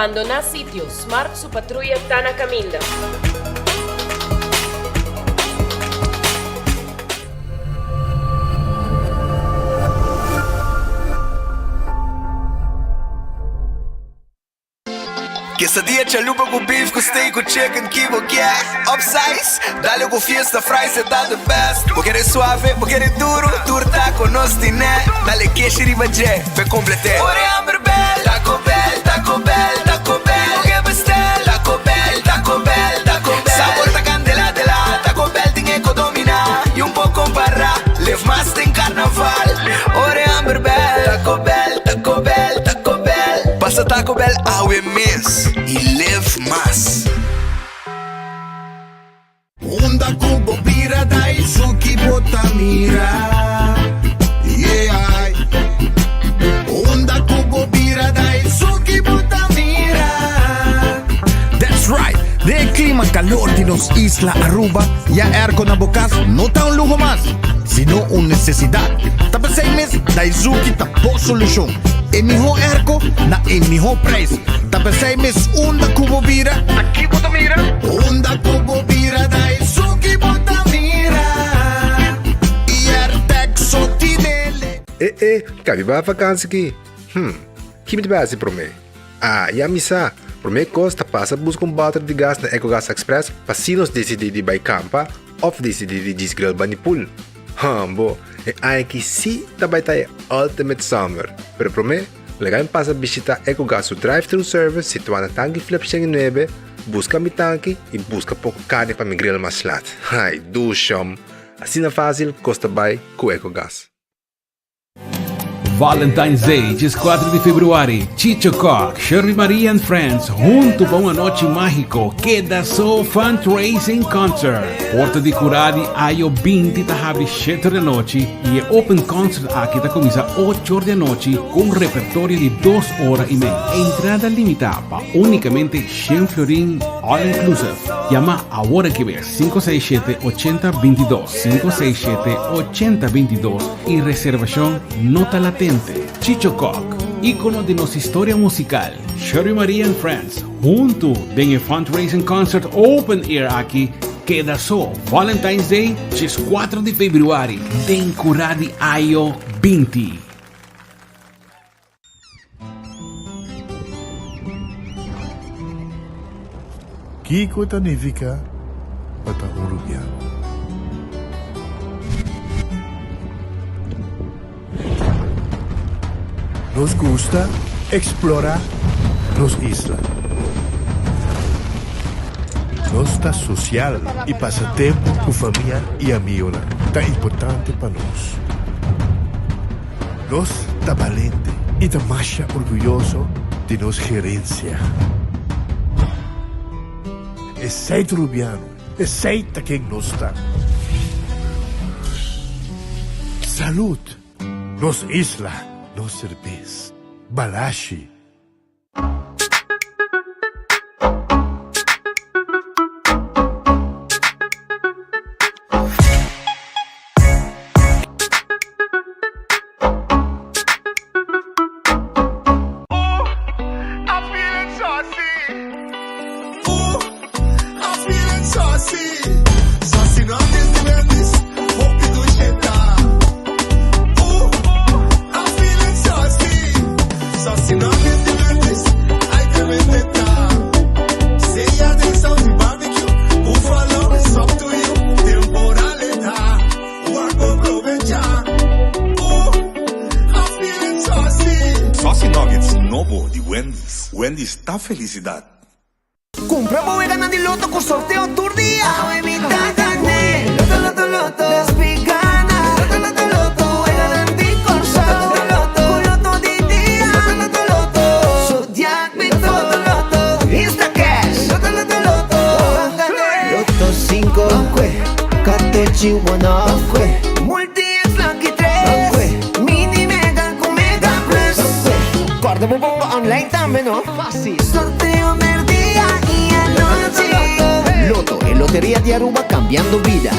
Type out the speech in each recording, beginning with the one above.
Abandonar sitio, Smart su patrulla está na caminda. Quesadilla, chalupa com beef, com steak, com chicken, kibo, yeah. Upsize, dale com fiesta, fries, tá the best. Vou querer suave, vou querer duro, turta com nós tiné. Dale queijo e bajé, vai completar. Ore Amberbell, Taco Bell, Taco Bell, Taco Bell. O que bestel, Taco Bell, Taco Bell, Taco Bell. Sabor da candela de lá, Taco Bell tem que dominar. E pouco comparar, leve mais tem carnaval. Ore Amberbell, Taco Bell, Taco Bell, Taco Bell. Passa Taco Bell ao mês e leve mais. Onda cubo pira da Isuki Botamira. Yeah. Onda cubo pira da Isuki Botamira. That's right. De clima calor de nos Isla Aruba, ya aircon na bukas, no ta un lujo más, sino una necesidad. Tapos 6 meses, da Izuki tapo solución. E mijo airco na e mijo price. Tapos 6 meses, onda cubo vira. Aqui Botamira. Onda cubo vira da Izuki Botamira. E Airtex Tinele. Cabe ba vakansie aqui? Que base para mim? E a missa? Para mim costa passa buscar bater de gás na EcoGas Express para se nós decidir de campa ou decidir de desgrill banipul. Bo, é que sim também tá Ultimate Summer. Pero para mim, legal passa visitar EcoGas o drive-thru service situado na tanque flip 9, busca mi tanque e busca pouco carne para me grill mais lat. Ai, do chão. Assim é fácil, costa bem com EcoGas. Valentine's Day, dia 4 de fevereiro, Chicho Cock, Sherry Maria and Friends, junto para uma noite mágico, Queda So Fundraising Concert. Porta de Curadi, ayo 20 da abre 7 da noite e Open Concert aqui da começa 8 da noite com um repertório de 2 horas e meia. Entrada limitada para unicamente 100 florin all inclusive. Llama ahora que ver 567-8022, 567-8022 y reservación nota latente. Chicho Cock, ícono de nuestra historia musical. Sherry Maria and Friends, junto en el fundraising concert open air aquí. Queda só Valentine's Day, 4 de fevereiro, den curadi ayo 20. Kiko Tanivika Pata Uruguiano. Nos gusta explorar nos islas. Nos está social e passa tempo com família e amigos. Tá importante para nós. Nós tá valente e tá mais orgulhoso de nossa gerência. Aceita Rubiano, aceita quem nós está. Salud, nos isla, nos cerveza, Balashi. Wendy's está felicidade. Compra voy ganando el loto con sorteo tour día. Loto, loto, loto. Las veganas. Loto, loto, loto. Voy ganando con sorteo loto. Loto de día. Loto, loto, loto. Zodiac me loto, loto. Insta cash. Loto, loto, loto. Loto 5. Katechi 1. Multi es Lucky 3. Mini mega con mega plus. Guarda un po' online también, ¿no? Fácil. Sorteo del día y anoche. Loto, en Lotería de Aruba cambiando vida.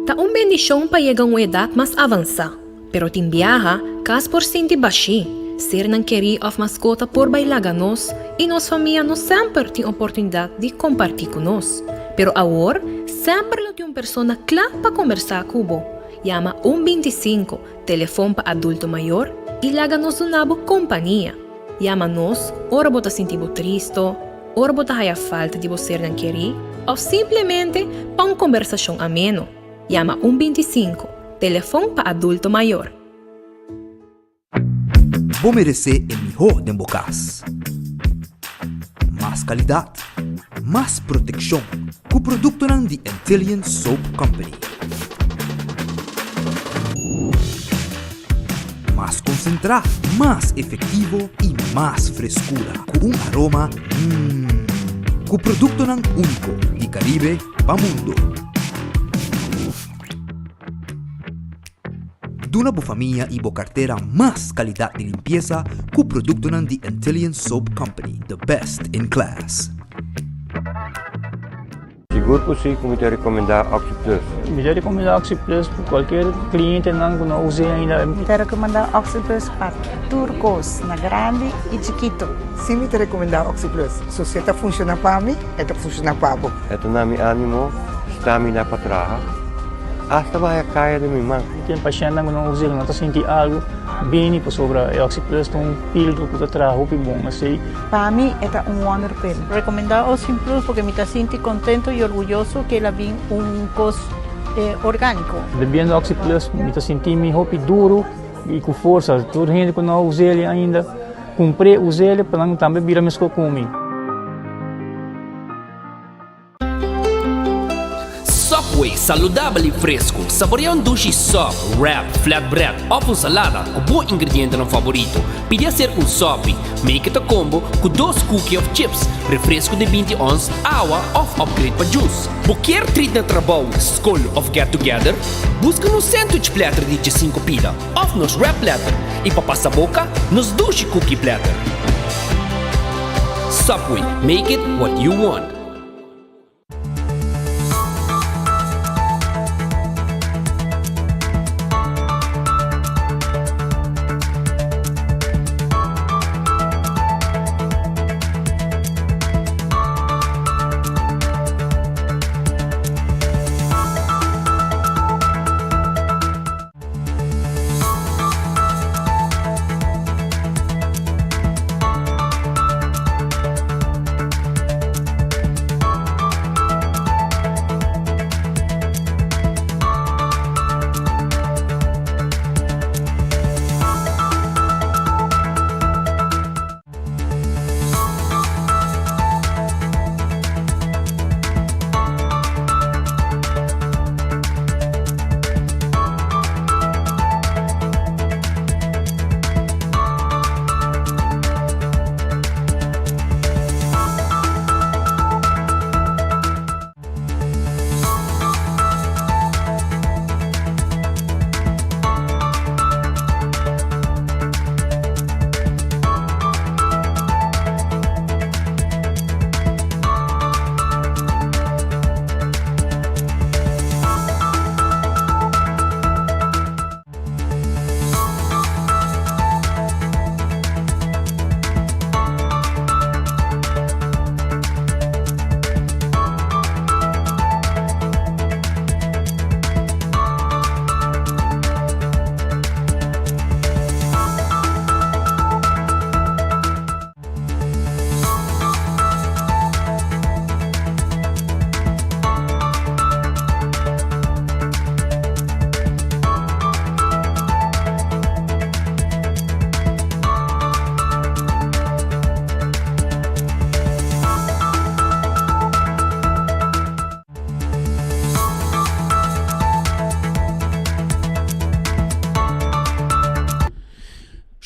Ta un bendición pa llegar a una edad más avanzada, pero timbiaja, cas por sinti bashi. ser não querer of mascota por bailar nós e nossa família não sempre tem oportunidade de compartilhar com nós. Pero agora, sempre tem uma pessoa clara para conversar com você. Llama 125, telefone para adulto maior e laga-nos uma boa companhia. Llama-nos, ora você sentir triste, ora você tem falta de você não querer, ou simplesmente para uma conversação ameno. Llama 125, telefone para adulto maior. Vou merecer o melhor de bocas. Mais qualidade, mais proteção, com o produto ng The Intelligent Soap Company. Mais concentrado, mais efetivo e mais frescura, com aroma com o produto ng único de Caribe para mundo. Duna bo família e bo carteira mais qualidade de limpeza com o produto ng The Intelligent Soap Company, the best in class. Siguro po si comité recomendar Oxy Plus. Comité recomendar Oxy Plus por qualquer cliente que não use ainda. Comité recomendar Oxy Plus para turcos, na grande e chiquito. Sim, me recomendar Oxy Plus. Se você está funcionando para mim, está funcionando para você. Ito na mi ánimo, stamina para trabajar. Hasta vai a kaya de mi man. Tem paciente que não use, não está sentindo algo bem por sobre Oxy Plus, um pílula que está trabalhando bom assim. Para mim, é wonder pill. Recomendar Oxy Plus porque me está sentindo contento e orgulhoso que ela vem coisa orgânico. Bebendo Oxy Plus, me está sentindo me roupa duro e com força. Toda gente que não usa ele ainda, comprei, usei ele para não também virar mesmo comigo. Subway, saudável e fresco. Saboreia um dushi soft, wrap, flatbread ou uma salada com bom ingrediente no favorito. Pide a ser um sopi. Make it a combo com 2 cookies of chips, refresco de 20 ons, água ou upgrade para juice. Qualquer treat na trabalho, school of get together, busca no sandwich platter de 5 pila, ou nos wrap platter. E para passar a boca, nos dushi cookie platter. Subway, make it what you want.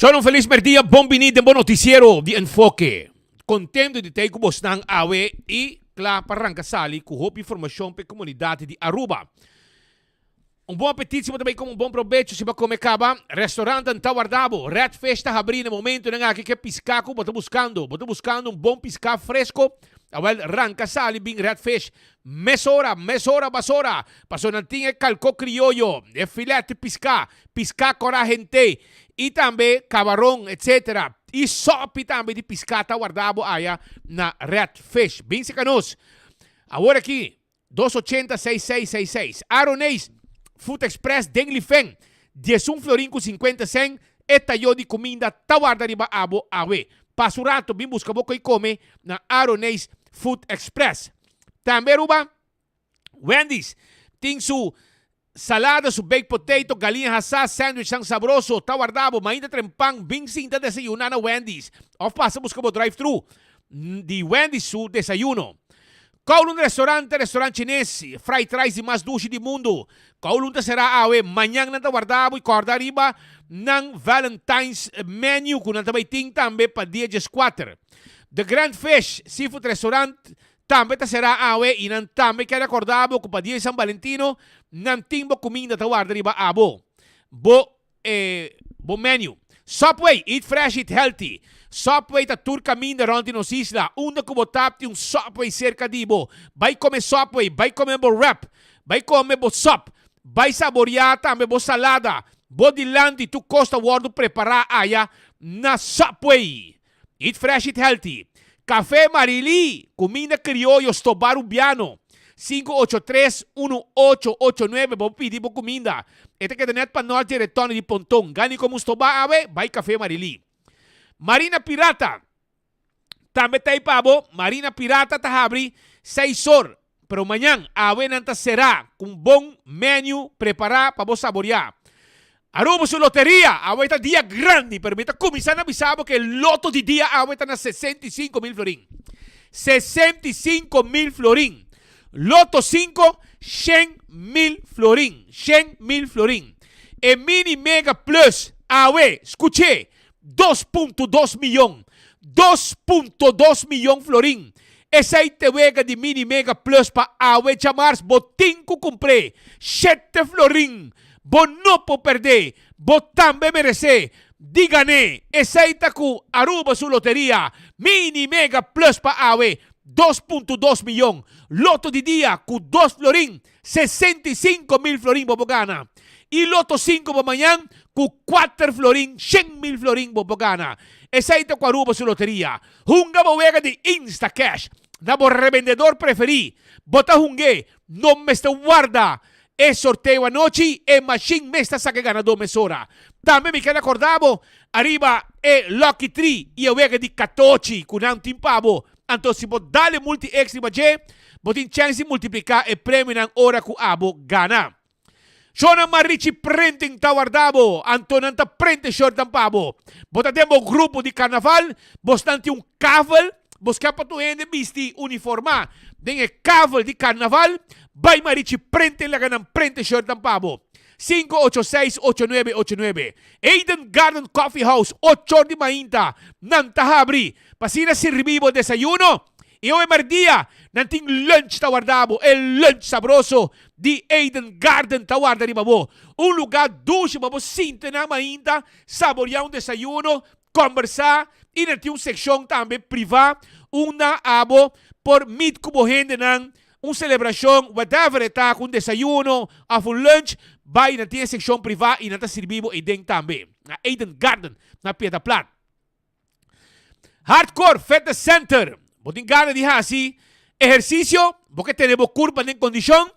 Son un feliz merdia, bom vinit, bom noticiero de Enfoque. Contento de ter com vostang awe e klaar para arrancar com hoop informação para a comunidade de Aruba. Bom apetite, mas também com bom proveito se vai comer caba. Restaurante em Tawardabo, Red Festa abrir no momento na que piscaco, boto buscando bom pisca fresco Awal rangka sali bing redfish. Mesora, basora. Paso nanting e calco criollo, e filete pisca coragente, e também camarão, etc. E sopi também de piscata guardado aya na redfish. Bem se canos. Agora aqui, 280-6666. Aronês, Food Express, Dengli Feng, 11 florin com 50 cent, e tayo de comida, tawarda riba abo awe. Pasurato, bim busca boco e come na Aronês Food Express. Também ruba, Wendy's, tem su salada, su baked potato, galinha assada, sandwich ang sabroso, tawardabo, mainda trempang, bing sinta desayunar na Wendy's. Of passa busca bo drive-thru de Wendy's su desayuno. Kowloon restaurante chinês, fried rice e mais dushi do mundo. Kowloon será awe, manyang nang tawardabo e corda riba ng Valentine's menu kung nantabay ting tambe pa dia 14. The Grand Fish Seafood Restaurant tambe será awe e nang tambe que recordabo kung pa dia San Valentino nang timbo comida tawarda riba abo. Bo menu. Subway, eat fresh, eat healthy. Subway ta tour caminho ronti nos isla. Unda kubo tapti um Subway cerca dibo. Vai comer Subway, vai comer bo wrap, vai comer bo sop, vai saborear também bo salada. Bo dilante tu costa wardo preparar aya na Subway. Eat fresh, eat healthy. Café Marili, comida criollo Stobarubiano. 583-1889, bo pidi bo comida. Ete que tenet pa norte retorno de Pontong. Gani como Stoba ave, vai Café Marili. Marina Pirata. Também tayo pabo, Marina Pirata tahabri 6 horas. Pero manhã, ave nanta será com bom menu preparar para vos saborear. Arubo su loteria, ave ta dia grande, permita começar na bisabo que el loto de dia ave ta na 65,000 florin. 65,000 florin. Loto 5, 100,000 florin. 100,000 florin. E mini mega plus, ave, escuché, 2.2 milhão. 2.2 milhão florin. Essa aí te vega de mini mega plus pa awe chamars. Bo 5 comprei. 7 florin. Bo não po perder. Bo também merece. Dígane. Essa aí tá com Aruba su loteria. Mini mega plus pa awe. 2.2 milhão. Loto de dia com 2 florin. 65,000 florin bobo gana. E loto 5 pa manhã com 4 florin. 100,000 florin bobo gana. Essa aí tá com Aruba su loteria. Hunga bovega de Instacash. Na bo revendedor preferi. Bota hungue. No me está guarda. E sorteio a noite. E machine me está saque ganador mesora. Também me queda acordado. Arriba e Lucky Tree. E eu vega de 14. Com um timpabo. Então se bot dale multi extra baje. Botin chance de multiplicar e prêmio na hora que abo gana. Shona Marici printing tawardabo. Antonanta prente short tampabo. Bota tempo grupo de carnaval. Bostante um caval. Busca para tu ende bisti uniforma. Den caval de carnaval. Vai Marici printe la ganang prente short tampabo. 586-8989. Eden Garden Coffee House. 8 de mainta. Nantahabri. Pasina sirvivo desayuno. E hoje mardia, nanting lunch tawardabo, el lunch sabroso de Eden Garden tawarda ni babo. Un lugar dulce babo, sinta na mainda, saborear un desayuno, conversar, e nanting un section também privada, una abo por meet kubo gente nang un celebración, whatever eta, un desayuno, of un lunch, vai nanting section privada e nanta sirvivo Eden também. Na Eden Garden, na Pieta Plat. Hardcore Fitness Center. Botin gana di hasi, ejercicio, porque tenemos curva en condición,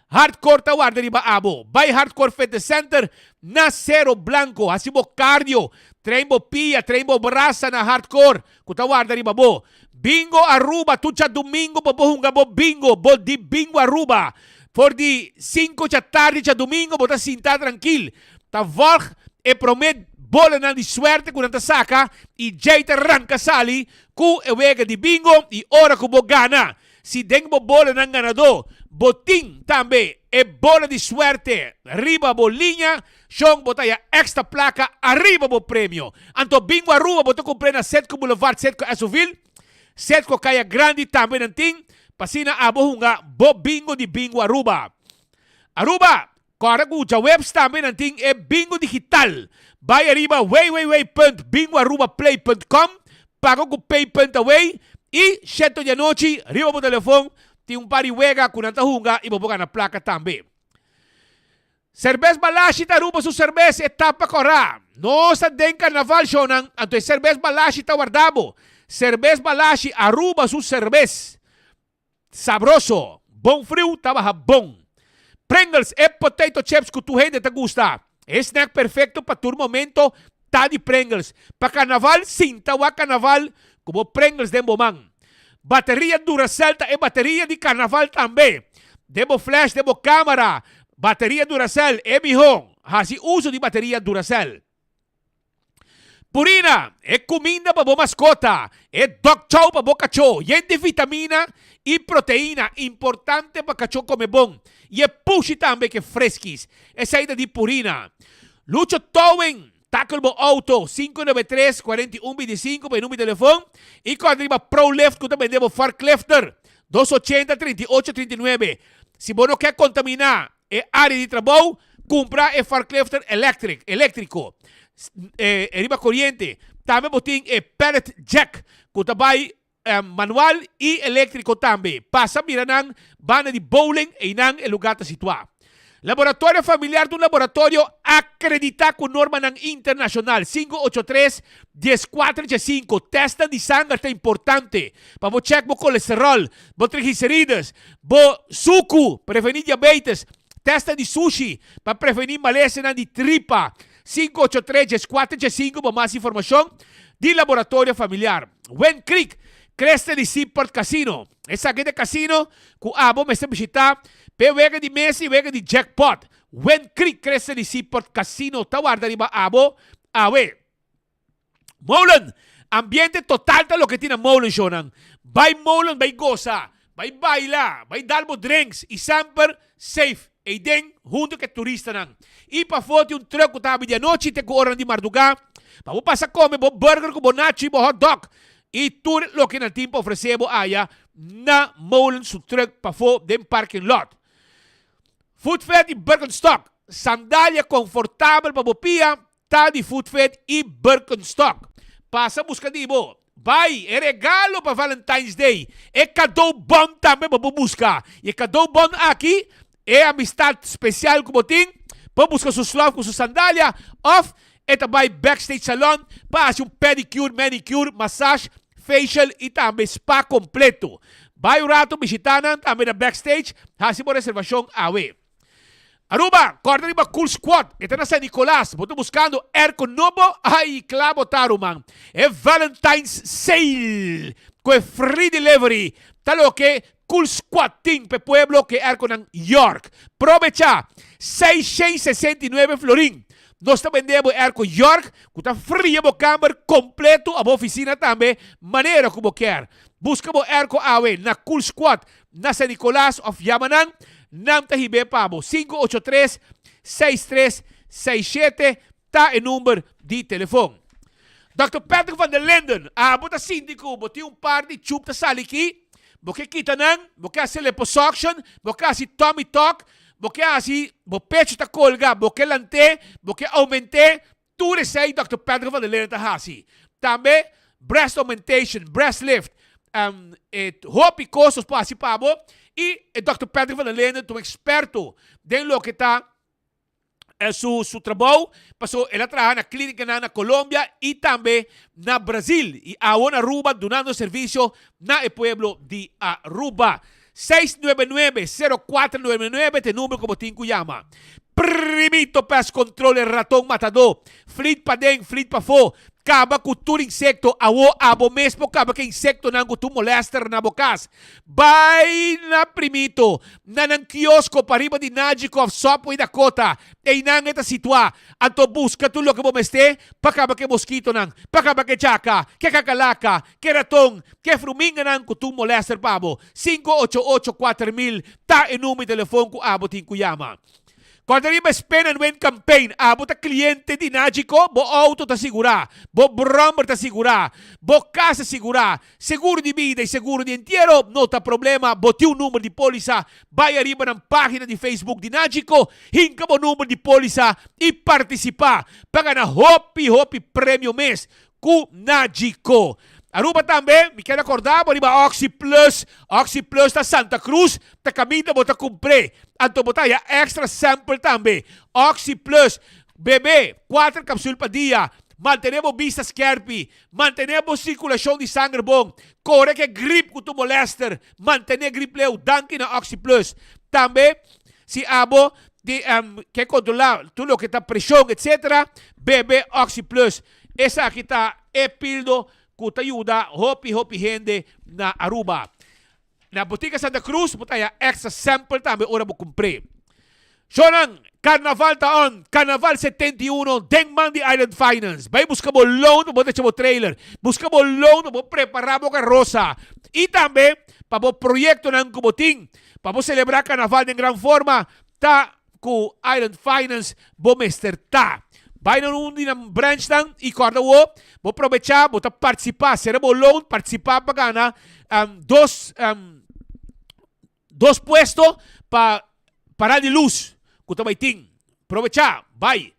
hardcore tawarda riba abo. By Hardcore Fitness Center, na Cero Blanco, hasi bo cardio, train bo pia, train bo brasa na hardcore, kutawarda riba bo. Bingo Aruba, tucha domingo, bo hunga bo bingo, bo di bingo Aruba. For di 5 cha tarde cha domingo, bota sinta tranquil. Ta volg e promet bola na di suerte kung nanta saka, i jeita ranka sali, ku ewega di bingo, i ora ku bo gana. Si deng bo bola ng ganador, boting tambe, e bola di suerte, riba bo linya, siyong botaya extra placa, arriba bo premio. Anto bingo Aruba, boto kumpre na Setco Boulevard, Setco Asoville, Setco Kaya Grande, tambe ng ting, pasina abo hunga, bo bingo di bingo Aruba. Aruba, kora ku ja webs tambe ng ting, e bingo digital. Vai arriba www.bingoarubaplay.com, pago ku pay.away, E 7 da noite, riba mo telefone, tem pariwega kung nantahunga, iboboga na placa também. Cerveza Balashi taruba su cerveza etapa corá. Nossa den carnaval shonan, anto cerveza Balashi ta guardabo. Cerveza Balashi aruba su cerveza. Sabroso, bom frio, tava bom. Pringles e potato chips que tu gente te gusta. Snack perfecto para tu momento, tá de Pringles. Para carnaval, sim, tawa carnaval, como Pringles de bomang. Bateria Duracell e bateria de carnaval também. Demo flash, demo câmera. Bateria Duracell é mijo. Hasi uso de bateria Duracell. Purina é comida para boa mascota. É dog chow para boa cachorro. E é de vitamina e proteína. Importante para cachorro comer bom. E é push também que é fresquis. É saída de Purina. Lucho Towing. Tackle bo auto. 593-4125 para o número de telefone. E quando arriba ProLift, que também devo Farklifter. 280-3839. Se você não quer contaminar área de trabalho, comprar Farklifter elétrico. Riba corriente. Também botem pellet jack, que também manual e elétrico também. Passa miranang bana de bowling e nang lugar situado. Laboratório familiar do laboratório acredita com norma internacional 583-1435. Testa de sangue é importante para você checar o colesterol, os triglicéridos, o suco, prevenir diabetes. Testa de sushi para prevenir malestar de tripa. 583-1435 para mais informação de laboratório familiar. Wen Creek, Cresta de Seaport Casino. Essa aqui de casino que abo me está visitando. Wega de Messi, wega de Jackpot. Wen Creek, Cresta de Seaport Casino. Tawarda riba abo. Awe. Molen. Ambiente total de lo que tiene Molen, Shonan. Vai Molen, vai goza. Vai baila. Vai darbo drinks. E sempre safe. E den, junto que turista nan. E pa foto um truck que de noite, te com de madrugada. Pa você passar comer bo burger, com bo nacho, bo hot dog. E tudo lo que na tempo oferecemos aya na Molen su truck pa foto den parking lot. Foodfed e Birkenstock. Sandália confortável para bopia. Tá de Foodfed e Birkenstock. Passa busca de bo. Vai, é regalo para Valentine's Day. É cadeau bom também para buscar. E cadeau bom aqui é amistad especial que botin. Para buscar seus love com sua sandália. Off, é também backstage salon. Para fazer pedicure, manicure, massage, facial e também spa completo. Vai o rato visitando também na backstage. Hasi por reservação awe. Aruba, corta riba Cool Squad. Ito na San Nicolas. Boto buscando airco novo. Ay, clavo taruman. É Valentine's Sale. Com free delivery. Talo que Cool Squad ting pe pueblo que airco ng York. Provecha. 669 florin. Nós também vendemos airco York. Kuta free mo camber completo. A oficina também. Maneira como quer. Busca mo airco awe na Cool Squad. Na San Nicolas of Yamanan. Nam tahibe pabo 583-6367 tá o número de telefone. Dr. Patrick van der Linden, bota síndico, boti par de chup ta saliki, boke kita nang, boke asi liposuction, boke asi tummy tuck, boke asi bo pecho ta colga, boke lante, boke aumente, tudo sei Dr. Patrick van der Linden ta hasi. Também breast augmentation, breast lift, hopi costos pa asi pabo. E o Dr. Patrick van der Linden, um experto de lo que está su trabalho, passou ela trabalha na clínica na Colômbia e também na Brasil. E a Aruba, donando serviço na pueblo de Aruba. 699-0499, te número como tinco llama. Primito pes controle ratón matador. Flit pa den, flit pa fo. Kaba kutur insekto, abo mesmo kaba que insekto nang kutu molester na bokas. Bay na primito, na nang kiosko pariba di Najikov, Sopo e Dakota. E nang ita sitwa, anto busca tu lo que bomeste, pakaba que mosquito nang, pakaba que chaka, que kakalaka, que ratong, que fruminga nang kutu molester pabo. 588-4000, ta enumi telefon ku abo tin kuyama. Quando arriva Spend and Win campaign, abot a cliente di Nagico, bo auto ta segura, bo bromber ta segura, bo casa segura, seguro di vida e seguro di intero, non ta problema, boti un numero di polisa, vai arriba ng pagina di Facebook di Nagico, hinka mo numero di polisa e participa, paga na hopi premio mes ku Nagico. Aruba também, me quero acordar, riba Oxy Plus ta Santa Cruz, ta caminho bota cumprir. Anto botaya extra sample também. Oxy Plus, bebê, 4 cápsulas por dia. Mantenemos vista scherpi, mantenemos circulação de sangue bom, corre que grip que tu molester, mantener grip leu, danke na Oxy Plus. Também, se abo de que controlar tudo o que está pressão, etc., bebê Oxy Plus. Essa aqui está pildo que te ajuda hopi gente na Aruba. Na Botica Santa Cruz, botaya extra sample também, ora mo compre. Sonang, Carnaval taon, Carnaval 71, Dengman di Island Finance. Vai busca mo loan, mo mo trailer. Busca mo loan, mo prepara mo carroça. E também, para mo proyecto ng kubuting, para mo celebrar Carnaval de gran forma, ta ku Island Finance, bo Mr. Ta. Vai na undi ng branch ng ikorda wo, mo aprovechar, mo ta participar, será mo loan, participar pa gana, dos puestos para de luz. Kutabaiting. Aprovechar. Vai.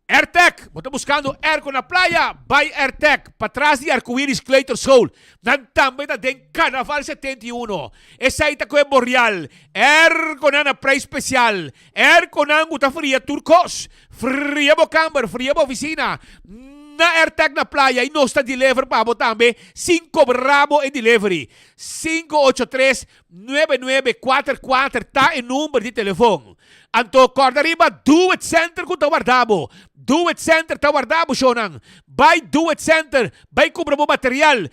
AirTech. Mo buscando airco na playa. Vai AirTech. Patras de Arco-Iris Clayton Soul. Nantambay na din Carnaval 71. Esa ita ko Boreal. Airco na price special. Airco na nguta fria turcos. Fria mo camber. Fria mo oficina. Na AirTech na playa e nos deliver pa mo tambe 5 bravo e delivery 583-9944 ta e numero di telefono anto corda riba Do It Center ku tawardabo Do It Center tawardabo shonang by Do It Center by kubra mo material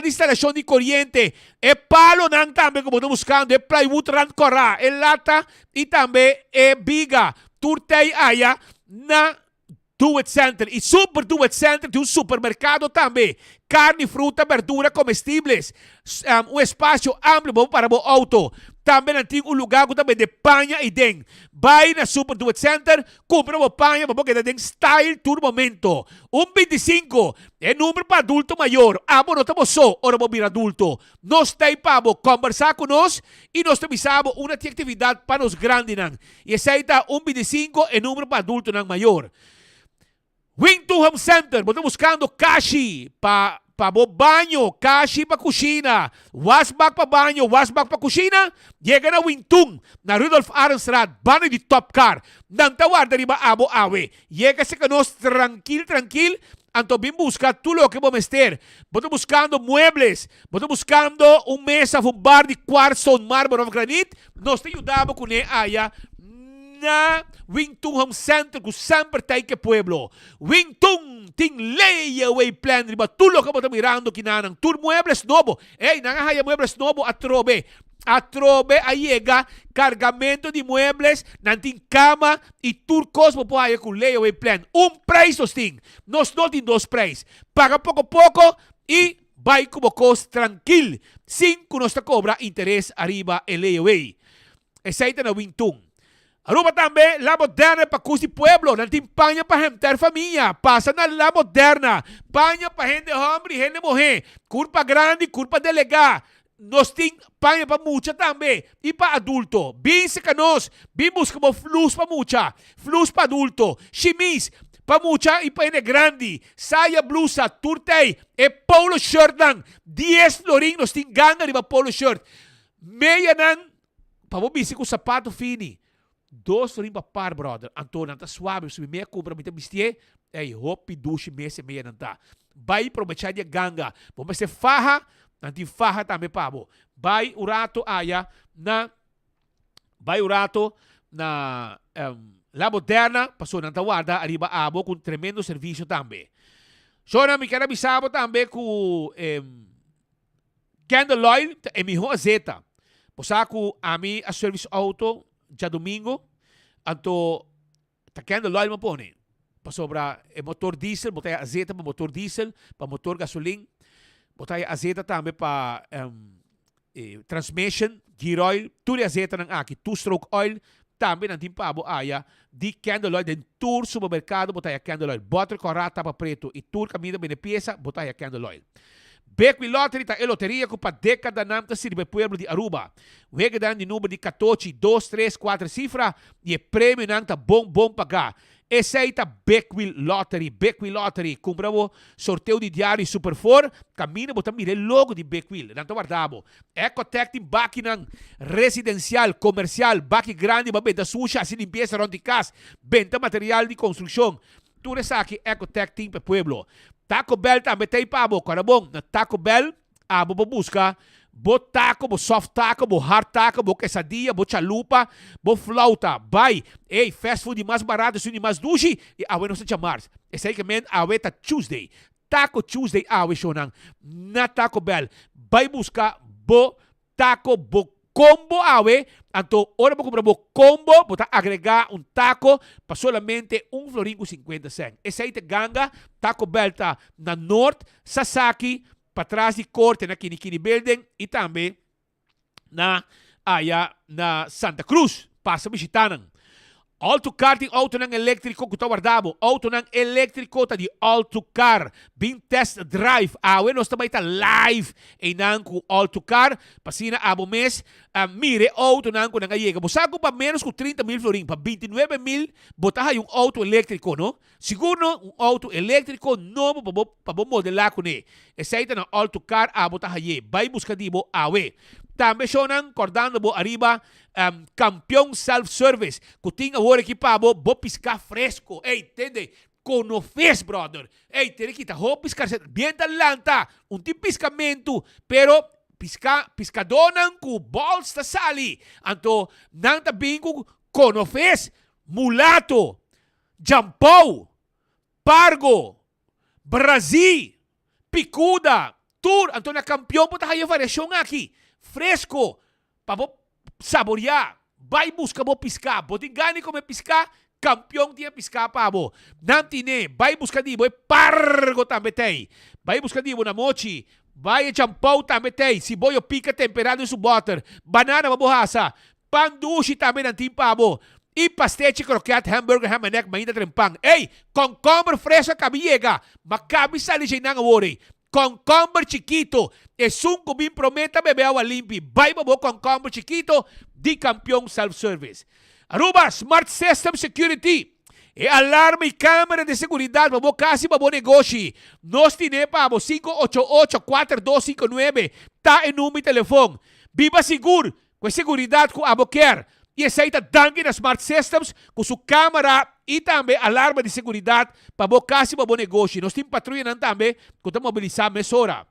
de instalación di corriente e palo nang tambe como buscando e plywood ran corra e lata e tambe e biga turtei aya na Do It Center. E Super Do It Center de um supermercado também. Carne, fruta, verdura, comestíveis. Espaço amplo para o auto. Também tem lugar que também de panha e den. Vai na Super Do It Center, compra uma panha, porque tem style todo momento. 125 é número para adulto maior. Amo não estamos só, ora vamos vir adulto. Nós temos para conversar com nós e nós temos uma atividade para os grandes. E essa aí está 125 é número para adulto maior. Wington Home Center, estamos buscando kashi para banho, kashi para cozinha, washback para banho, washback para cozinha. Chega na Wington, na Rudolf Arenstraat, banho de Top Car. Não tawar riba abo awe. Chega se conosco tranquilo. Anto bem busca tudo o que vamos ter. Estamos buscando muebles, estamos buscando mesa, bar de quartzo, mármore ou granito. Nós te ajudamos com aya na Wington Home Center que sempre tem que pueblo. Wington tem layaway plan riba tulo ka mo mirando kinanang tour muebles novo. Nangahaya muebles novo atrobe ayega cargamento de muebles nanting cama e turcos mo po com layaway plan. Preço ting. Nós não tem 2 preços. Paga pouco e vai como cost tranquilo. 5 nós te cobra interesse arriba e layaway. Essa aí na Wington. Aruba também, La Moderna para cusi pueblo, nanting panha para gente família, passa na La Moderna, panha para gente homem, gente mulher, curpa grande, curpa delegada, nós tem panha para mucha também, e para adulto, bem se canos, bem buscamos flus para mucha, flus para adulto, chimis, para mucha e para gente grande, saia blusa, turtei, e polo shirt lang, 10 florin, nós tem ganga de polo shirt, meia nang, para bisi com sapato fini, 2 florin para par, brother. Antônio, tá suave. Se meia cobra, me vestir. Hopi, duche, meia não tá. Vai promechar de ganga. Vamos ser farra. Nanti farra também, pabo. Vai o rato aya na. Vai o rato na. La Moderna. Passou na Tawarda. Arriba abo com tremendo serviço também. Sona, me quero avisar também com. Candle Oil. É minha zeta. Posaco a mim a service auto. Já domingo, anto takendo loil mo po ni. Pasobra motor diesel, botaya azeta para motor diesel, para motor gasolina, botaya azeta também para transmission, gear oil, tudo azeta ng aki, 2-stroke oil, também nandim pabo aya, di candle oil, den tour supermercado, botaya candle oil, butter corata pa preto, e tour camino bene pieza, botaya candle oil. Bequi Lottery ta loteria com para década namta sirve pueblo de Aruba. Wega dan de número de 14, 2, 3, 4 cifra e prêmio nang ta bom pagar. Essa aí tá Beckwil Lottery. Beckwil Lottery. Compramos sorteio de diário Super 4. Camina, botar mire logo de Beckwil. Não guardamos. Ecotec tem baki ng residencial, comercial, baki grande, babeda suja, assim limpeza, ronde casa, venta material de construção. Tudo isso aqui, Ecotec tem para pueblo. Taco Bell também tem pabo. Carabong, na Taco Bell, abo busca. Bo taco, bo soft taco, bo hard taco, bo quesadilla, bo chalupa, bo flauta. Vai, ei, fast food mais barato, isso mais dushi, e awe não se chamar. Esse aí que men, awe tá Tuesday. Taco Tuesday, awe shonang. Na Taco Bell, vai buscar bo taco, bo combo awe. Então, ora vou comprar bo combo, botar agregar um taco para solamente $1.50. Esse aí te ganga, Taco Bell tá na North, Sasaki, para trás de corte na Kinikini Building e também na Santa Cruz. Passa visitando. Autocar tem auto ng elétrico que está guardado. Auto ng elétrico tá de Autocar. Bin test drive. Awe, nós também tá live em nanco Autocar. Pasina abo mês. Mire, auto nanco nang ayega. Busago pa menos com 30 mil florin. Pa 29 mil, botaha yung auto elétrico, no? Siguro, um auto elétrico novo pa bo modelar ko ni. Esa ita na Autocar, botaha ye. Bay buscadibo, awe. Também shonan cordando bo arriba campeão self-service. Kuting agora aqui pa bo piscar fresco. Ei, entende? Conofes, brother. Ei, tere kita ho piscar bien talanta. Un tipo piscamento, pero piscadonan ku balls ta sali. Anto nang tabing ku conofes, mulato, jampau, pargo, Brasil, picuda, tour. Anto na campeão po tayo variasyon aqui. Fresco, para saborear. Vai buscar bo piscar. Boting gani como piscar, campeão tinha piscar para bo. Nantine, vai buscar di bo pargo também tem. Vai buscar di bo na mochi. Vai champau também tem. Si boyo pica temperado su butter. Banana mabuhasa. Pandushi também nantim para bo. E pasteche, croquete, hamburger, ham and egg, mainda trempang. Ei, concombre fresco cabillega. Makabi sa ligay nang awori. Concombre chiquito. Es un cubín prometa bebé agua limpia. Vai babo concombre chiquito de campeón self-service. Aruba Smart System Security. E alarma e câmera de seguridade. Babo casi babo negocio. Nos tiene pa babo 588-4259. Tá em número de telefone. Viva seguro. Com seguridade com abo quer. E aceita dangue na Smart Systems com sua câmera e também alarma de segurança para bom caso para bom negócio. Nós temos patrulha também que está mobilizando nessa hora.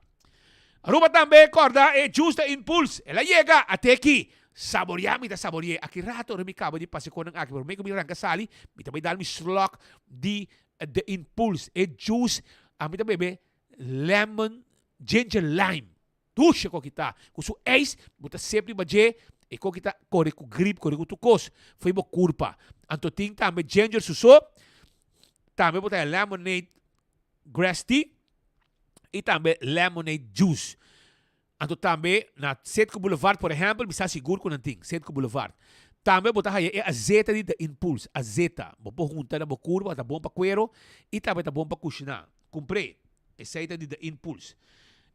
Aruba também, corda, é justa impulso. Ela chega até aqui. Saborear, me dá saborear. Aqui rato, eu me acabo de passar com aqui. Pero me comi ranga sali, me também dá-me slok de impulso. É juice, a me também bebe lemon, ginger, lime. Tuxa com kita. Com sua ace, bota sempre baje. E ko kita kore ku grip, kore ku tukos. Foi mo kurpa. Anto ting tambe ginger suso. Tambe botay lemonade grass tea. E tambe lemonade juice. Anto tambe na Setco Boulevard, por exemplo, bisa seguro ko ng ting. Setco Boulevard. Tambe botay e azeta di the impulse. Azeta. Bopo junta na mo kurpa, ta bom pa cuero. E tambe ta bom pa kushina. Compre. Azeta di the impulse.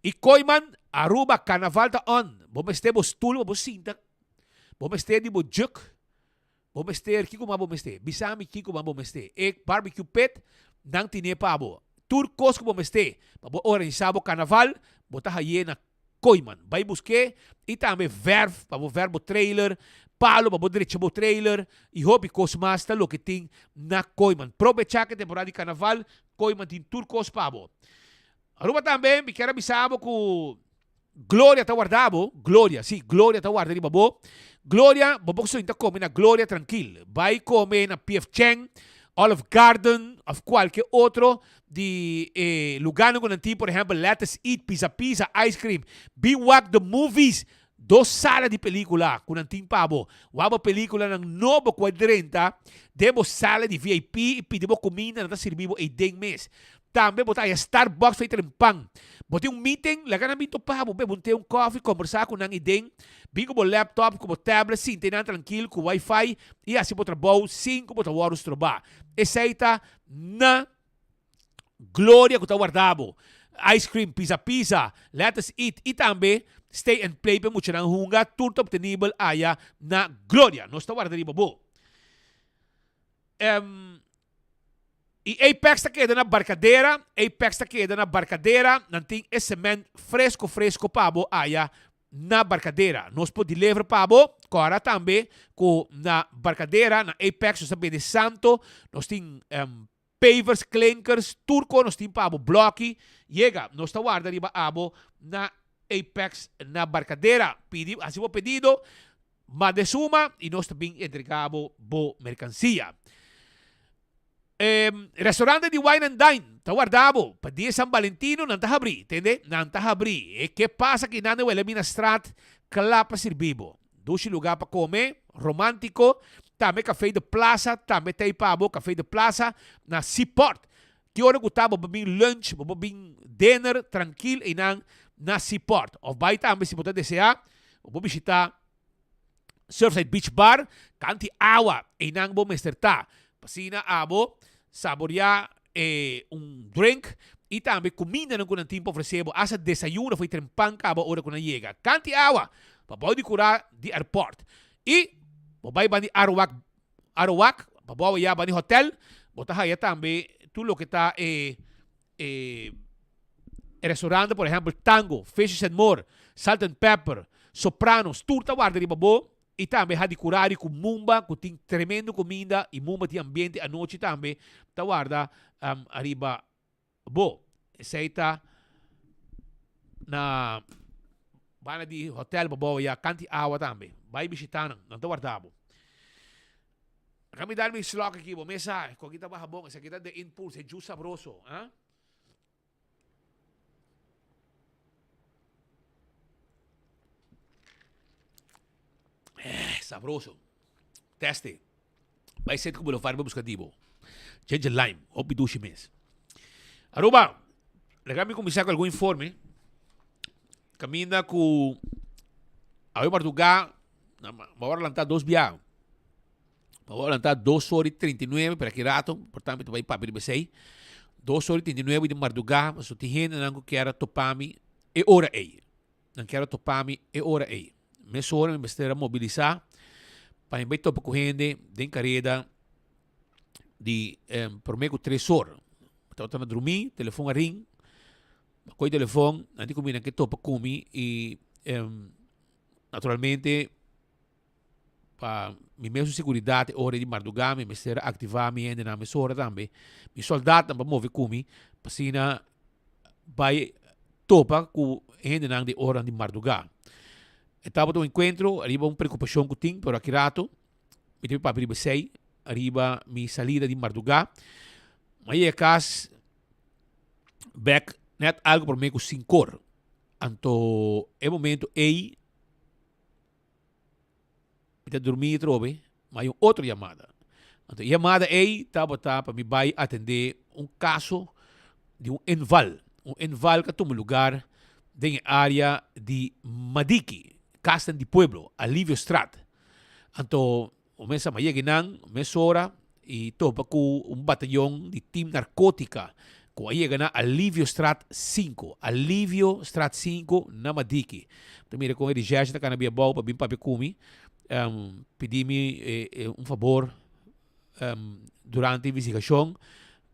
E koiman, Aruba, carnaval ta on. Bomeste bo stool, bo sinta. Bomeste di bo juk. Bomeste, kiko ma bomeste. Bisami kiko ma bomeste. E barbecue pit, nang tinepa bo. Turcos ko bomeste. Pabo organizabo carnaval, bota haye na koiman. Bay busque, e também verf, pabo verbo trailer, palo, pabo direito bo trailer, e hobi cosmasta lo que ting na koiman. Provecha que temporada de carnaval, koiman tin turcos pabo. Aruba também, me quero bisabo com Glória tá guardado. Glória, sim, Glória tá guardado, babo. Glória, babo so ainda come na Glória tranquilo. Vai comer na P.F. Chang, Olive Garden, of qualquer outro de lugar no tipo, por exemplo, Let's Eat, Pizza, Ice Cream. Biwak the Movies, 2 salas de película com nanting pabo. Waba película ng novo quadrenta, debo sala de VIP e pedimos comida na servibo e 10 mês. Também botar a Starbucks feita em pang. Botei meeting, laga na minto pa, botei coffee, conversar com nang ideng, bingo bo laptop, com tablet, sim, tenan tranquilo, com Wi-Fi, e assim botar trabalho, 5 botar horas trabalho. Essa na Glória que tá guardado. Ice cream, pizza, let's eat, e também stay and play, pa mucha nang hunga, turto obtenible aya na Glória. Não está guardado, babo. E Apex tá queda na barcadeira, nanting é semente fresco pabo aya na barcadeira. Nós podemos levar pabo, agora também com na barcadeira, na Apex, nós também de Santo, nós temos pavers, clankers, turco, nós temos pabo bloque, chega, nós tá guarda riba abo na Apex na barcadeira. Pedi, assim o pedido, mas de suma, e nós também entregamos boa mercancia. Restaurante de Wine and Dine, tá guardado. Para dia San Valentino, não tá abrir, entende? Não tá abrir. E que passa que não é mina strat, clapa servibo. Dois lugar para comer, romântico. Também café de plaza, também tem pabo, café de plaza, na Seaport. Que hora que tá, bobin lunch, bobin dinner, tranquilo, e na Seaport. Ou vai também, se você desejar, vou visitar Surfside Beach Bar, canti água, e não vou mestertar. Pasina abo, saborear drink e também comida não com tempo oferecebo. Asa desayuno foi trempan cabo hora quando chega. Canti água para poder curar de airport. E vai bani Arawak, para poder ir bani hotel. Botar aí também tudo o que está restaurante, por exemplo, Tango, Fishes and More, Salt and Pepper, Sopranos, tudo tá guarda de babo. E também há de curar com Mumba, que tem tremendo comida, e Mumba tem ambiente à noite também. Então, guarda, arriba, aceita na bana de hotel, e a canti água também. Vai visitar, não está guardado. Kami dar mi slok aqui, mesa, kung kita ba habong, sa kita de impulse, juice sabroso, ha? Sabroso. Teste. Vai ser como lo fare buscativo. Change lime. Opi dushi mes. Aruba. Legal me começar com algum informe. Caminha com a Portugal. Vamos lançar 2 biar. Vamos lançar 2 horas e 39 para que rato. Portanto, vai para a 2 horas e 39 de Marduga. Mas o tihene não quer topami e hora aí. Não quer topami e hora aí. Meia hora me besteira mobilizar. Para ir topo com gente de carreira de por meio 3 horas. Então, eu dormir, telefone a ring, coi telefone, nanti combina que topo comi e naturalmente para minha mesma segurança, hora de madrugada, me besteira ativar me ainda na minha hora também. Mi soldado também move comi, para vai topa com gente na de hora de madrugada. Estava do encontro, arriba uma preocupação que tinha, por aqui rato, me teve para abrir 6, arriba minha saída de Marduga. Mas é caso, back, net algo por meio com 5 horas. Então, é momento aí, me dormir e trove, mas outra chamada. Então, a chamada aí, estava para me vai atender caso de enval. Enval que toma lugar na área de Madiki. Castan de Pueblo, Alívio Strat. Então, o mês amanhã ganham, mês hora, e topa com batalhão de time narcótica, que aí ganha Alívio Strat 5. Alívio Strat 5 na Madiki. Então, mira, com ele já está canabia bom para vir para Becumi, pedi-me favor durante a investigação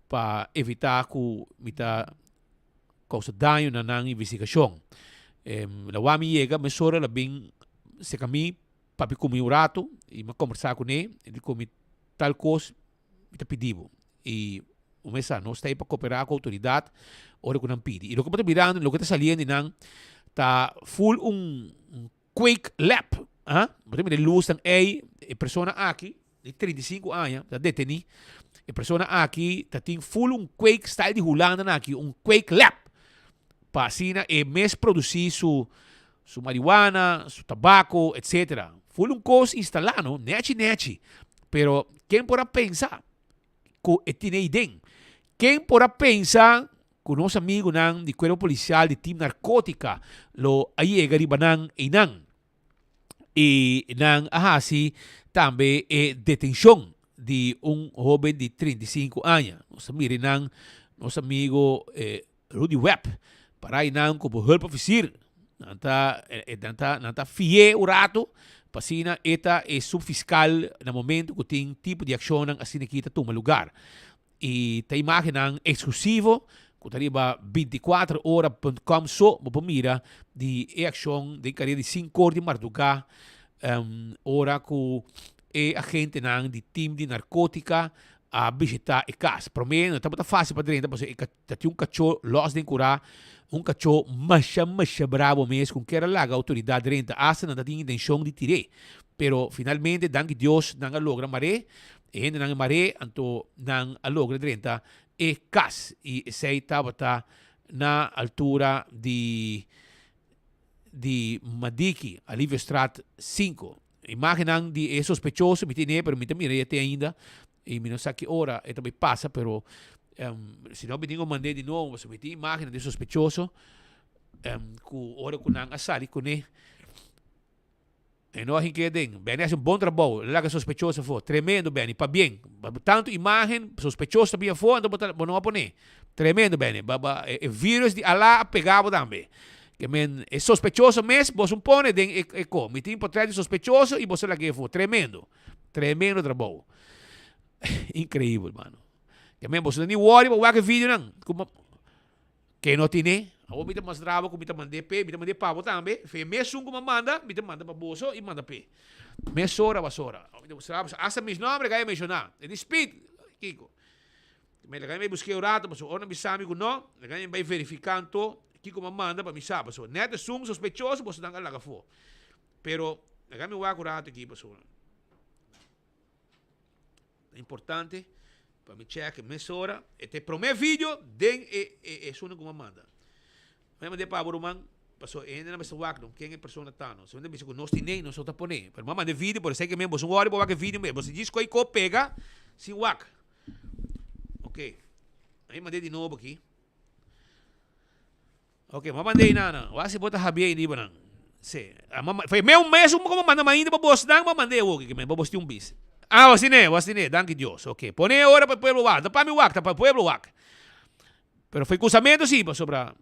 para evitar que me causa dano na investigação. La wami chega, mas ora la bem se caminha para comer um rato e me conversar com ele come tal coisa me tá pedindo e o mês não está aí para cooperar com a autoridade ora que não pede e o que está mirando o que está saliendo não tá full quake lab mas me luz tão aí a pessoa aqui de 35 anos tá detenido a pessoa aqui tá tem full quake style de Holanda aqui quake lab para assim, mês produzir su marihuana, su tabaco, etc. Foi coisa instalado, nete. Pero quem pode pensar que tem ideia? Quem pode pensar que nosso amigo não de cuerpo policial de time narcótica lo aí gariba e não e não assim também detenção de jovem de 35 anos. Nosso amigo Rudy Webb para aí não como help officer nanta fie o rato pasina eta subfiscal na momento que tem tipo de ação assim que toma lugar E tem imagem exclusivo, que está 24horas.com, so, você mira de ação de carreira de 5 horas de madrugada, ora que a gente de time de narcótica a visitar a casa. Para mim, não está fácil para dentro, porque tem cachorro los de curar, cachorro mais bravo mesmo, com que era lá a autoridade dentro, hasta não tinha intenção de tirar. Pero finalmente, danke Deus, não logra maré, e não maré, então não logra dentro e casa. E sei estava na altura de Madiki, Alívio Strat 5. Imaginam de é sospechoso, me tem, pero me também até ainda, e me não sei que hora, e também passa, pero se não me digo mandei de novo, você me tem imagem de sospechoso, que hora que não assari com ele, e não é que Benny faz bom trabalho, lá que sospechoso foi, tremendo Benny, para bem, tanto imagem sospechoso também foi, então não vou poner, tremendo Benny, é vírus de Allah pegava também. Que é sospechoso mesmo, você põe dentro me tem por trás de sospechoso e você lá que foi tremendo trabalho, incrível, mano. Que você não worry, mas o vídeo não, que não tem, eu me mostrava como me mandei pé, me mandei pavo também, foi mesmo como manda para bolso e manda pé, mesora, me mostrava, essa mesmo nome que eu mencionar, é de speed, Kiko, me legal me busquei o rato, mas eu não me sabe que não, legal me vai verificando que como manda para me sabe, so net sum sospechoso, você não lá for. Pero, legal me vai curar aqui, pessoal. É importante para me check mesora, este primeiro vídeo den é suno como manda. Mas mandei para Buruman, pessoal, ainda não me sabe quem é a pessoa tá não. Se você me diz que nós nem nós outra pone, pero manda vídeo, por isso que mesmo você olha para vídeo mesmo, você diz que pega sem wak. OK. Aí mandei de novo aqui. Ok, mamandei na. Wasi bota habia ini banang. Se, foi mesmo como manda ainda para boss dang mamandei o que me babos um bis. Wasi ne, danke Deus. Ok, pone hora para pueblo wak, para mi wak, para pueblo wak. Pero foi cruzamento sim, para sobra.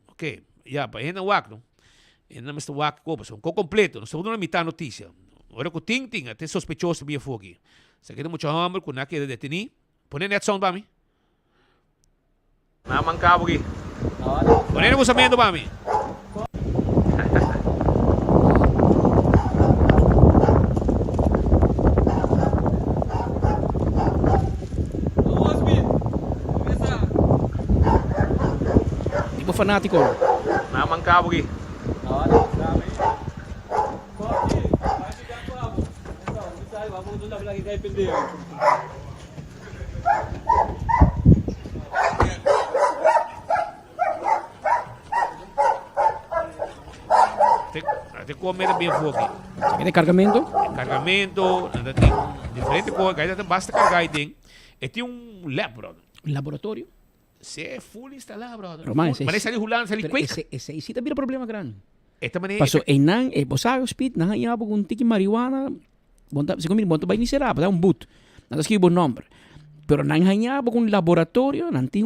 Ok, já, para ainda wak, não. Ainda mais wak co completo, não segundo na mitad notícia. Ora com ting até sospechoso bia fogo. Se quer muito hambre com naquele deteni. Pone net sound para mim. Namang kabo gi. Pone mo sa mendo ba mi? Tipo fanático. Namang kabo gi. Até comer bem fogo. Tem cargamento? Cargamento, tem diferente coisa, ainda basta carregar e tem. E tem lab, brother. Laboratório? Se é full instalado, brother. Román, mas sali hulando, sali quick. Esse aí sim vira problema grande. Esta maneira. Passou em nan, você sabe o speed, não há algum tipo de marihuana, se comigo monta vai iniciar, dá boot. Não escreve bom nome. Pero não há algum laboratório, não tem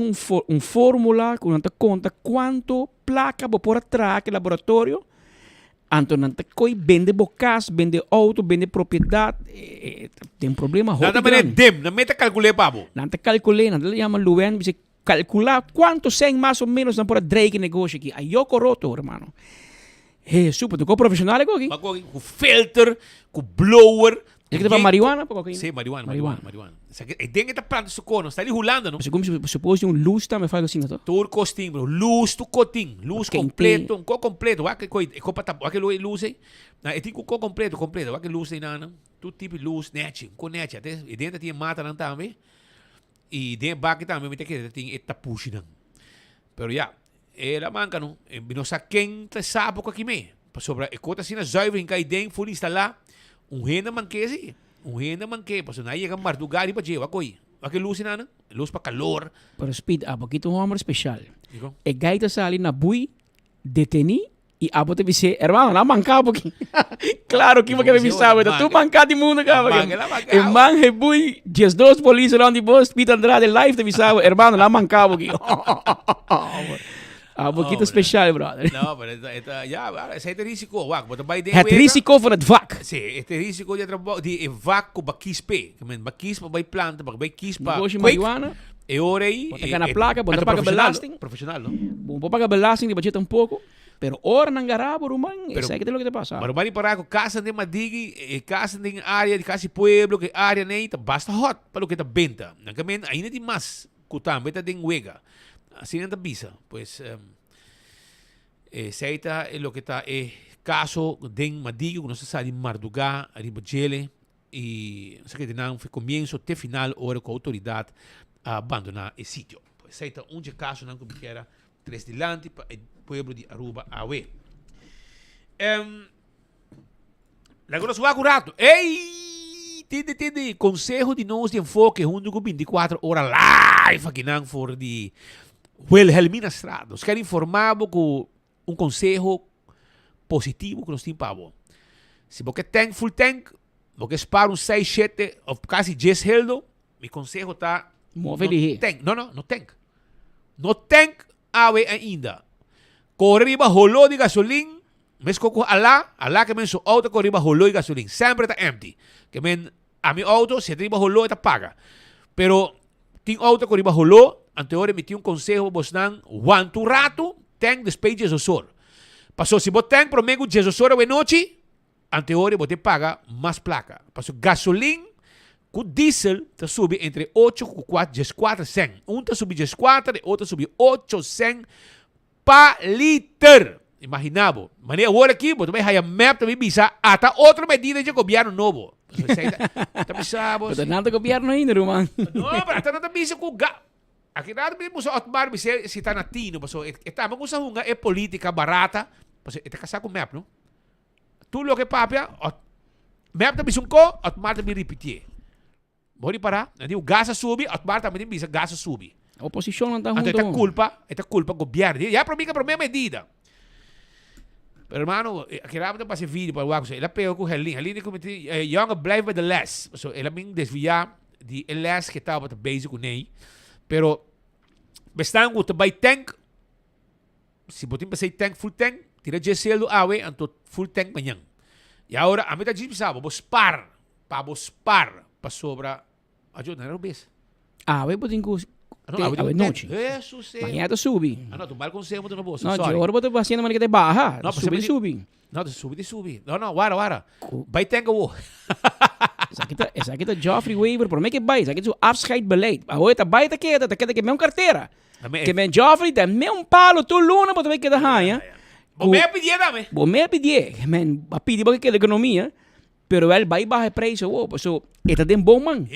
fórmula que não te conta quanto placa por atrás que laboratório. Então, não te coi vende bocas, vende auto, vende propriedade, tem problema. Nada maneira não meta calculei pabo. Não te calculei, não te chama Luen, você calcular quanto sem mais ou menos não pode drag negócio aqui. Aí eu coroto, irmão. É super, tu profissional aqui? Com filter, com blower. É que tem marihuana? Sim, marihuana. Tem que estar pronto su cono, está ali rolando, não? Você como se supôs um luz também faz assim, não? Tur costing, bro. Luz tu coting, luz completo, um co completo. Vai que luz aí. E tem co completo, vai que luz aí não. Tu tipo de luz, net, com net, até e dentro tem mata não também. E dentro baque também tem que tem eta push não. Pero já, ela manca não. Não sabe quem te sabe com aqui me. Sobre a cota assim na zuiver em cai dentro, full instalar. Renda manque sim. Renda manque. Porque não chega mais lugar para jeito. Aqui luz não, luz para calor. Pero speed, aqui tem um homem especial. E gaita sali na bui, deteni e abo te disse, irmão, não mancava aqui. Claro que você me sabe, tu mancava de mundo cara. E man bui, 12 polícia lá de boss, Speed Andrade live te disse, irmão, não mancava aqui. Ah, um pouquinho especial, brother. Não, mas esse é risco. Het risiko van het vak. Sim, este risco de vak com bakispe. Bakis para planta, para kispa. Negócio de marihuana. E ora aí. Bota cá na placa, bota paga belasting. Profissional, não? Bom paga belasting, de budget um pouco. Pero ora nang garabo, rumang. Isso é que tem o que te passa. Mas o mani para com casa de madigi, casa de área de casa pueblo, que área nem, basta hot para o que tá benta. Nakamen ainda de mais, kutam, beta de wega. Assim não tá bisa. Pues seita é o que tá caso de madigi, que não se sabe marduga, arriba gele e sei que não foi começo até final hora com a autoridade a abandonar o sítio. Pues seita caso não como que era tres dilante para o pueblo de Aruba Awe. Agora só acurado. Ei, tende consejo de nós de enfoque junto com 24 horas live aqui não for de Wilhelmina Estrada. Nós queremos informar com consejo positivo que nós temos para você. Se você tem full tank, você espera 6, 7 ou quase 10 heldo, meu consejo está move de tank. Não tank. No tank awe ainda. Corriba rolou de gasolina, mas coco alá que men so auto corriba rolou de gasolina. Sempre está empty. Que men a mi auto se arriba rolou está paga. Pero tin auto corriba rolou, anterior emiti consejo vos nan one to rato, tank despeje Jesus. Passou se bot tank promego Jesus a noite, anterior bote paga mais placa. Passou gasolina com diesel tá subi entre 8 e 4 cent. Tá subi 4 e outro subi 8 cent pa liter. Imaginavo. Maneira agora aqui, você vai haya map também bisa até outra medida de governo novo. Tá bisabo. Mas nada governo ainda, Roman. Não, mas tá nada bisa com aqui nada mesmo só otmar se tá natino, mas tá mas usa uma política barata, mas tá casar com map, não? Tudo o que papia, map também sunko, otmar também repetir. Bori para, o gás subi, otmar também bisa gás subi. A oposição não está junto. Então é culpa governo. Já para mim que é a primeira medida. Pero hermano, aqui lá para esse vídeo para o Waco, ele pegou com o Helene cometi, young blijf bij de les. So, ele me desviar de les que estava bezig com ele. Pero bestaan goed bij tank. Se botin para tank full tank, tira GSL do awe anto full tank manhã. E agora a meta diz sabe, vos par para sobra ajuda não bes. Awe botin com awe noite. Manhã tá subi. Não, tu mal consegue no bolso. Não, agora botin fazendo maneira de barra. Não, subi. Não, subi. Não, wara. Bij tank o. Essa aqui tá Geoffrey Weaver, por mim que vai, essa aqui é o afscheidsbeleid. Agora tá baita que mesmo carteira. Que men Geoffrey tá mesmo palo, tu luna, botar vai que da ranha. Bom me pedir também. Bom me pedir, men, a pedir porque que economia, pero ele vai baixar preço, so, eta den bom man.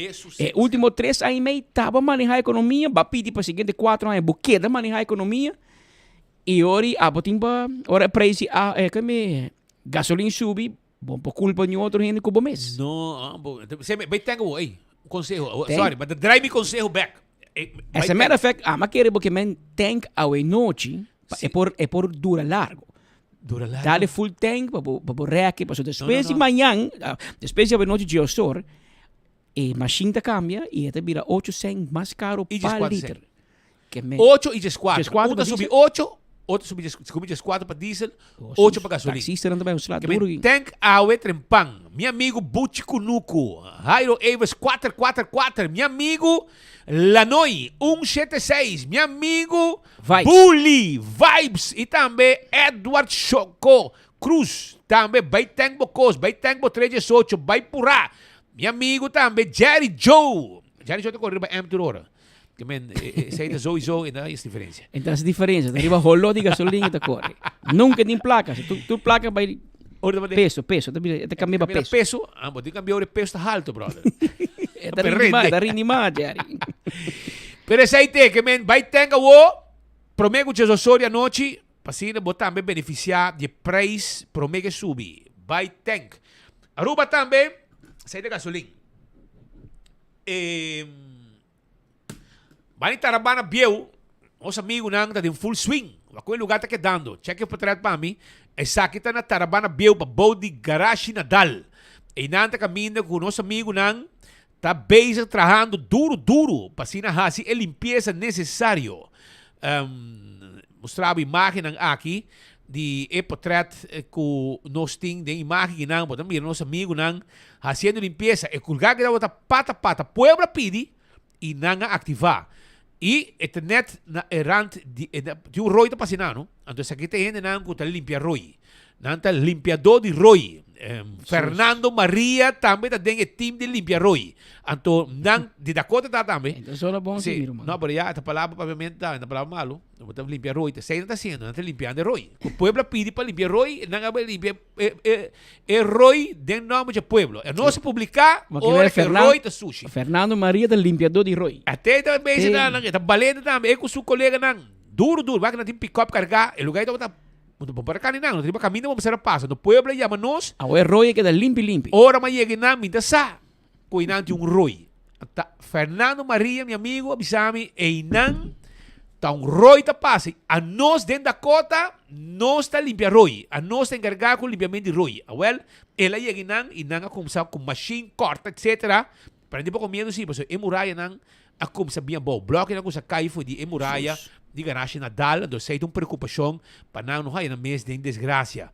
Último 3 anos e meio tava manejar a economia, vai pedir para seguinte 4 anos, buqueda manejar a economia. E ori a botimba, ora preço que me gasolina subi. Bom, por culpa de outro gente com o mês. Não, você vai ter um conselho. Sorry, mas drive me conselho back. As a matter of fact, mas quero porque men tank a noite é por dura largo. Dale full tank para reaque, para depois de manhã, depois de noite de osor, e machine cambia e até vira 8 cent mais caro per liter. 8 e 4. Uma subi 8. Outro subi 4 para diesel, 8 para gasolina. Taxista não também, o tank awe trempang. Meu amigo Buchi Kunuku. Jairo Evers 444. Meu amigo Lanoi 176. Meu amigo Bully Vibes. E também Edward Choco Cruz. Também vai tank Bocos. Vai tank Bo 318. Vai Purá. Meu amigo também Jerry Joe. Jerry Joe te correu para M hora. Que men, sei sowieso en daar is diferença. Então essa diferença, arriba rolou de gasolina da corre. Nunca tem placa, tu placa vai peso, te cambia para peso. Peso, vou te cambiar de peso alto, brother. Tá rindo mais, Jerry. Pero esse aí que men, vai tenga o promego de Osoria noite, pasina botar também beneficiar de preço, promego subir. Vai tank. Aruba também, sei de gasolina. Vai em Tarabana Biel, os amigos não estão em full swing. Aquele lugar está quedando. Cheque para trás para mim. Essa aqui está na Tarabana Biel para bode garagem Nadal. E não está caminhando com os amigos não. Está bem trabalhando duro para se na a limpeza necessário. mostrava imagem ng aqui de portrait com nós tem de imagem não, botam mira nosso amigo não fazendo limpeza e colgar que dá pata puebla pidi e não ativar e net na rand de um roi tá passando então aqui tem não que tá limpia roi não tá limpiador de roi Fernando Maria também tá dentro do time de limpia roi então não de Dakota tá também então só bom sim mano. não pero ya esta palavra paviamento tá esta palavra malo não botar limpia roi tá sendo tá sendo não tá limpiando roi o pueblo pide para limpar roi não vai limpar roi dentro nome do pueblo é nosso publicar ora que roi tá sushi Fernando Maria tá limpiador de roi até também se não tá balendo também é com seu colega não duro vai que não tem pick up carregar o lugar tá muito bom para cá não tem para caminho vamos ser passa no pueblo chama nós o roi que tá limpi ora mas chega na minha sa cuidando de um roi Fernando Maria meu amigo avisame e não tá um roi tá passa a nós dentro da cota nós tá limpia roi a nós tá encarregado com limpiamento de roi well ela chega não e não a começar com machine corta etc para depois comendo sim porque é muralha não a começar bem bom bloco não começa cair foi de muralha de garagem Nadal, então sei uma preocupação para não haver na mês de desgraça.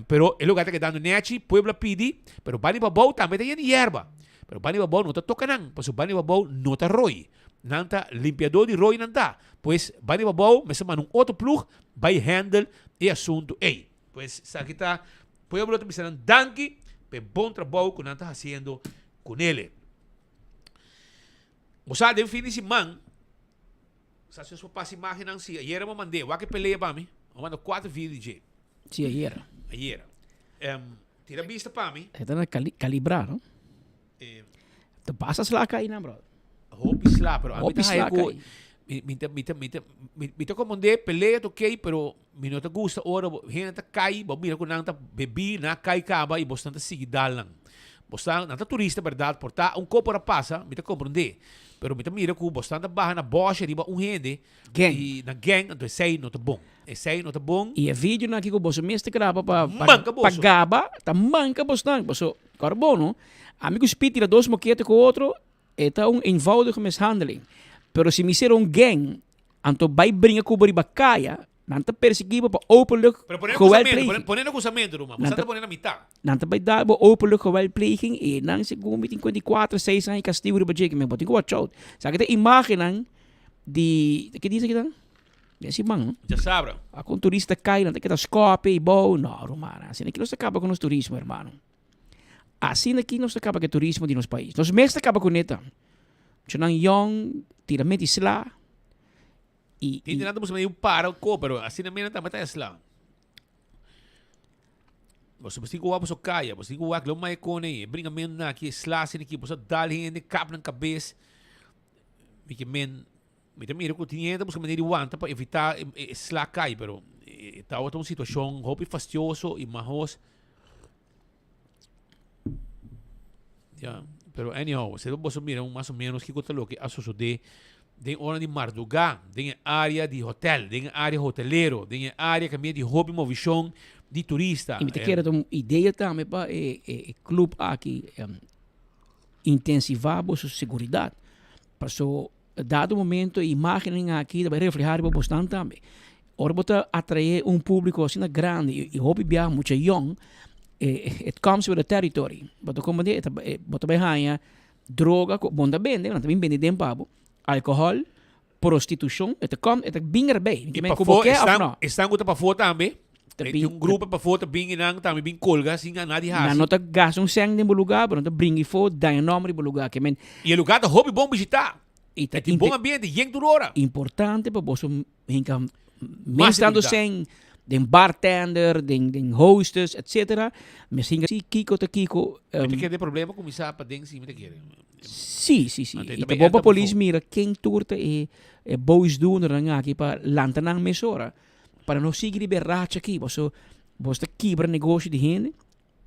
Pero o lugar que dando net, pueblo pedi, pero bani babau também tem erva. Pero bani babau não tá toca não, pois o bani babau não tá roi. Não tá limpiador de roi não tá. Pois bani babau, mas um outro plug vai handle e assunto. Ei, pois aqui tá pueblo tá precisando danke, pe bom trabalho que não tá fazendo com ele. Moça, de fim de semana sa sua passa imagem não se ayer eu mandei o que peleia para mim eu mando 4 vídeos de sim ayer tira vista para mim está na calibrar não tu passas lá cair não bro hopis lá pero a mim tá me tá como de peleia toquei pero me não tá gusta ora gente tá cai bo mira com não tá bebi na cai caba e bastante seguidal não não tá turista verdade portar copo para passa me tá compreender pero me tá mira com bastante barra na bocha riba gente gang e na gang então sei não tá bom e a vídeo na que o bosso mestre grava para pagaba tá manca bastante bosso carbono amigo speed tira 2 moquete com outro é tá eenvoudige mishandeling pero se me ser gang então vai brinca com o riba caia não está perseguido para openlijk geweld ponendo acusamento Roma você tá ponendo a mitad não está daar para openlijk geweldpleging e não se come 54 6 anos castigo riba jake me botinho watch out sabe que imagem de que diz aqui dan esse bang já sabe a com turista cai não tem que dar scope e bom não romana assim aqui não se acaba com o turismo hermano assim aqui não se acaba com o turismo de nosso país nós mesmo acaba com neta chão young tira metisla e nada você meio para o co pero assim também não tá mais lá você precisa que o apo caia você que o apo mais cone brinca men na aqui slash aqui você dá ali em cap na cabeça me que men me também eu tinha você maneira de para evitar slash cair pero tá outra situação hobby fastioso e mahos já pero anyhow você mira mais ou menos que coisa lo que associou tem hora de Marduga, tem área de hotel, tem área hotelero, tem área que é de hobby movição de turista. E me te quero uma ideia também para o clube aqui intensivar a sua segurança. Para so dado momento a imagem aqui vai refletir bastante também. Ora bota atrair público assim grande e hobby bia muito young. It comes with the territory. Bota como de bota bem droga, bonda bende, não também bende tempo. Alcohol, prostituição, het bem erbij. Estão com para foto também. Tem grupo para foto bem nang também bem colga assim nada de raça. Não tá gastam sangue no lugar, não tá brinque foto, dá nome no lugar que men. E o lugar tá hobby bom visitar. E tem bom ambiente, gente toda hora. Importante para você hinca estando sem den bartender, den hostess, etc. Mas hinca si kiko. Tem que ter problema com isso para dentro sim, me quer. Sim. E também a polícia mira quem turta e bois doen aqui para lantanan mesora. Para não seguir liberar aqui, você quebra negócio de gente,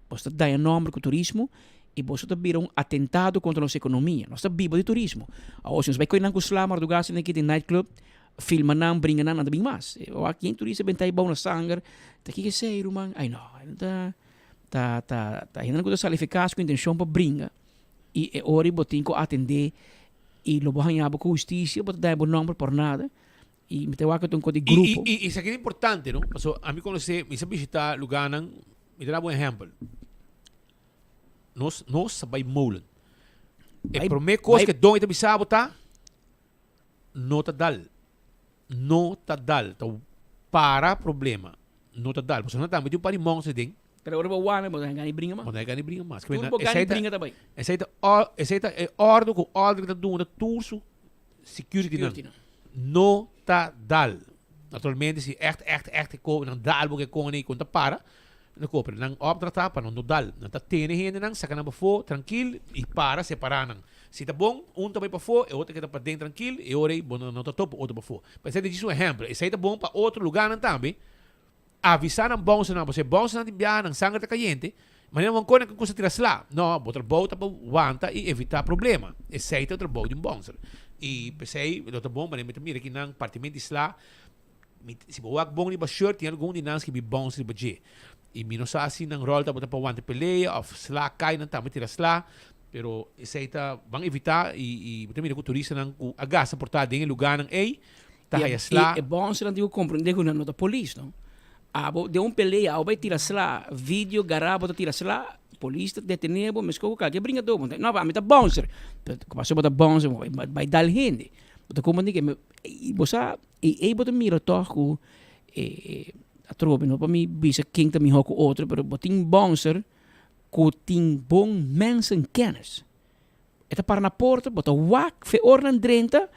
você dá nome com o turismo e você vira atentado contra a nossa economia. Nós estamos vivos de turismo. Hoje, nós vamos com o slamar do gás aqui de nightclub, filma não, brinca não, nada bem mais. Aqui em turista, bem tá bom na sangue, tá aqui que sei, irmão. Ai não, tá ainda não coisa salificar com intenção para brincar. E ora botinho atender e lo banhava com justiça, botar dar bom nome por nada. E me tewaka tong kodi grupo. E isso aqui é importante, não? Porque a mim quando você me visitar lugar não, me dá um exemplo. Nós vai molen. E a primeira coisa que dom ita bisa botar, nota dal. Nota dal. Então, para problema. Nota dal. Porque não tá muito para mão se tem. Pero ora ba wana mo gani bringa ma? Mo gani bringa mas. Tudo bo gani bringa também. Essa é ordem com ordem que tá dando turso security não. Nota dal. Naturalmente se echt ko nang dal bo ke ko ni conta para. Não compra, não opdrata para não dal. Não tá tendo gente não saca na bafo tranquilo e para separar não. Se tá bom, também para fora, e outro que tá para dentro tranquilo, e orei bom não tá top outro para fora. Mas você diz um exemplo, esse aí tá bom para outro lugar não também. Avisar não bom se não, você bom se não enviar não sangue tá caliente, mas não vão coisa que tirar lá. Não, botar volta para aguanta e evitar problema. Esse aí tá outro bom de um bom. E pensei, outro bom, mas me mira que não partimento lá. Se boa bom ni ba shirt, tinha algum dinans que be bom se budget. E não sa assim nang rol ta bota pa wante peleia of sla kai nang tama tira sla pero isa ita bang evitar e também com turista nang agasa portar em lugar nang ei ta haya sla é bom se não digo compreender que não tá polícia não abo de peleia ao vai tirar sla vídeo garabo tira sla polícia detenebo mas que qualquer brinca do não vai tá bom ser passou bota bom ser vai dar gente bota como que bosa e bota mira toco a tropa não para mim bisa quem também há com outro, pero botin bonser com tin bom mensen kennis. Eta para na porta, bota wak fe ornan drenta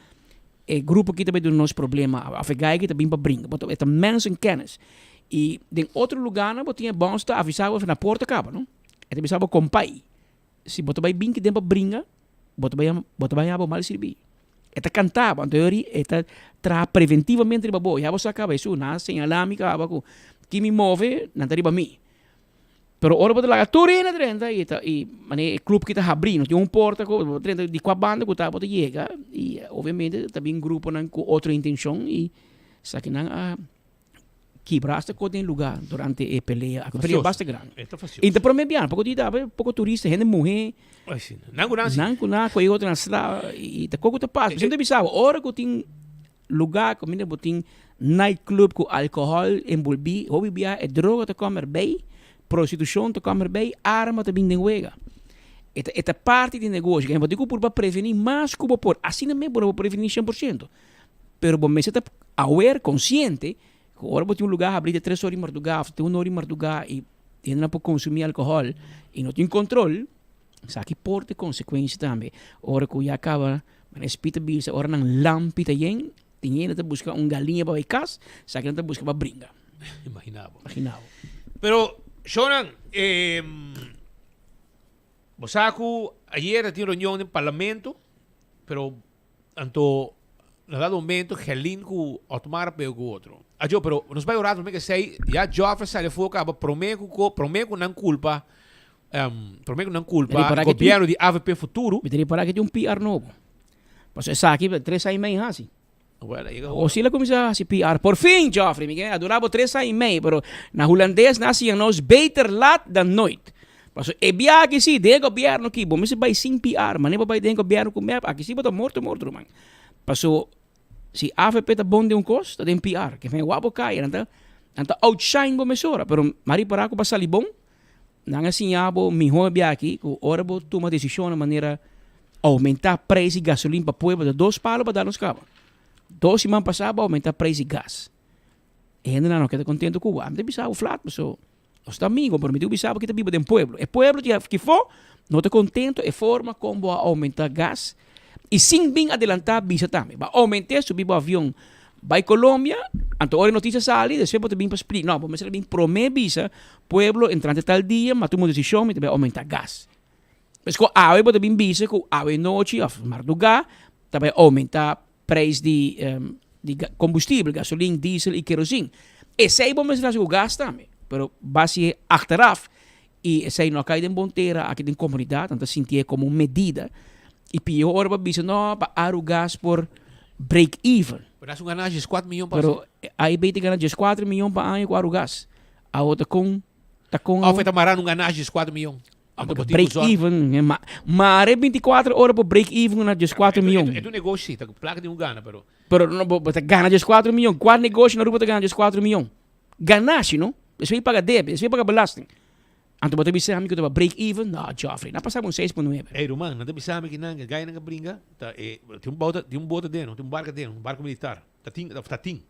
e grupo que também do nosso problema, a fegai que também para brinca, bota eta mensen kennis. E em outro lugar não botinha bonsta avisava na porta capa, não? Eta avisava com pai. Se bota vai bem que tem para brinca, bota vai abo mal servir. Eta cantava, en teoria, eta tra preventivamente riba boy. Já você acaba isso, na señalami acaba com que me move, não riba mim. Pero ora bota lá turina drenta e mane clube que tá abrindo, tem porta com drenta de qua banda que tá bota chega e obviamente também grupo nan com outra intenção e sabe não quebraste com tem lugar durante a peleia, a peleia bastante grande. Então para mim bem, porque dá pouco turista, gente morrer. Não com outro na cidade e tá coco tá passa. Gente bisava, ora que tem lugar como ainda botin nightclub com álcool envolvido, hobby bia é droga tá comer bem, prostituição tá comer bem, arma tá vindo wega. Esta parte de negócio que eu digo por para prevenir, mas como por assim não é por prevenir 100%. Pero bom, me está aware, consciente, que ora botin um lugar abrir de 3 horas em madrugada, tem 1 hora em madrugada e ainda não pode consumir álcool e não tem controle. Saki porte consequência também. Ora que já acaba, mas espita bisa, ora nang lampita yen, tinha que buscar galinha para casa, saki não busca para brinca. Imaginava. Pero, Shonan, Bosaku, ayer tinha reunião no parlamento, pero anto na dado momento, Helin com automar pego com outro. Ajo, pero nos vai orar também que sei, já Joffre sale foca, prometo não culpa. Prometo não culpa o governo de AVP Futuro. Me teria para que tem PR novo. Mas essa aqui 3 anos e meio assim. Ou se ela começar a PR, por fim, Joffrey, Miguel, durava 3 anos e meio, pero na holandês nasciam nós beter laat dan nooit. Mas é bem que sim, de governo aqui, bom, mas vai sem PR, mas nem vai de governo com map, aqui sim vai morto, man. Mas se AVP tá bom de custo, tem PR, que vem guapo cai, então outshine bom mesora, pero mari para ko pasali bom. Não assim, me hobby aqui, que ora vou tomar decisão de maneira aumentar o preço de gasolina para o povo de 2 palos para dar nos cabos. 2 semanas passadas, aumentar o preço de gás. E ainda não queda contente com o ano. Não tem flat, mas os amigos, por mim, eu pensava que está vivo de um povo. O povo que for, não está contente, é forma como vai aumentar gás. E sem bem adelantar, bisa também. Vai aumentar, subir o avião. Vai Colômbia, anto hora notícia sali, depois pode vir para explicar. Não, mas ele vem promessa, pueblo entrante tal dia, mas toma decisão, mas vai aumentar gás. Mas com a água pode vir bisa, com a água noite, of madrugada, também aumentar preço de combustível, gasolina, diesel e querosene. Esse aí vamos fazer o gás também, pero base achteraf, e esse aí não cai em bonteira, aqui tem comunidade, então sentir como uma medida, e pior para bisa, não, para o gás por break-even. Pero es un ganaje de 4 millones para pero aí vai ter ganaje de 4 milhões para ano com o gás. A outra com a oferta mará um ganaje de 4 milhões. break even, maar 24 horas para break even na just 4 milhão. É um negócio, tá com placa de gana, pero. Pero não bota gana just 4 milhão. Qual negócio não bota gana just 4 milhão? Ganache, não? Isso aí paga débito, isso aí paga belasting. Anto bota bisa amigo to break even, não, Joffrey, na passava 6.9. Ei, Roman, não te bisa amigo que gaya nanga brinca, tá, tem um bota dentro, tem um barco militar, tá tim.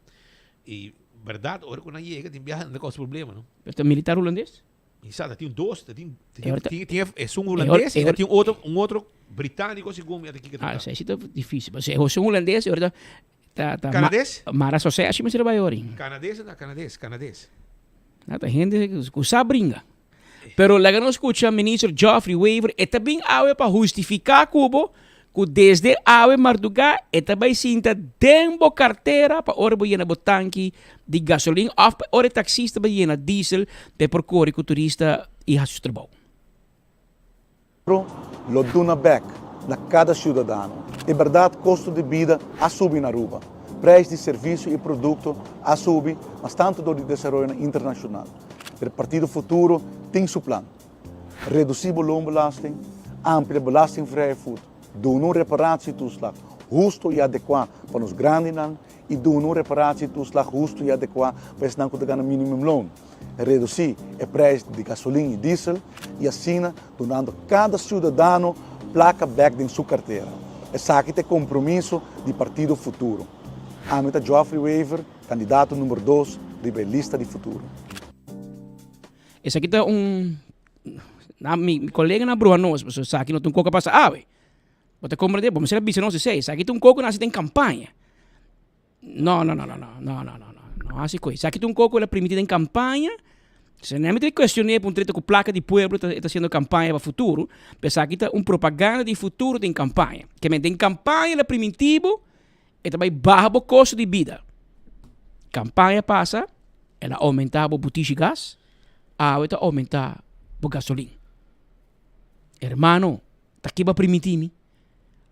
E verdade, hora quando chega, tem viagem, não tem problema, não? Então militar holandês? Exato, tem dois, tem um holandês e tem um outro britânico segundo aqui que tá. Isso é difícil, mas é um holandês, agora tá canadês? Mara Association, mas ele vai ori. Canadês. Nada gente que sabe brinca. Pero lá que nós escuta ministro Geoffrey Weaver, é também awe para justificar Cuba, que desde awe Marduga, é também sinta dembo carteira para ora boiena botanque de gasolina, ou para ora taxista boiena diesel, para percorrer com turista e raços trabalho. Lo dona back na cada cidadão. É verdade, custo de vida a subir na Aruba. Preço de serviço e produto a subir, mas tanto do desenvolvimento internacional. O Partido Futuro tem seu plano. Reduzir belasting, amplia belastingvrije voet, doen een reparatietoeslag justo e adequado para os grandes e doen een reparatietoeslag justo e adequado para os que ganham minimumloon. Reduzir o preço de gasolina e diesel e assim, donando cada cidadão placa back em sua carteira. Esse aqui é o compromisso do Partido Futuro. Amita Geoffrey Weaver, candidato número 2 da lista de futuro. Esse aqui tá meu colega na brua nós, mas esse aqui não tem um coco passa ave. Bota compreender, vamos ser a bicha não se sei, esse aqui tem um coco nasce tem campanha. Não, assim coisa. Esse aqui tem um coco ele é permitido em campanha. Se não me questionei por um treto com placa de pueblo está sendo campanha para futuro, mas aqui tá propaganda de futuro tem campanha. Que me tem campanha ele é primitivo e também barra o custo de vida. Campanha passa, ela aumenta o botija de gás. Vai aumentar a gasolina. Hermano, tá aqui vai permitir-me.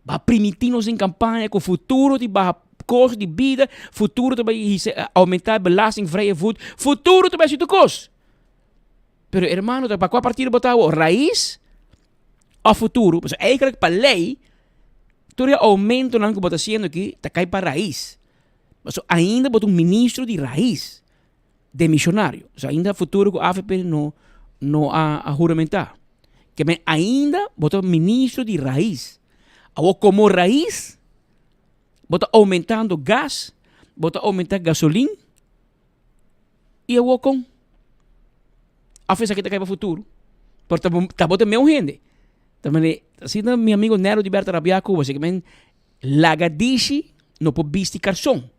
Vai permitir-nos em campanha com o futuro de barra custo de vida, futuro também aumentar a belastingvrije voet, futuro também se custo. Pero hermano, para qual partido botar o raiz ao futuro? Mas eigenlijk para lei, todo aumento não que botar sendo aqui, tá cai para raiz. Mas ainda botar ministro de raiz. De missionário. O sea, ainda futuro que a AFP não a juramentar. Que ainda bota ministro de raiz. Ou como raiz, bota aumentando gás, bota aumentar gasolina, e eu com. A festa que está caindo para o futuro. Porque tá bota meu gente. Também, assim, meu amigo Nero de Berta Rabia Cuba, assim, que lagadishi não pode vestir carção.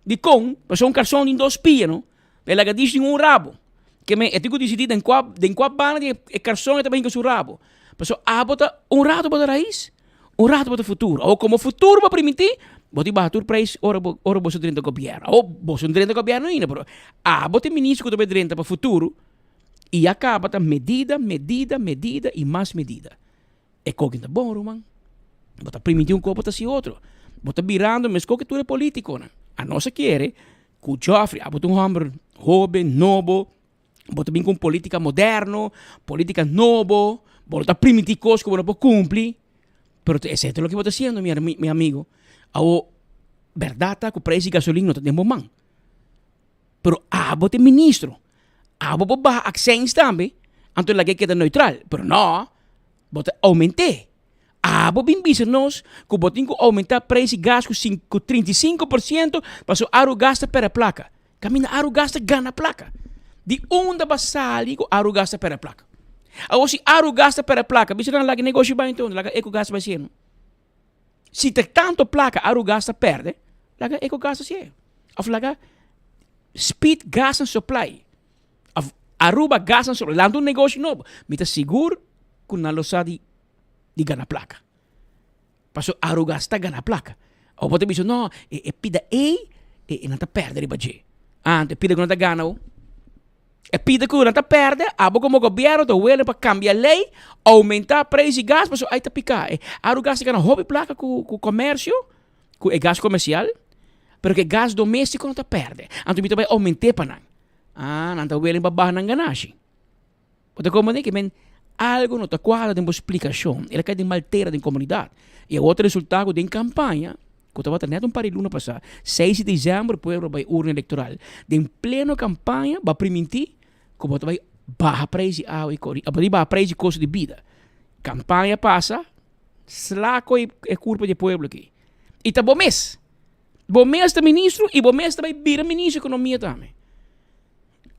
De com, mas um carção em 2 pias, não? Ela diz em rabo. Que eu tenho decidido em qual bana de carção também com o rabo. Mas bota rato para raiz, rato para o futuro. Ou como o futuro vai permitir, bota bater preço, ora você dentro do governo. Ou você dentro do governo ainda, pero bota ministro que também dentro para o futuro e acaba medida e mais medida. É coisa que tá bom, Roman. Bota permitir um copo assim outro. Bota virando, mas que tu é político, né? A nossa quer que o Geoffrey, bota homem jovem, novo, bota bem com política moderno, política novo, bota permitir coisas que não pode cumprir. Pero esse é o que bota sendo, meu amigo. A verdade que o preço de gasolina não tem bom man. Pero bota ministro. Bota baixar accents também. Então lá que queda neutral. Pero não, bota aumentar. Bota bem nós que bota aumentar preço de gás com 35%, para o aro gasta per placa. Camina aro gasta gana placa. De onde basali ko aro gasta per placa. Agora se aro gasta per placa, bisa na lagi negócio ba então, laga eco gasta ba siya. Se te tanto placa aro gasta perde, laga eco gasta siya. Of laga speed gas and supply. Of Aruba gas and supply. Lanto negócio novo. Mita seguro kung nalosa di gana placa. Paso aro gasta gana placa. O pode bisa no, pida nata perde ba je. Ante pida ko nata gana o. Pida ko nata perde, abo como governo to wele para cambiar lei, aumentar preço de gás, paso aí tá picar. Aro gasta gana hobby placa com comércio, com gás comercial, pero que gás doméstico nata perde. Ante bita vai aumentar pa nang. Nanta wele ba bahan ng ganashi. Pode como que men algo não está quadra de uma explicação. Ele quer de malteira da comunidade. E o outro resultado da campanha, que eu estava net um par de luna passar, 6 de dezembro, o povo vai urna eleitoral. De pleno campanha, vai permitir que o vai baixar preço de baixar preço de custo de vida. Campanha passa, slaco é culpa do povo aqui. E tá bom mês. Bom mês da ministro e bom mês também vira ministro da economia também.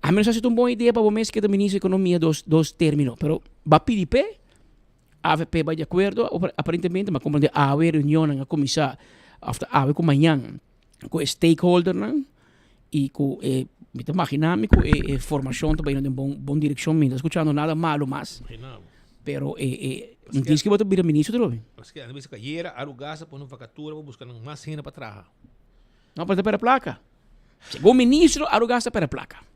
A menos que é uma boa ideia para o mês que o ministro da Economia dos términos. Pero, va pedir a AVP vai de acordo, aparentemente, mas como de haver reunião na comissão, haver com amanhã, com stakeholder, e com, me imaginando, com formação também, em bom direção, não escutando nada malo, mas, pero, não diz que vai vir ministro, trobe. Mas que a vez que ayer, arugasa, por uma vacatura, vou buscar mais gente para trabalhar. Não, para a placa. Segundo o ministro, arugasa para a placa.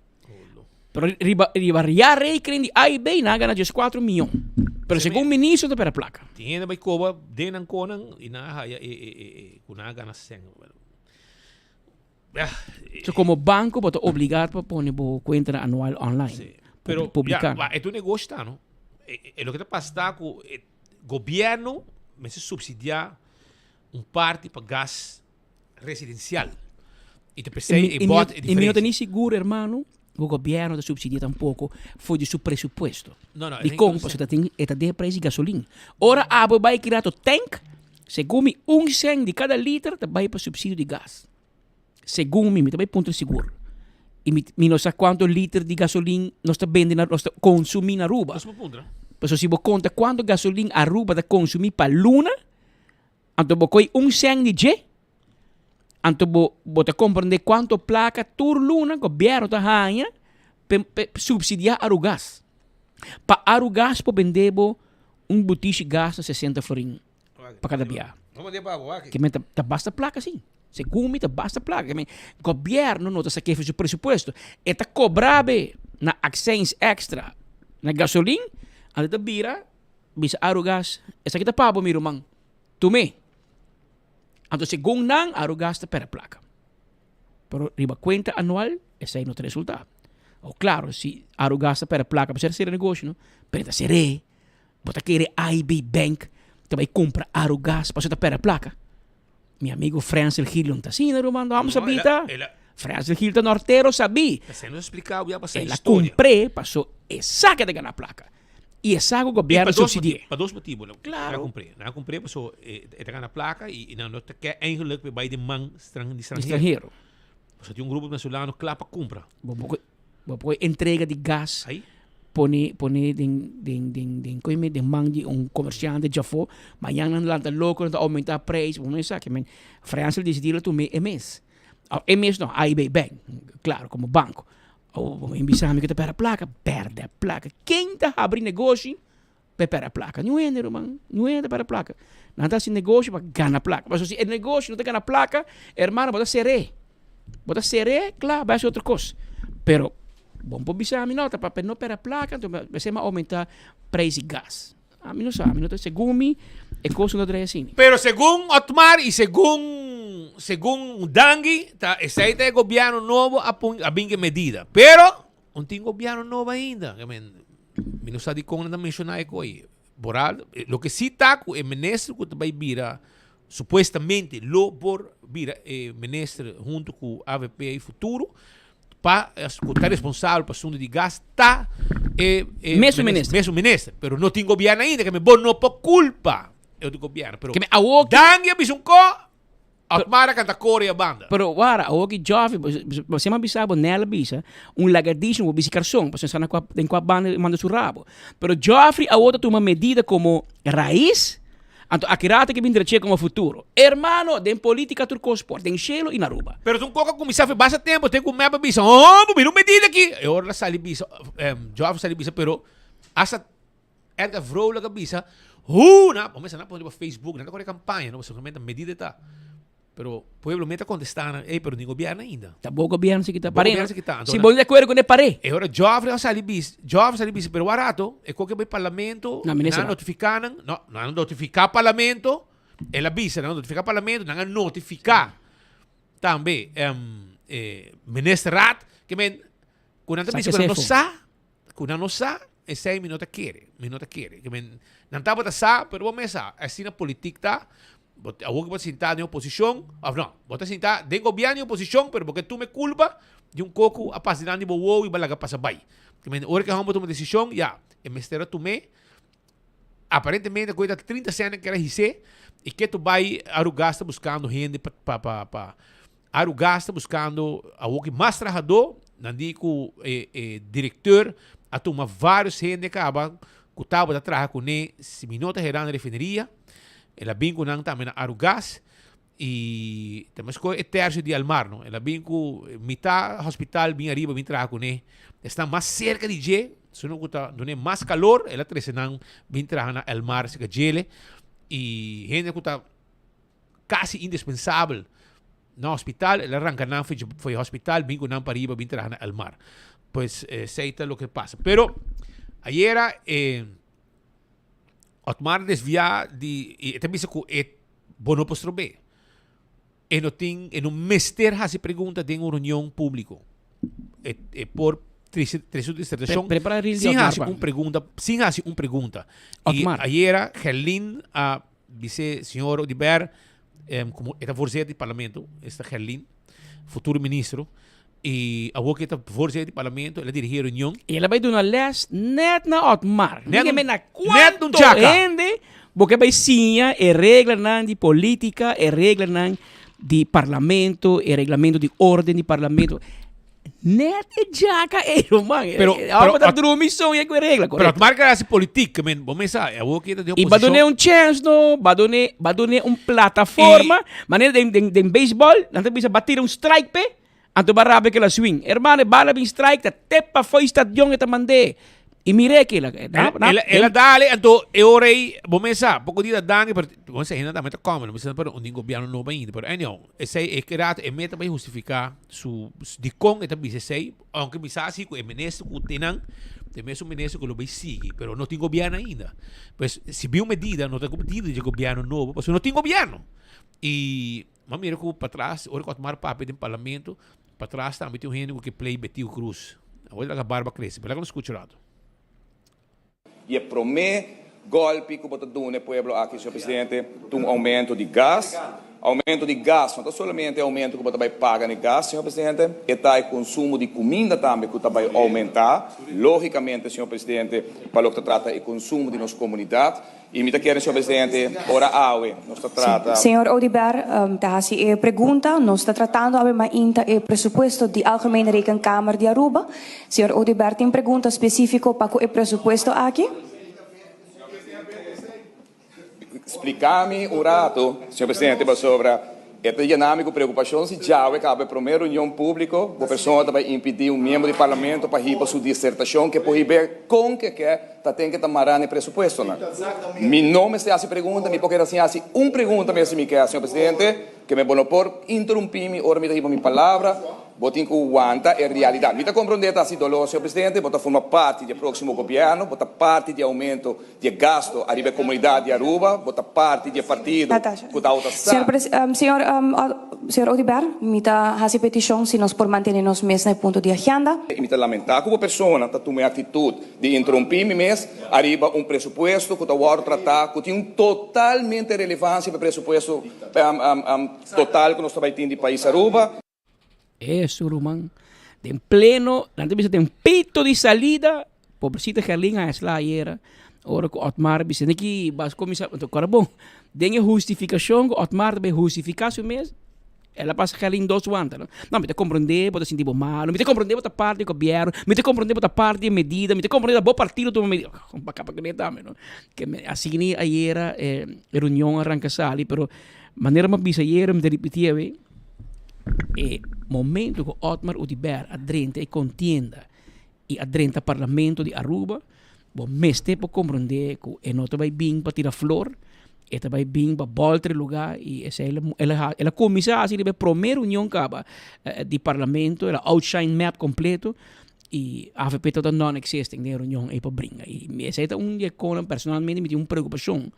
Pero ribarriar rei creen aí bem na gana de 4 milhões. Pero segundo o ministro da placa. Tinha vai coba denan konan e na haya kuna gana sen. So como banco bota obrigado para pôr bo conta anual online. Sí. Pero publicar. É tu negócio tá, não? É o que tá passando com o governo, mas subsidiar parte para gás residencial. E te pensei e não tem seguro, hermano. O governo subsidia tampouco foi de seu presupuesto. Não, de como você tem de preço de gasolina. Ora, a vai criar o tank, segundo 1 cent de cada litro, vai para subsídio de gás. Segundo mim, também ponto seguro. E não sei quanto litro de gasolina nós vendemos, nós consumimos na Aruba. Mas se você conta quanto gasolina a Aruba está consumir para luna, então você 1 cent de G. Anto bota compreender quanto placa tur luna governo ta hanya subsidiar arugas. Pa arugas po vendebo botije gas a 60 florin para cada dia. Que me ta basta placa sim. Segundo ta basta placa. Que me governo não ta saque o presupuesto. E ta cobrabe na accents extra na gasolina, ali ta bisa arugas. Essa kita pabo miro mang. Tume. Então, segundo não, a gasta para a placa. Pero, riba conta anual, esse aí não tem resultado. Ou, claro, se a gasta para a placa, para ser negócio, não? Pero, se bota querer IB Bank, também compra a gas para ser para a placa. Meu amigo Francis Hilton está assim, Romano, vamos saber, tá? Francis Hilton norteiro sabia. Você não explicava, já passou a história. Ela comprei, passou e saca de ganhar a placa. E esse é o governo subsidia. Para dois motivos. Claro. Não comprei, passou a ganhar a placa e não quer eigenlijk bij de man estrangeiro. Você tem grupo nacional que para compra. Vou entrega de gás. Aí? Pone de man de comerciante já foi, mas já não lanta louco, não aumentar preço, vamos pensar que men França decidiu tu mês. Mês não, IB Bank, claro, como banco. Ou embisame que te perde a placa, perde a placa. Quem está abrindo negócio, perde a placa. Não é, irmão, não é para a placa. Não está sem negócio para ganhar a placa. Mas se o negócio não tem ganhar a placa, irmão, bota seré. Bota seré, claro, vai ser outra coisa. Pero, bom para embisame, não, para não perder a placa, então vai ser aumentar preço de gás. A mim não sabe, não tem segundo é coisa não é assim. Pero segundo Otmar e segundo Dangui, esse aí é governo novo a bem medida. Pero, não tem governo novo ainda. Me não sabe como não mencionar isso aí. Boral, lo que sí está é o ministro que vai vir, supostamente, por vir ministro junto com o AVP e futuro, para estar responsável para o assunto de gás, está mesmo ministro. Pero não tem governo ainda, que me bom não por culpa do governo. Pero Dangui abisunco, Otmara canta cor e a banda. Pero agora, o que jovem, você me avisava nela bisa, lagartijo, bisa carção, você está em qual banda manda seu rabo. Pero jovem, a outra toma medida como raiz, então a kirata que vem direito como futuro. Hermano, tem política turcosport, tem chelo e na Aruba. Pero tu coca começar a basta tempo, tem como mapa bisa, oh, não medida aqui. E ora sali bisa, jovem sali bisa, pero essa erga vrolijke bisa, na, vamos na pode Facebook, na corre campanha, não, você comenta medida tá. Pero pueblo meta contestando, pero nem governo ainda. Tá bom governo se kita pare. Se bom de acordo com ele pare. E ora jovem sali bis, pero barato, e qualquer bem parlamento, não notificando, não notificar parlamento, ela bisa, não notificar parlamento, não notificar também ministerat, que men quando também quando não sa esse aí me não te quer. Que não tá bota sa, pero vamos sa, assim na política tá. A vos que vos sentar em oposição, não, vos sentar de governo em oposição, pero porque tu me culpa de coco apasionado de boa e balaga passa bem. Que hora que vamos tomar decisão, já, e me estera tu me, aparentemente coisa 30 anos que era rice, e que tu vai arugasta buscando gente para arugasta buscando a o que mais trabalhador, não digo diretor, a tomar vários gente que acabam que estava trabalhando com ele, se minutos gerando refineria, ela bem com também arugas e temos que terço de Almar, não? Ela bem com mitad hospital bem arriba bem trabalhando com ele, está mais cerca de G, se não está dando mais calor, ela trezenang bem trabalhando na Almar se que gele e gente que está quase indispensável no hospital, ela arranca não foi hospital, bem com não para arriba bem trabalhando na Almar, pues sei o que passa, pero ayer Otmar desvia e também se que bono postrobe. E não mester se pergunta de uma reunião pública. Por três dissertação. Sem há uma pergunta. E ayer Gerlin a vice senhor Odiber como era voorzitter do parlamento, esta Gerlin, futuro ministro. E a boca está voorzitter do parlamento, ela dirige a reunião. E ela vai dar uma les net na Otmar. Ninguém na quanto gente, porque vai sim e regra nan de política, e regra nan de parlamento, e regulamento de ordem de parlamento. Net e jaca man. Pero a missão é com regra, correto. Pero Otmar que é política, men, vamos pensar, a boca de oposição. E vai dar um chance, no, vai dar uma plataforma, maneira de beisebol, não tem que bater strike pe. Anto barabe que la swing. Hermano, bala bin strike, ta tepa foi stadion eta mande. E mire que ela dale, anto orei, bomesa, pouco dia dangue, pero você ainda também tá como, não precisa para um governo novo ainda, pero anyhow, esse é que rat é meta para justificar su de com eta bise sei, aunque misa assim com ministro com tenang, mesmo ministro que lo vai seguir, pero não tem governo ainda. Pues se viu medida, não tem medida de governo novo, porque não tem governo. E mira que para trás, ora que tomar papel do parlamento, para trás também tem um gente que play Betil Cruz. Olha a barba cresce, pero não escuta lado. E promete golpe que bota do pueblo aqui, senhor presidente, um aumento de gás. Aumento de gás, não somente aumento que bota vai pagar de gás, senhor presidente, e tá o consumo de comida também que vai aumentar. Logicamente, senhor presidente, para o que trata o consumo de nossa comunidade. E me querem, senhor presidente, ora aue, nós trata. Senhor Odiber, a pergunta, nós está tratando ainda o pressuposto de Algemene Rekenkamer de Aruba. Senhor Odiber, tem pergunta específica para o pressuposto aqui? Explicar-me um rato, senhor presidente, sobre esta dinâmica preocupação se já acaba a primeira reunião pública, a pessoa vai impedir um membro do parlamento para ir para sua dissertação que pode ver com que tem que tomar no pressuposto. Me não me se pergunta, me pode assim uma pergunta mesmo me quer, senhor presidente, que me bono por interromper-me, ora me dá minha palavra. Botin que aguanta é realidade. Você compreende assim, dolor, senhor presidente? Você forma parte do próximo governo, você parte de aumento de gasto à nível da comunidade de Aruba, você parte do partido que está outra Senhor Odiber, me dá essa petição se nós por mantermos mesmo no ponto de agenda. E me lamentar que uma pessoa está tomando a atitude de interromper-me mesmo, arriba pressuposto que está tratar, que tem totalmente relevância para o pressuposto total que nós estamos tendo no país Aruba. Eso, Rumán. En pleno, la entrevista tem pito de salida, pobrecita Gerlin a esla ayer, ora com Otmar, disse que vas começar, então, cara bom, tem justificação, Otmar vai justificar seu mês, ela passa Gerlin 2 anos, não, me te compreender, pode sentir mal, me te compreender, pode parte do governo, me te compreender, pode parte de medida, me te compreender, bom partido, tu medida, para que nem também, não, que assim ayer, reunião arranca sali, pero maneira mais bizarra, me te repetia, momento que Otmar Odiber adrenta e contienda e adrenta parlamento de Aruba, bom, meste para compreender que não vai vir para tirar flor, ela vai vir para voltar lugar e ela começa assim a primeira união de parlamento, ela outshine map completo e a AFP toda não existe na reunião e para brincar e essa é dia que personalmente me tem uma preocupação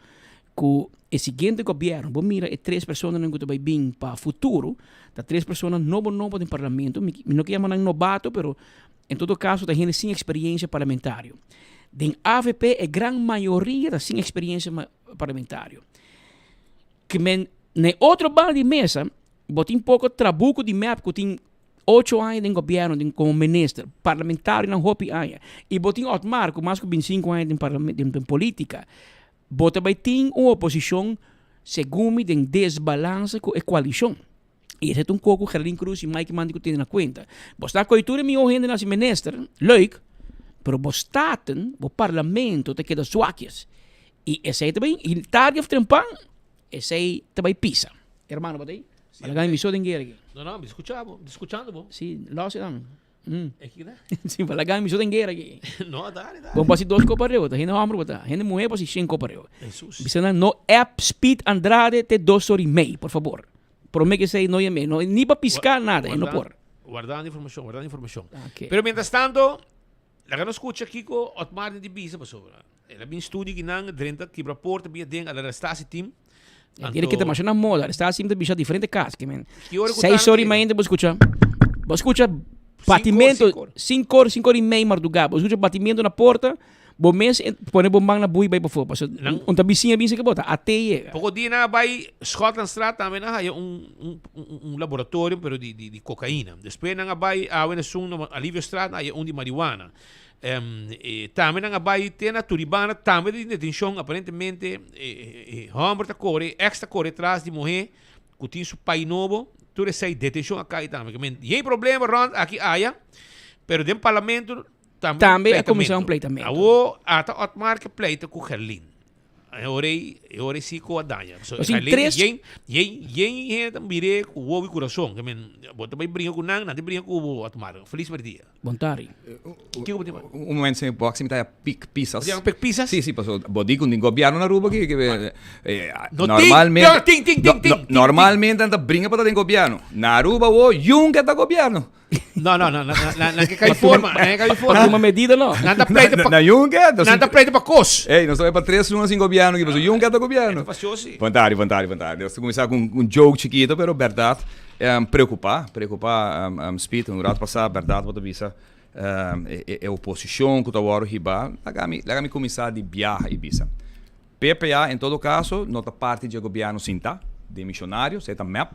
que o seguinte governo, bom, mira, é 3 pessoas que vai vir para o futuro, tá 3 pessoas novas no parlamento, não que chamam novato, pero em todo caso, tem gente sem experiência parlamentar. Den AVP é grande maioria da sem experiência parlamentária. Que men na outra bala de mesa, botem pouco trabuco de map que tem 8 anos de governo como ministro, parlamentário na hopi anos. E botem Otmar, com mais que 25 anos de parlamento, de política. Bota vai ter uma oposição segundo den desbalance com a coalição. E esse é um pouco Geraldine Cruz e Mike Mandico tem na conta. Você está coitura minha gente na ministro, leuk, pero você está o parlamento te queda suaques. E esse aí também, e tarde de trempar, esse aí também pisa. Hermano, botei? Malaga mi soden gera. No, me escuchando, bo. Sí, lo hace dan. É que, né? Sí, malaga mi soden gera aqui. No, dale. Vamos passar 2 copas reu, tá? Gente homem botar, gente mulher passar 5 copas reu. Jesus. Bisana no app Speed Andrade te 2 horas e meia, por favor. Promete que sei no é meio, nem para piscar nada, não por. Guardando informação. Okay. Pero mientras tanto, la que não escuta aqui com Otmar de Bisa, pessoal. Ela bem estudo que não drenta que rapporta bem dentro da restase team. Ele que te machina moda, está assim de bicha diferente casa, que men. Que hora 6 horas e meia vou escutar. Vou escutar batimento 5 horas e meia madrugada. Vou escutar batimento na porta. Bom mês põe bombang na bui vai para fora. Unta bicinha que bota até chega. Pouco dia na vai Scotland Street também na há laboratório pero de cocaína. Depois na vai a Venezuela no Alívio Street há de marihuana. Também na vai ter na Turibana também de detenção aparentemente homem corre extra corre atrás de morrer que tinha seu pai novo tudo essa detenção aqui também. E problema Ron aqui há pero dentro do parlamento também a comissão pleitamento. Até Otmar que pleita com Geraldine. Ora sim com a Danha. Geraldine, Yen também com o ovo e coração. Que men, bota bem brinca com nang, não brinca com o Otmar. Feliz por dia. Bontari. Momento sem boxe me tá pick pizzas. Pick pizzas? Sim, passou. Bodi com governo na Aruba que normalmente anda brinca para dentro governo. Na Aruba o Juncker da governo. Não, que cai forma, para uma medida não. Nada pleita para Juncker, nada pleita para cos. Ei, nós estamos para 3 lunas em governo que passou Juncker da governo. Vantagem. Nós começar com um joke chiquito, pero verdade preocupar Speed no rato passado, verdade para visa é oposição que tá agora riba, lagami começar de viajar e visa. PPA em todo caso, nota parte de governo sinta, de missionário, seta map.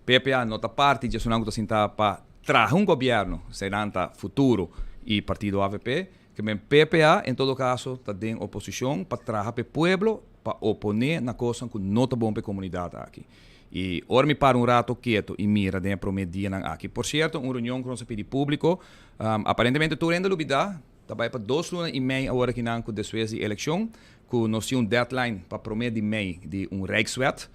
PPA nota parte de sonango sinta para trazer um governo, será futuro e partido AVP, que men PPA em todo caso está em oposição para trazer para o povo, para oponer na coisa que não está bom para a comunidade aqui. E ora me para rato quieto e mira dentro media aqui. Por certo, uma reunião com o pedi público, aparentemente tu ainda lubida, também para 2 lunas e meia agora que não depois da eleição, que nós tínhamos deadline para prometer de meio de Rijkswet.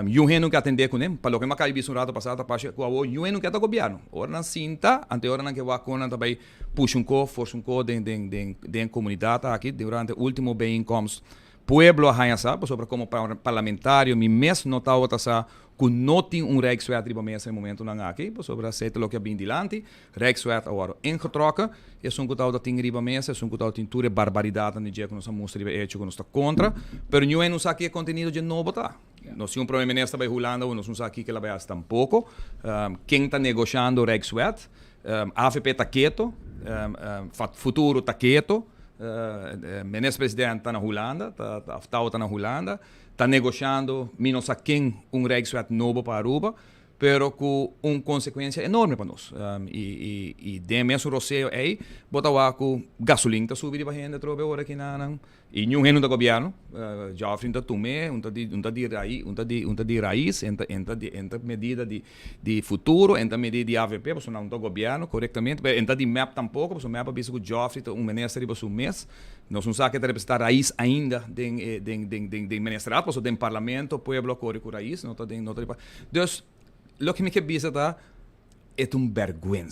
Yung nunca atender com ele, para o que me acabei de rato passado, para que o yung nunca está governo. Ora na cinta, ante ora na que vai com também puxa força den comunidade aqui durante o último bem-incomes. Pueblo arranha sabe sobre como parlamentário, me mesmo notava outra sa que não tinha Rijkswet riba mesa no momento não aqui, sobre a sete lo que bem dilante, Rijkswet agora ingetrokken, é um que tal tinha riba mesa, é um que tal tinha tudo barbaridade no dia que nós mostra riba hecho que nós está contra, pero não sabe que é conteúdo de novo tá. Nós tínhamos problema nesta bei Holanda, nós não sabe que ela vai estar tampouco. Quem está negociando Rijkswet, AVP está quieto, futuro está quieto. Minister-president está na Holanda, está na Holanda, está negociando, não sei quem Rijkswet novo para Aruba, pero com uma consequência enorme para nós. E de mesmo roceio aí, botar com gasolina está subindo para a gente, trobe agora aqui na e nenhum reno do governo, já oferenta tume, de raiz, entra medida de futuro, entra medida de AVP, porque não do governo corretamente, entra de map tampouco, porque o map bisa que já oferenta ministro para o mês, nós não sabemos que representar raiz ainda de ministrado, porque tem parlamento, povo corre com raiz, não está de então, o que me quer dizer é uma vergonha,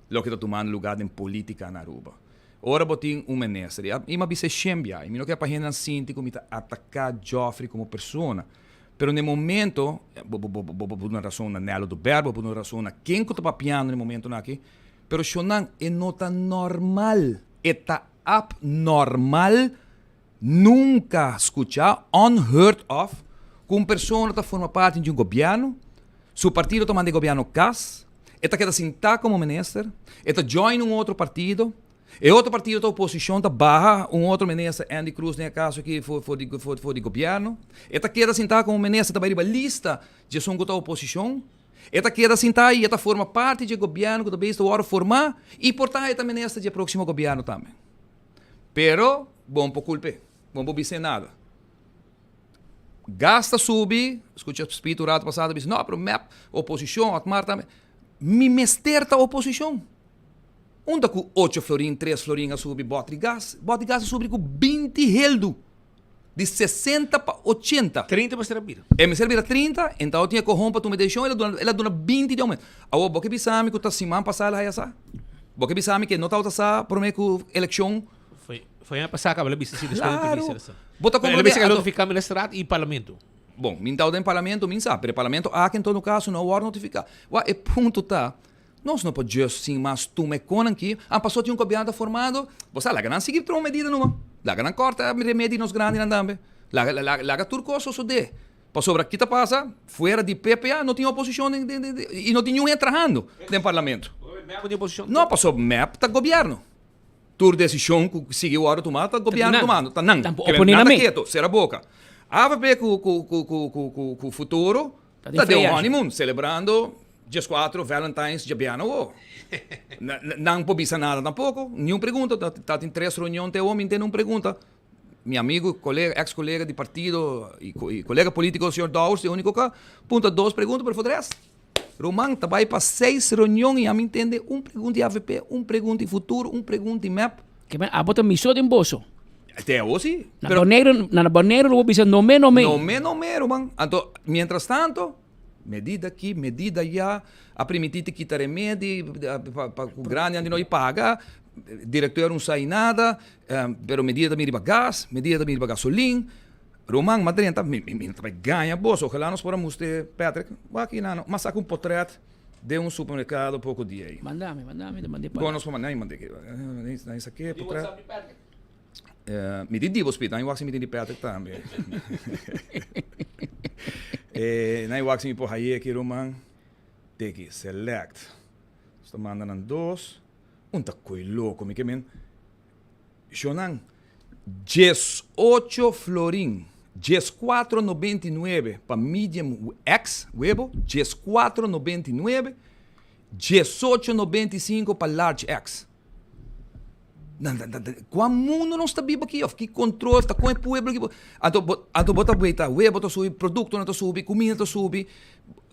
o que está tomando lugar em política na Aruba. Ora botin ministro, e me disse chembia, e me não quer para gente assim, como atacar Joffrey como pessoa. Pero no momento, por uma razão na nelo do verbo, por uma razão na quem que está papiando no momento aqui, pero chonan é nota normal, está abnormal, nunca escuchar, unheard of, que uma pessoa está forma parte de um governo, seu partido está mandando governo CAS, está queda sentar como ministro, está join um outro partido, E outro partido da oposição da barra, outro ministro, Andy Cruz, nesse caso aqui, foi de governo. Eta queda sentar como ministro da lista de som da oposição. Eta queda sentar e eta forma parte do governo que também está hora formar e portanto eta ministro do próximo governo também. Pero, bom por culpa, bom por dizer nada. Gasta subir, escuta o espírito rato passado, diz, não, pero MEP, oposição, atmar também. Me mesterta oposição. Onde com 8 florin, 3 florin a subir bote de gás subir com 20 heldo. De 60 para 80. 30 para servir. E me servir a 30, então eu tinha que romper tu medição, ela dona 20 de aumento. Agora, você pensava que a semana passada ia ser? Você pensava que não estava por meio que eleição? Foi ano passado que ela disse assim, claro. Ela disse que notificar o estrado e o parlamento. Bom, minha em parlamento, minha sabe, o parlamento há que em todo caso não hora notificar. O ponto tá, nós não podemos sim, mas tu me conan que a passou de governo formado, você lá não seguir uma medida numa, lá não corta remédio nos grandes andambe, lá turco só de, passou para kita passa, fora de PPA não tinha oposição e não tinha entrando no parlamento. Não passou MEP tá governo. Tur decisão que seguiu a hora tomada, governo tomando, tá não. Nada quieto, será boca. AVP com o futuro, tá de um honeymoon, celebrando dias 4, Valentine's, de piano. Não pode dizer nada tampouco, nenhuma pergunta, tá em 3 reuniões, tem homem, tem uma pergunta. Meu amigo, colega, ex-colega de partido e colega político, o senhor Dawes, é o único que aponta 2 perguntas, para o resto. Román, tá vai para 6 reuniões e a mim entende pergunta de AVP, pergunta de futuro, pergunta de MEP. Que a bota missão de embolso. Até hoje. Na Boneiro, lo bisa nome. Nome, Román. Então, mientras tanto, medida aqui, medida allá, a permitir quitar remédio, para o grande onde não paga, diretor não sai nada, pero medida também de gás, medida também de gasolina. Román, Madrid, vai ganhar bolsa. Ojalá nós podamos ter, Patrick, aqui não, mas saca portrait de supermercado pouco dia aí. Mandame, mandei para. Bom, nós vamos mandar aqui. Isso aqui, portrait. Me diz o hospital, eu acho que me diz Patrick também. Eu acho que me por aí aqui, Román, tem que select. Estou mandando 2. Tá coi louco, me quemen. Shonan, 18 florin. 14,99 para medium X, huevo, 14,99, 18,95 para large X. Qual mundo não está vivo aqui? Que controle, está com o pueblo aqui. Então, bota boita, huevo está subir, produto não está subir, comida está subir,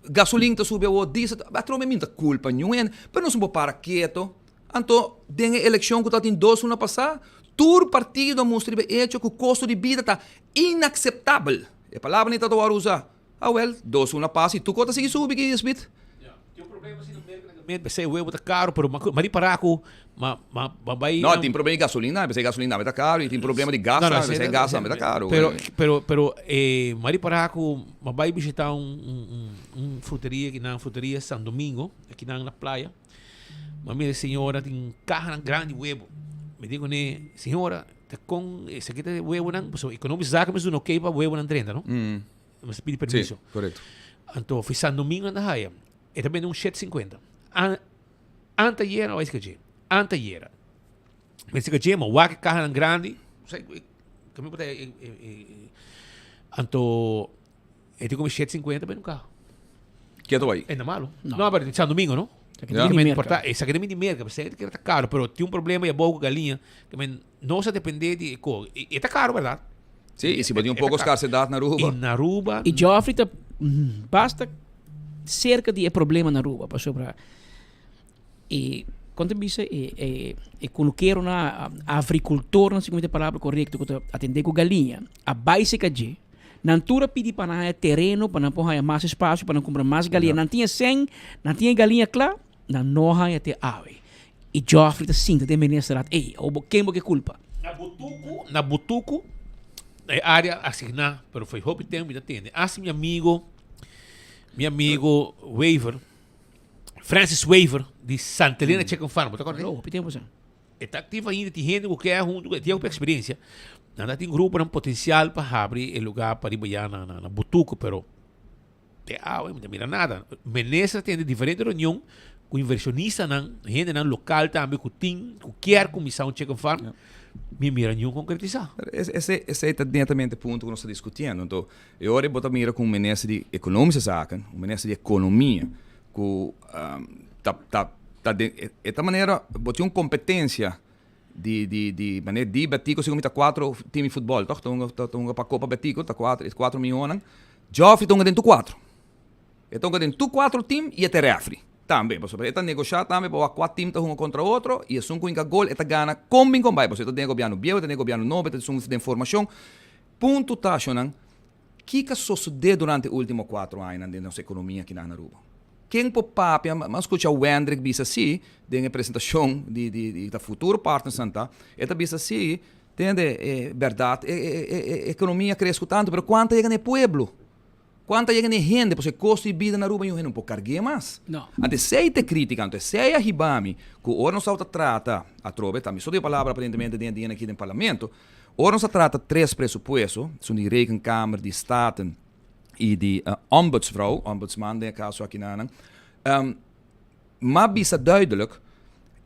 gasolina está subir, ou diesel, a trome minta culpa nenhuma, mas não se pode parar quieto. Então, tem a eleição que está em 2 anos passada, todo partido mostra que o custo de vida está inaceitável. É a palavra que está a usar. Well, 2 anos passa e tu conta seguir subir aqui, Smith. Tem problema assim no mercado. Pensei, o está caro, mas para ako, não, tem problema de gasolina, pensei gasolina está caro, e tem problema de gás, pensei gás está caro. Pero mari para ako, vai visitar fruteria, que na fruteria São Domingo, aqui na praia. Mas minha senhora tem carro grande huevo. Me digo, senhora, com esse aqui tem huevo, não? Economizar que me dá ok para huevo na 30, não? Mas pede permisso. Sim, correto. Então, fiz São Domingo na raia. E também 7,50. Anteayer, ou esse que é? Anteayer. Esse que é, mas o carro grande, sei, que me botar, então, eu tenho como 7,50 para um carro. Que é do aí? É malo. Não, mas São Domingo, não? Essa aqui é de merca, mas é que está caro, pero tem problema e a boca galinha, que não se depende de co. E está caro, verdade? Sim, e se pode pouco escassidade na Aruba. E na Aruba. E Joffrey basta cerca de problema na Aruba para sobrar. E quando disse coloquei na agricultor, não sei como é a palavra correta, que atender com galinha, a básica de não tura pedir para terreno para não pôr mais espaço para não comprar mais galinha, não tinha 100, não tinha galinha claro. Na noha e até ave. E Joffrey está sinta de ministrar. Quem é culpa? Na Butuco, é área assignada, pero foi roupa tempo ainda tem. Assim, meu amigo Waver, Francis Waver, de Santa Helena Chicken Farm, tá correto? Roupa tempo, sim. Está ativo ainda, tem gente que é tem uma experiência. Nada tem grupo, um potencial para abrir o lugar para ir na Butuco, pero não mira nada. Menesa tem diferente reunião com inversionista nan, gente nan local também, com tem, com quer comissão check farm, me mira nenhum concretizar. Esse é diretamente o ponto que nós estamos discutindo. Então, eu agora vou mira com o ministro de economische zaken, o ministro de economia, que de maneira, botou uma competência de maneira de Betico, segundo 4 times de futebol, toch? Então, para a Copa Betico, 4 milhões. Joffrey estão dentro 4. Estão dentro 4 times e até refri. Também, você está negociando também para 4 times um contra outro e se um com gol, está ganha combin com vai. Você está negociando bem, está negociando novo, está de informação. Ponto tá, Shonan. Que sucedeu durante os últimos 4 anos na nossa economia aqui na Aruba? Quem por papia, mas escuta o Wendrick disse assim, de apresentação da futuro partner Santa, ele disse assim, entende? Verdade, a economia cresce tanto, mas quanto chega no pueblo? Quanto chega na gente? Porque o custo de vida na Aruba não pode carregar mais. Não. Antes se te critica, antes se a ribami, que ora não se trata, a trove, também só de palavra aparentemente dentro aqui no parlamento, ora não se trata 3 pressupostos, são de Rekenkamer, de Staten, e de ombudsman, de caso aqui na mas bisa duidelijk,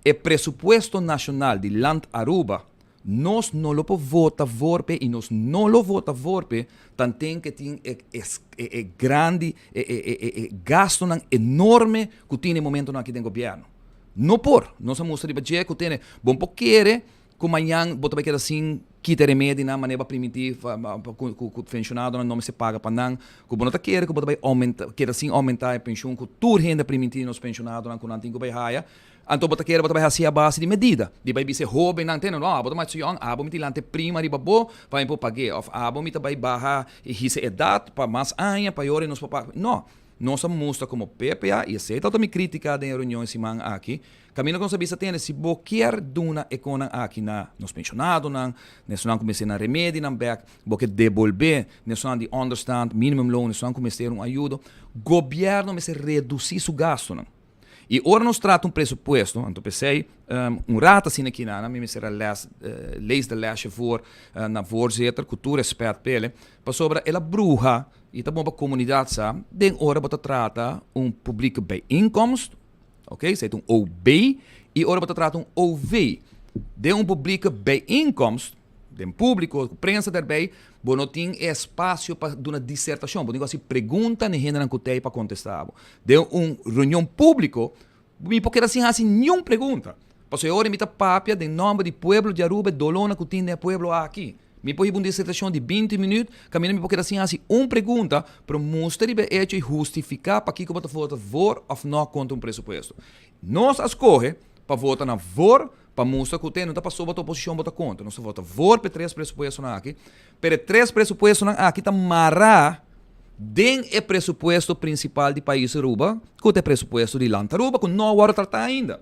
o pressuposto nacional de land Aruba, nós não lo vota vorpe e nós não lo vota vorpe, tanto que tem grande, gasto enorme que tem no momento aqui no governo. Não por, nós mostra de budget que tem bom pouquinho, que amanhã bota vai assim quita remédio na maneira primitiva, com pensionado não se paga para não, que bom tá querer que bota vai aumentar, quer assim aumentar a pensão que tudo renda primitiva nos pensionados não com não tem que vai raia, então bota querer bota vai assim a base de medida, de vai ser roubo não tem não, bota mais young, abo me tilante prima de babo, vai impor pagar, of abo me vai barra e hisse edad para mais anha para yore nos pagar, não. Nós mostra como PPA e aceita também crítica da reunião em cima aqui. Caminho com sabia tem se boquer duna econa aqui na nos pensionados nós não comecei na remédio na back, boque devolver, nós não de understand minimum loan, nós não comecei ajuda. Governo me se reduzir seu gasto não. E ora nós trata pressuposto, então pensei, rata assim aqui na me será lees de lesje voor na voorzitter, cultuur respect pele, para sobre ela bruja e tá bom para a comunidade sa, den ora bota trata publieke bijeenkomst, ok, sei OB e ora bota trata OV, de publieke bijeenkomst, den público, prensa daarbij, bom não tem espaço para uma dissertação, bom assim pergunta nem renda que tem para contestar, de reunião público, me porque assim nenhuma pergunta, porque agora me tá papia de nome de pueblo de Aruba, dolona que tem no pueblo aqui. Me põe uma dissertação de 20 minutos, caminho me porque assim uma pergunta para mostrar e justificar para que você vota for ou não contra pressuposto. Nós escolhe para votar na for, para mostrar que não está para sobre a oposição vota contra. Nós vota for para 3 pressupostos aqui, para 3 pressupostos aqui está marrar den o pressuposto principal do país Aruba, que é o pressuposto de Land Aruba, que não vai tratar ainda.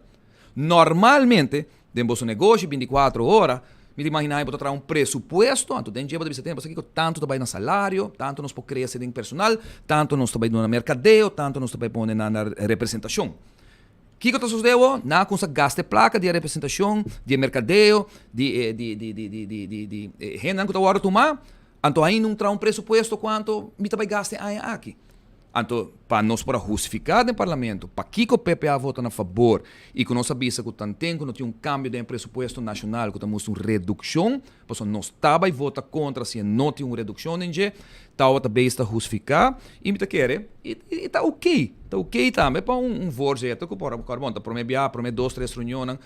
Normalmente, dentro do negócio 24 horas, me imaginar que trazer pressuposto, então tem tempo de tempo, que tanto trabalha no salário, tanto nos pode crescer em personal, tanto nos trabalha no mercadeo, tanto nos trabalha pôr na representação. O que está sucedendo? Não com essa gasto placa de representação, de mercadeo, de renda que está agora tomar, então aí não traz pressuposto quanto me trabalha gasto aqui. Então, para nós para justificar no parlamento, para que o PPA vota a favor e que nós sabemos que também não tem cambio de pressuposto nacional, que temos uma redução, porque nós estava e vota contra se não tem uma redução em G, tal também está justificar e me quer e está ok também para vorzeto que por bom, para mim 2, 3 reuniões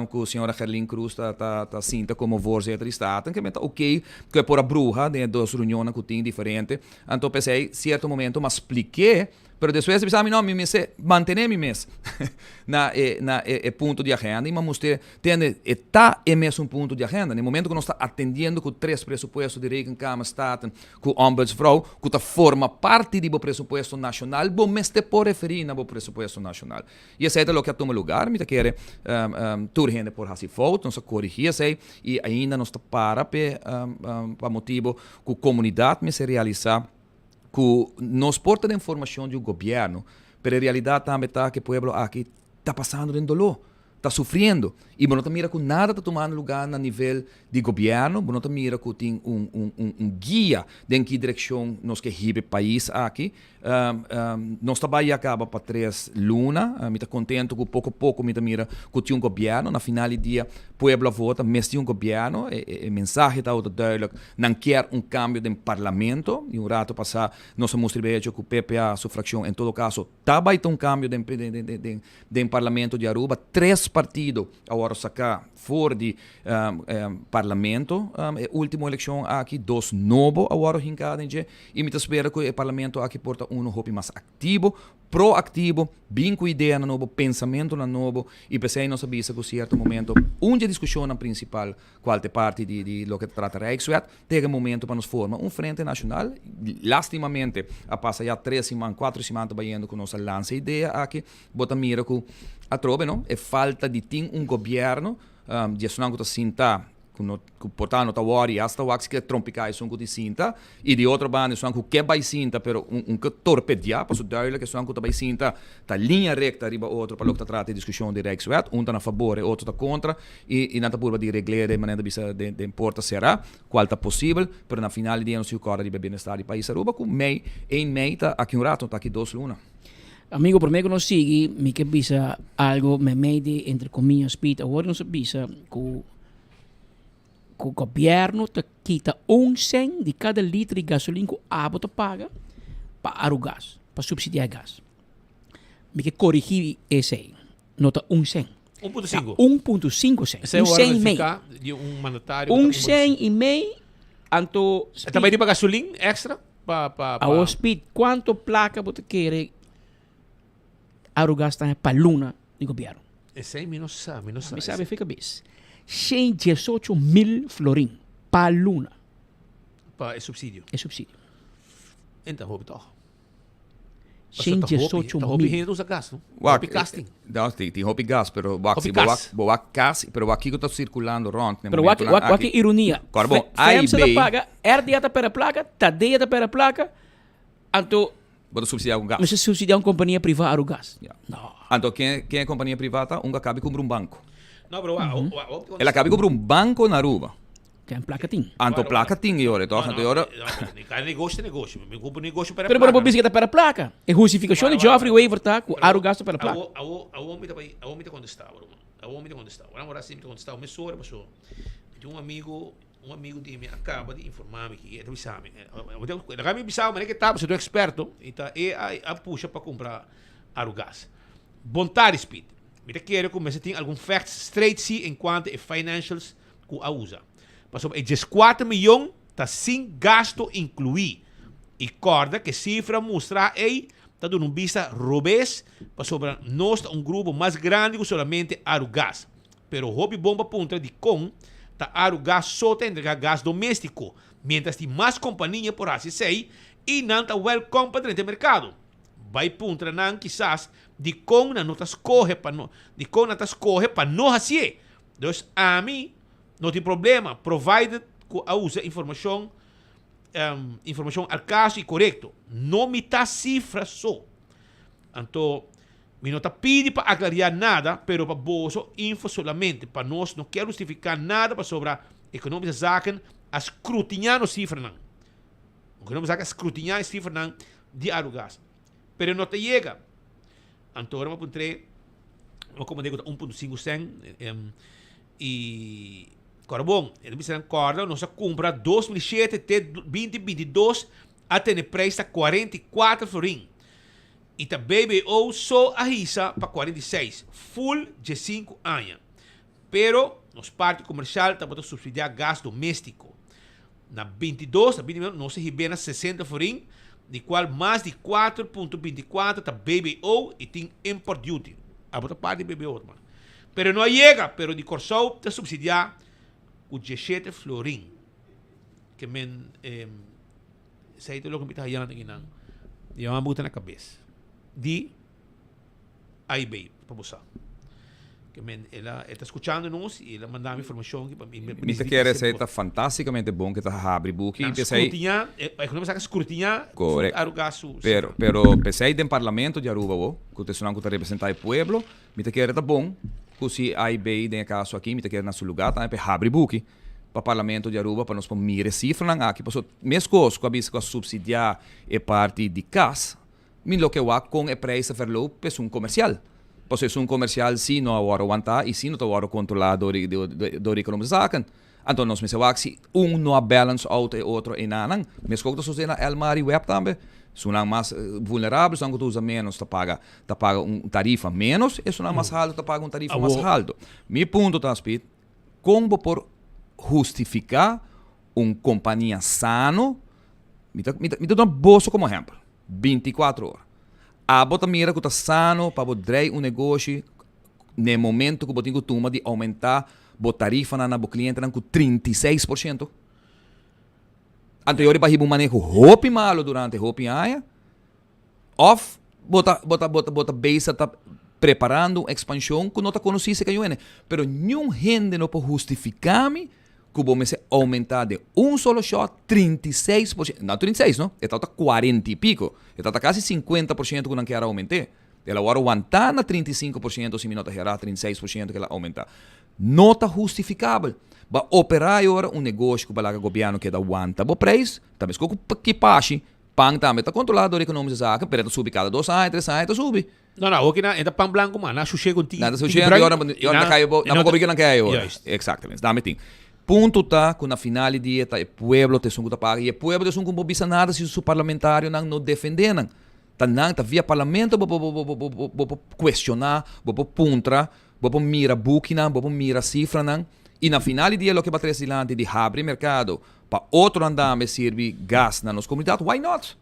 com a senhora Gerlin Cruz tá cinta como vorzeto de estado, que está ok que por a bruxa de 2 reuniões que tem diferente, então pensei certo momento mas expliquei. Pero depois pensava, não, me manter me mês na ponto de agenda, e mas você está mesmo ponto de agenda. No momento que nós está atendendo com 3 pressupostos de Rekenkamer, Staten, com ombudsvrouw, que está forma parte do pressuposto nacional, bom, mas te pode referir no pressuposto nacional. E esse é o que toma lugar, me quer turgente por assim foto, nós corrigir esse e ainda nós está para motivo que a comunidade me se realizar que nos porta de informação do governo, pero a realidade também está que o povo aqui está passando em dolor. está sofrendo. E não mira que nada está tomando lugar no nível de governo, não mira que tem guia de em que direção nós que ribe país aqui. Nós trabalhamos acaba para 3 lunas, me está contente que pouco a pouco me mira que tem governo, na final do dia, Puebla vota, mas tem governo, e mensagem está duidelijk, não quer cambio de parlamento, e rato passar, nós mostramos que o PPA, sua fração, em todo caso, está vai ter cambio de parlamento de Aruba, 3 partidos agora sacar fora de parlamento, última eleição aqui, 2 novos agora hincadem, e me espera que o parlamento aqui porta hopi mais ativo, proativo, bem com ideia novo, pensamento novo, e pensei nós sabia que certo momento, onde discussão principal, qual é parte de lo que trata Rijkswet, tem momento para nos formar frente nacional, lastimamente, a passa já 3 semanas, 4 semanas trabalhando com nossa lança ideia aqui, bota mira que a trove, não? É falta de ter governo, de sonhar que sinta portanto tá worry hasta o que tropical são que sinta e de outro bando são que vai sinta pero que torpedia para duidelijk que são que vai sinta tá linha recta riba outro para o que trata de discussão de Rijkswet tá na favor e outro tá contra e não tá por de regler de maneira de importa será qual tá possível pero na final dia não se corre de bem-estar do país Aruba com em mei tá aqui rato tá aqui 2 lunas. Amigo, por mim que não sigue, me que bisa algo me mede entre comillas Pete, agora não se bisa que o governo te quita 1 de cada litro de gasolina que o abo te paga para o gás, para subsidiar gás. Me que corrigir esse, nota 1 cent. 1.5. 1.5 cent. Esse é o cent de mandatário. 1 cent e meio, anto... Também tem para gasolina extra? A hospital, quanto placa você quer a gás para luna do governo? Esse aí me não sabe. Me sabe, fica bem. 118.000 florim para luna. É subsídio. É subsídio. Então, houve toch. 118.000. Houve usa gás, não? Houve casting. Não, tem houve gás, pero boa aqui que está circulando rond. Pero aqui ironia. Carbon, FEMSA paga, RDA para placa, TADEA para placa, anto bota subsidiar gás. Mas se subsidiar uma companhia privada o gás. Não. Anto quem é companhia privada, cabe comprar banco. Não, bro, ela cabe comprar banco na Aruba. Tem placa tem. Anto placa tem e ora, então agora. Cada negócio é negócio. Me compro negócio para placa. Pero bicicleta para placa. É justificação de Geoffrey Waiver tá com aro gasto para placa. A homem tá contestar, bro. A homem tá contestar. Vamos orar sempre contestar. O mesor passou. Tem um amigo de me acaba de informar-me que ele sabe. Ele acaba de avisar, mas é que tá, você é experto, então a puxa para comprar aro gás. Vontade, Speed. Me quero começar a ter algum facts straight se enquanto é financials que a usa. Passou é 14 milhões tá sem gasto incluir. E corda que cifra mostra aí tá dando vista robês passou para nós grupo mais grande que somente Arugás. Pero hobby bomba ponta de com tá Arugás só tem entregar gás doméstico, mientras tem mais companhia por assim sei e não tá welcome para dentro do mercado. Vai ponta não quizás de com na notas corre para no de com na notas corre para não assim. Então a mim não tem problema, provided que a usa informação al caso e correto. Não me dá cifra só. Então, me não está pedindo para aclarar nada, pero para bolso info solamente. Para nós não quero justificar nada para sobre econômica zaken a escrutinar as cifras não. Econômica zaken a escrutinar as cifras não de Arugás. Pero não te chega. Então, eu vou como digo, 1.5 cent e Carbon, ele me acorda, nós compra 2007 até 2022 até o preço 44 florim. E a BBO só arrisca para 46, full de 5 anos. Pero, nos parte comercial, estamos a subsidiar gás doméstico. Na 22, nós recebemos 60 florim, de qual mais de 4.24 da BBO e tem import duty. A outra parte de BBO, mano. Pero não chega, pero de Corsou está subsidiar o 17 florim. Que men, sei que lo que me está falando aqui não. E eu vou botar na cabeça. De eBay, para você. Que men, ela está escutando nós e ela mandava informação para mim. Me quer receita fantasticamente bom que está abre book e pensei. Começar a escrutinar. Correto. Pero pensei do parlamento de Aruba, que o pessoal que está representando o povo, me quer tá bom. se a IB tem caso aqui, me quer na seu lugar, tá? Para abrir buque para o Parlamento de Aruba para nós mire cifra não aqui, passou mesmo coisa com a subsidiar e parte de CAS, me lo que eu com a preço verlo é comercial. Pois é comercial se não agora aguentar e se não agora controlar do economia sacan. Então nós me se não balance out e outro e não, mesmo que você na Elmari web também. Se não mais vulneráveis, são que usa menos, paga tarifa menos, e se não mais alto, paga tarifa mais alto. Meu ponto está, Speed, como por justificar companhia sano, me dá um bolso como exemplo, 24 horas. A bota mira que está sano para poder negócio, no momento que você tem turma de aumentar a tarifa na cliente com 36%. Anterior para um manejo hopi malo durante hopi aia, off bota base tá preparando uma expansão que não está conhecida que eu pero nenhum gente não pode justificar-me que vamos aumentar de solo shot 36%, não 36, não? Está 40 e pico, está quase 50% que não quer aumentar. Ela agora aguentar na 35% se não está 36% que ela aumentar. Não está justificável. Vai operar agora negócio que o governo que aguenta o preço, também que passe, pang também está controlado a economia da saca, pero subir cada 2 anos, 3 anos, sube. Não, ok, ainda pang blanco, mas não sushi contigo. Nada sushi, agora não cai, não governo não cai agora. Exatamente, dá-me tem. Ponto tá, que na final de dia, o povo tem que pagar, e o povo tem que não bisa nada se o parlamentário não defendem. Tá via parlamento, vou questionar, vou puntra, vou mira bukina, vou mira cifra, não. E na final de dia, o que vai trazer dilante de abrir mercado para outro andame servir gás na nossa comunidade, why not?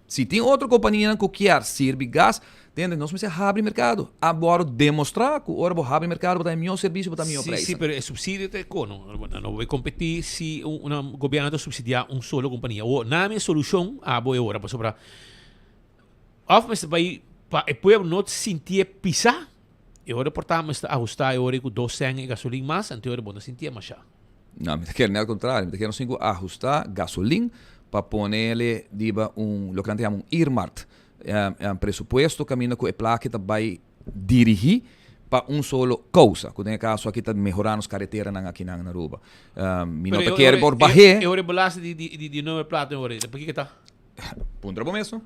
Se tem outra companhia que quer servir gás, nós precisamos abrir mercado. Agora demonstrar que agora vou abrir mercado para dar melhor serviço, para dar melhor preço. Sim, mas o subsídio é não vai competir se um governo subsidiar solo companhia. Ou na minha solução, boa hora para sobrar. Mas vai para o povo não sentir pisar. Eu reportamos a ajustar agora com 200 de gasolina mais, anterior não sentia mais já. Não, me quero ao contrário, me quero ajustar gasolina para ponerle diba lo que chamamos earmark, presupuesto caminho com a placa que vai dirigir para solo causa. Que tem caso aqui está melhorando as carreteras aqui na Aruba. Me não quero por barrer. Eu rebolasse de novo plata agora, por que está? Punta bom mesmo.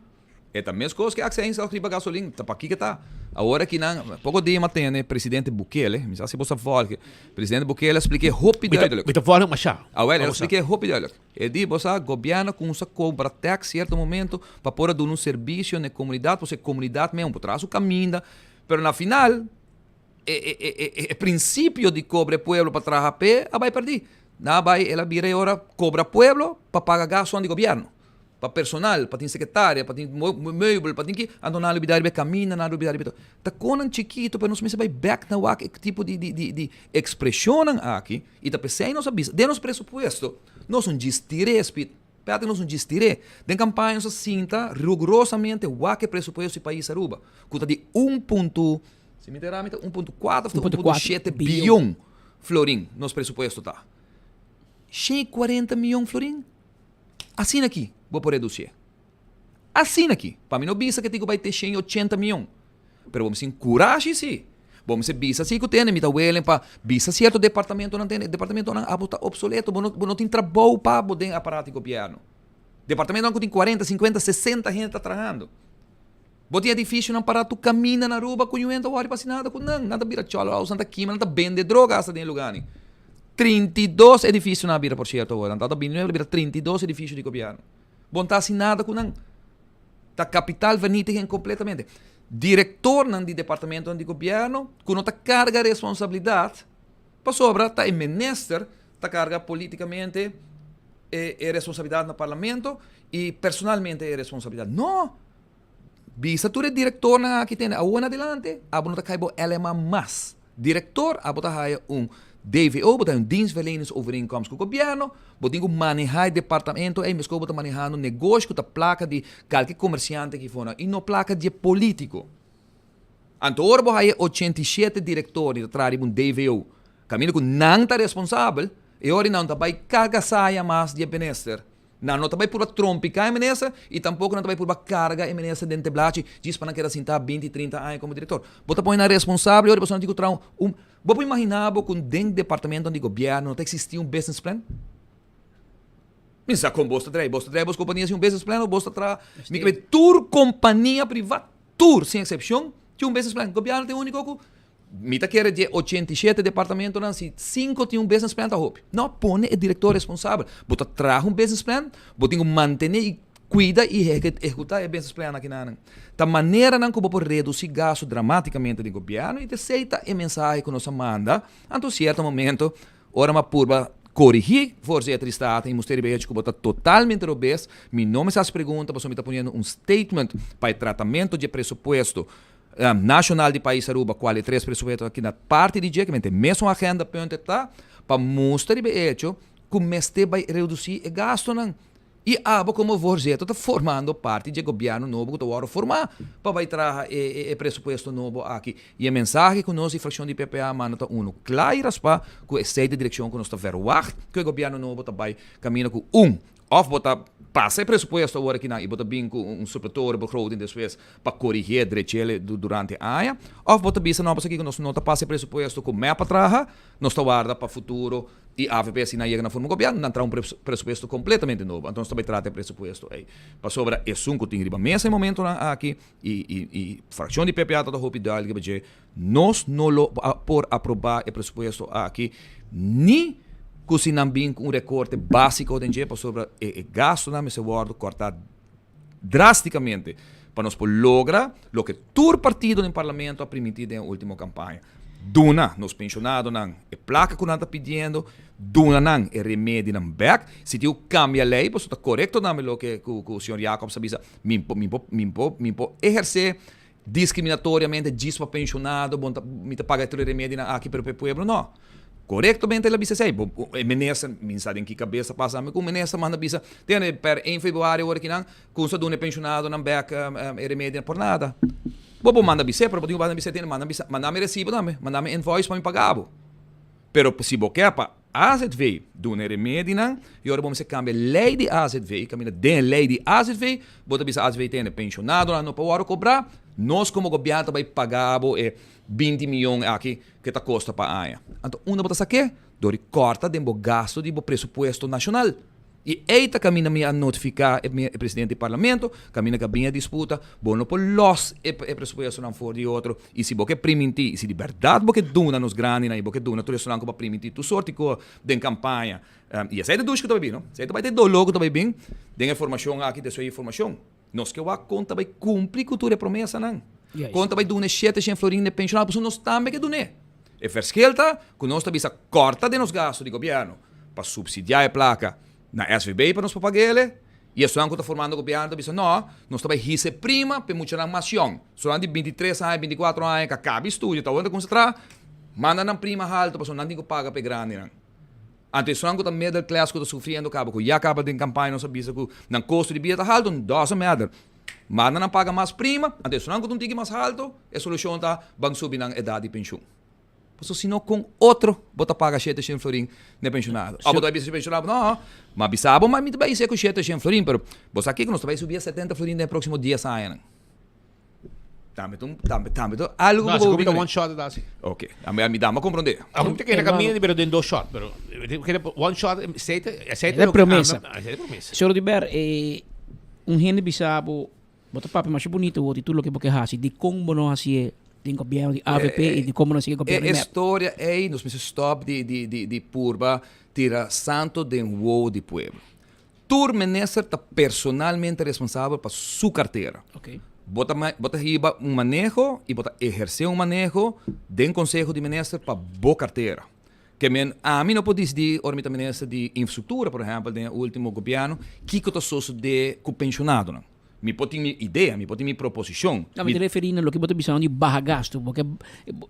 É a mesma coisa que a ciência que para gasolina, tá para aqui que tá. Agora que não, pouco dia matei, né, presidente Bukele, me sabe se você fala que presidente Bukele expliquei rapidamente. Me tá falando mais já. Ele expliquei rapidamente. Ele disse, você governo com essa cobra tax certo momento para pôr dar serviço na comunidade, porque a comunidade mesmo por trás o caminho, pero na final o princípio de cobrar pueblo para trás a pé, vai perder. Na vai ela vira agora cobra pueblo para pagar gasto de governo. Para personal, para ter secretária, para ter meuble, para ter que andar na lubidade de caminho, na lubidade de tá com chiquito, para nós vai back na wak tipo de expressão aqui e tá pensando nós avisa, de nosso pressuposto, nós um distire, speed, para nós um distire, de campanha nós cinta rigorosamente wak pressuposto do país Aruba, que tá de 1.4, 1.7 bilhão florim, nosso pressuposto tá. 140 milhões florim. Assim aqui, vou por reduzir. Assim aqui. Para mim não bisa que vai ter 180 milhões. Pero vamos ter coragem, sim. Vamos ter bisa, sim, que tem, me dá uelen para bisa certo departamento não tem, departamento não está obsoleto, não tem trabalho para poder aparato de governo. Departamento não tem 40, 50, 60 gente está trabalhando. Você é difícil não parar, tu camina na rua, com o ento, olha para nada, com nada vira cholo, nada queima, nada vende droga, hasta tem lugar. 32 edifícios na vida, por certo, agora. Então, vira 32 edifícios de governo. Bom, está assinado com não. Está capital vernigen completamente. Diretor de departamento de governo, que não está carga de responsabilidade, para sobra, está em minister, está carga politicamente responsabilidade no parlamento e personalmente responsabilidade. Não! Visa tu diretor aqui tem, a um adelante, a não está caibo LMA mais. Diretor, a botar DVO, botar dienstverleningsovereenkomst com o governo, botar manejar o departamento, e mesmo botar manejando negócio com a placa de qualquer comerciante que for, e não placa de político. Então, agora botar 87 diretores atrás de um DVO, caminho que não está responsável, e agora não vai carga saia mais de benester. Não vai por trompicar a menesa e tampouco não vai por carga a menesa dentro de blate, diz para não querer sentar 20, 30 anos como diretor. Bota põe na responsável, agora você não digo Vos imaginar que dentro do departamento de governo não existia business plan? Pensa com vos companhias um business plan ou vos tra tour companhia privada, tour sem exceção, tinha um business plan. O governo tem único que mita quer de 87 departamentos, não, se 5 tem um business plan, tá roupa. Não, põe o diretor responsável. Bota traz um business plan, bota manter e cuida e executar o business plan aqui na. Da maneira não que vou reduzir gasto dramaticamente do governo e aceita a mensagem que nós manda, em certo momento, ora uma purba corrigir força a Estado e mostrar bem que está totalmente obeso. Me não me faz pergunta, mas eu me está ponendo um statement para o tratamento de presupuesto nacional do país Aruba, qual é 3 presupuestos aqui na parte de dia, que tem mesmo agenda para mostrar bem que o mestre vai reduzir o gasto. Não. E como você está formando parte do governo novo que está formar para vai trazer o presupuesto novo aqui. E a mensagem que nós, a fração de PPA, manda claras para que a sede de direção que nós está verwacht, que o governo novo está vai caminhando com of botar passa o presupuesto agora aqui e botar bem com supletor begroting depois para corrigir direito durante a ano, of botar bisa não passa aqui que nós não passa o presupuesto com mapa traja, nós está guarda para futuro e a AVP se não chega na forma do governo, não terá presupuesto completamente novo, então nós também trata o presupuesto aí. Para sobra é que tem riba mesa momento aqui e fração de PPA toda roupa ideal que nós não lo por aprovar o presupuesto aqui nem se não bem com recorte básico de dinheiro sobre o gasto na mesa guarda cortar drasticamente para nós lograr o que todo partido no parlamento ha permitido na última campanha. Duna, nos pensionados, não, a placa que nós está pedindo, duna, não, é remédio não back. Se tu cambia a lei, pois está correto, não, o que o senhor Jacob sabe, me exercer discriminatoriamente, diz para pensionado, me paga aquele remédio aqui para o povo, não. Corretamente ela bisa sei, o ministro, minha sabe em que cabeça passa, mas o ministro manda bisa, tem per 1 fevereiro hora que não, com o dono pensionado não back remédio por nada. Bobo manda bisa, pero podiam manda bisa, manda me recibo também, manda me invoice para me pagar. Pero se boqueia para AZV do remédio não, e agora vamos cambiar lei de AZV, caminha de lei de AZV, bota bisa AZV tem pensionado não para hora cobrar, nós como governo vai pagar 20 milhões aqui que está custa para a AIA. Então, uma bota aqui, do corta de gasto de presupuesto nacional. E eita caminha me a notificar o presidente do parlamento, caminha que a disputa, bono por los o presupuesto não for de outro, e se você permitir, se de verdade você duna nos grandes, e você duna, tu restaurante para permitir tu sorte de campanha, e essa é de duas que está bem, não? Essa é de do logo está bem, tem informação aqui de sua informação. Nós que a conta vai cumprir com tua promessa, não? Conta vai donar 700 florin de pensionado, porque nós também que donar. E verschilta, que nós também corta de nos gastos de governo para subsidiar a placa na SVB para nós pagar ele. E isso não está formando o governo, também não, nós também rece prima para muita nação. Só de 23 anos, 24 anos, que acaba o estúdio, está onde concentrar, manda na prima alta, para não tem que pagar para grande, não. Antes, só que o middle class que está sofrendo, que já acaba de campanha, não sabia que o custo de vida está alto, não dá merda. Mas não paga mais prima, antes não que tem mais alto, a solução está bang subir na idade de pensão. Porque se não com outro, bota paga 700 florin de pensionado. Ah, bota vai ser pensionado, não, mas bisabo, mas me vai ser com 700 florin, pero você aqui que nós vai subir 70 florin no próximo 10 anos. Tambe, algo no, se one shot da assim. Ok, a me dá uma compreender. A gente quer caminhar pero den 2 shot, pero one shot aceita é promessa. Senhor Diber, gente bisabo bota papo mais bonito o título que porque hasi de como não hasi de governo de AVP e de como não hasi governo. A história é nós precisamos stop de purba tira santo de uo de pueblo. Tur minister está personalmente responsável para sua carteira. Okay. Bota riba manejo e bota exercer manejo de conselho de ministro para boa carteira. Que a mim não pode decidir o ministro de infraestrutura, por exemplo, no último governo, que está de pensionado, não? Me pode ter minha ideia, me pode ter minha proposição. Não, me referindo ao que você está de barra gasto, porque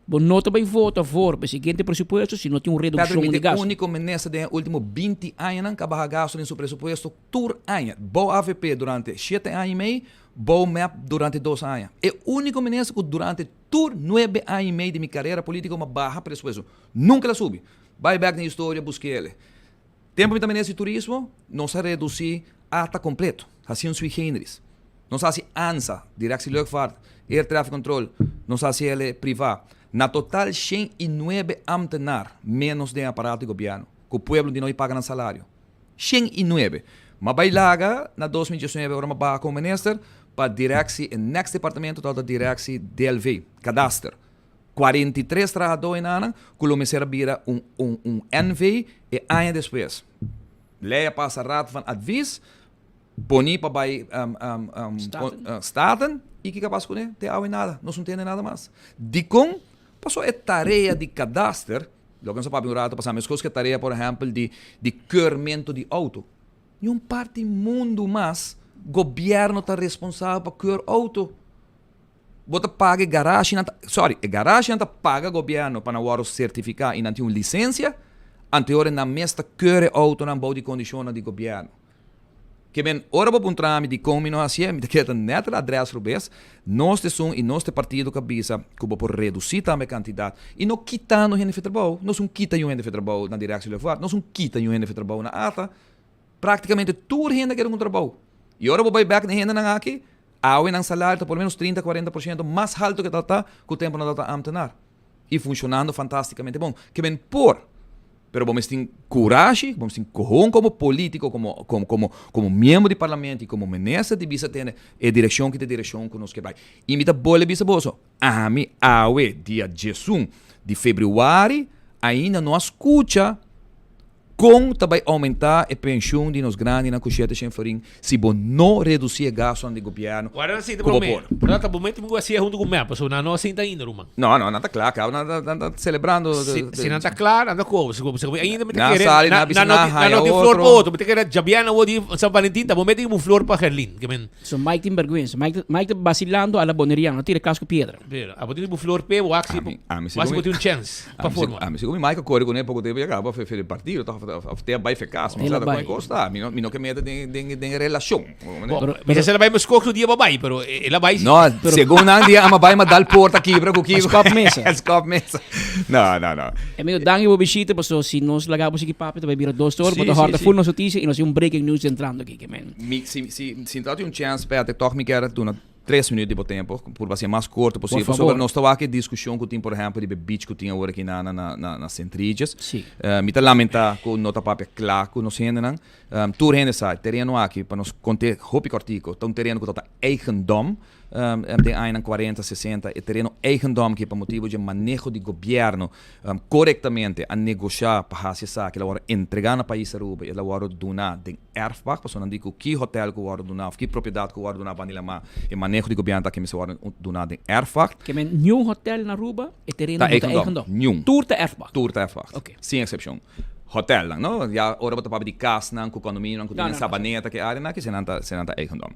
não também vota for o seguinte presupuesto se não tem uma redução de gasto. O único ministro do último 20 anos que barra gasto em seu presupuesto, tur ano. Boa AVP durante 7 anos e meio, boa MEP durante 2 anos. É o único ministro que durante tur 9 anos e meio de minha carreira política uma barra presupuesto. Nunca la sube. Vai back na história, busque ele. Tempo também nesse turismo, não se reduzir até completo. Assim sui generis. Não se ANSA, Directie Luchtvaart, Air Traffic Control, não se ele privado. Na total, 109 ambtenar menos de aparato de governo. Que o pueblo de nós paga no salário. 109. Mas bailaga, na 2019, agora uma com o ministro, para a direção, o next departamento da direção DLV, cadastro. 43 trabalhadores na que o ministério vira NV e anos depois. Leia passa rato van advies, poni para bij staten, e que capaz com ele, te há nada, não tem nada mais. Dicom, passou a tarefa de cadastro, logo não sabe um rato passar, mas coisas que tarefa, por exemplo, de curamento de auto. E parte mundo mais, governo está responsável para curar auto. Você paga garagem, garagem não paga governo para não certificar e não tem uma licença, anterior na mesma cura auto na boa de condições de governo. Que bem, ora para um trâmite de como não assim, me quer net a adresse rubes, nós tesão e nós partido cabeça que por reduzir também a quantidade e não quitando gente de trabalho, nós não quitando gente de trabalho na direção de fora, nós não quitando gente de trabalho na ata, praticamente tudo gente quer um trabalho. E ora para back na gente na aqui, há um salário por menos 30-40% mais alto que está com o tempo na data amtenar e funcionando fantasticamente bom. Que bem por pero vamos ter coragem, vamos ter coragem como político, como membro do parlamento e como ministro de visa ter a direção que nós queremos. E me dá boa visa bolso. A mim, dia 18 de fevereiro, ainda não escuta com também aumentar a pensão de nos grandes na cochete sem florim, se bom não reduzir o gasto do governo. Agora não sinta problema. Portanto, o momento que você é junto com o meu, pessoal, não sinta ainda, Ruma. Não, não está claro, não está celebrando. Se não está claro, anda como? Ainda me tem que querer. Não tem flor para outro, me tem que querer Jabiana ou de São Valentim, tá momento que uma flor para Herlin. So Mike tem vergonha, Mike vacilando a la boneria, não tira casco pedra. A botar uma flor para o axi, mas botar um chance para formar. Se como Mike corre com ele pouco tempo acaba fazer partido, até vai ficar, mas nada com gosta, me não que meta de relação. Mas essa ela vai me escolher o dia babai, pero ela vai. Não, segundo um dia ama vai me dar porta aqui para o que. Escop mesa. Escop mesa. Não. É meio dangue o bichito, pessoal, se nós lagamos aqui papo, vai virar 2 horas, botar horta full notícia e nós um breaking news entrando aqui, que men. Se trata um chance para toque me quer tu 3 minutos de tempo, por ser mais curto possível. Sobre nós estava aqui discussão que tem, por exemplo, de beach que tinha agora aqui na Centriges. Me está lamentar que não está papel claro que nós ainda não. Tu ainda sabe, terreno aqui para nós conter roupa cortico, então terreno que está eigendom. Tem ainda 40, 60 e terreno eigendom que para motivo de manejo de governo corretamente a negociar para essa que ela vai entregar no país Aruba e ela vai donar de erfbach, para não digo que hotel que vai donar, que propriedade que vai donar para nilama e manejo de governo que me vai donar de erfbach. Que men nenhum hotel na Aruba e terreno eigendom. Nenhum. Turta erfbach. Okay. Sem exceção. Hotel, não? Já ora para papo de casa, não, com condomínio, não, com sabaneta que área, não, que se não tá eigendom.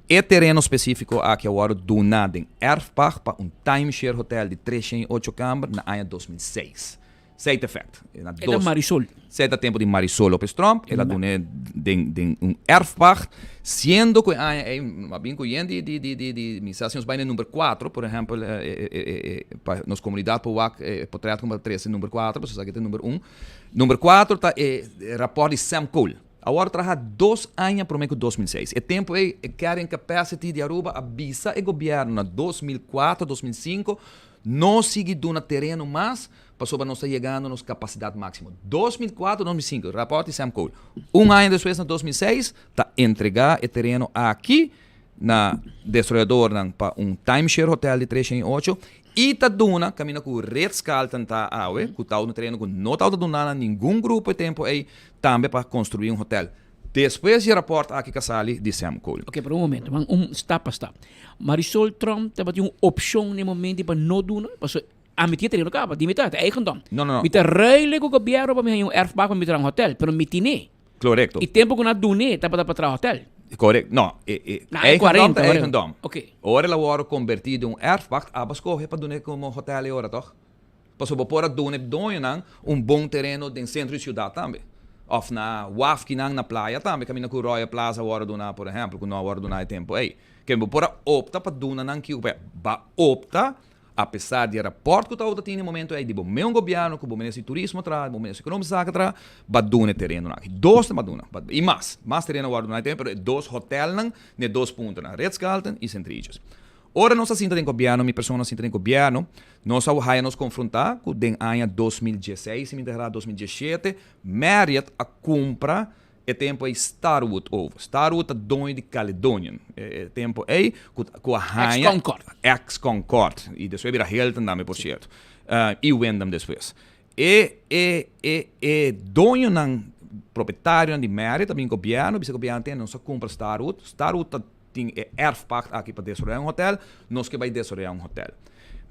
É terreno específico a que agora donado em erfbach para timeshare hotel de 308 câmaras na ano 2006. Seit effect. É Marisol. Seit tempo de Marisol Lopes Trump, ela donou de erfbach, sendo que a bem conhecendo de administrações bem número 4, por exemplo, nas comunidades por trás como 13 número 4, você sabe que tem número 1. Número 4 está rapport de Sam Cole. Agora trabalha 2 anos para o 2006. O tempo é carrying capacity de Aruba a visa e governo na 2004, 2005 não seguiu no terreno mais passou para nós estar chegando na capacidade máxima. 2004, 2005, rapport de Sam Cole. 1 ano depois, na 2006, está entregar o terreno aqui na destroyador para timeshare hotel de 308 e está dando caminho com o Red Skull tanta aue, que está no terreno que não está dando nenhum grupo de tempo aí também para construir hotel. Depois de rapport aqui que sali de Sam Cole. Ok, por momento, step. Marisol Trump teve uma opção no momento para não donar, a meter terreno cá, de meter é eigendom. Não. Meter reile com o governo para me erfbach para meter hotel, pero mitine. Correto. E tempo que não doné, tá para hotel. Correto. Não, é 40, eigendom. Ok. Ora ela agora convertido em erfbach, abas corre para donar como hotel agora, toch? Passou para donar bom terreno dentro centro de cidade também. Of na WAF que na praia também, caminho com o Royal Plaza agora donar, por exemplo, que não agora donar tempo aí. Que para opta para donar não que o opta apesar de rapport que o Tauta tem no momento é de bom meu governo, que o ministro de turismo traz, o ministro econômico traz, badune terreno aqui. 2 baduna. E mais terreno agora não tem, pero 2 hotel não, ne 2 pontos na Ritz-Carlton e Centriges. Ora nós sinta em governo, minha pessoa sinta em governo, nós vai nos confrontar com o ano 2016, se me derrar 2017, Marriott a compra é tempo é Starwood over. Starwood é dono de Caledonian. É tempo é com a rainha ex-Concord. E depois vira Hilton também, por certo. E Wyndham depois. Dono não proprietário de Marriott, também governo, vice-governo tem, não só compra Starwood. Starwood tem erfpacht aqui para desarrollar hotel, nós que vai desarrollar hotel.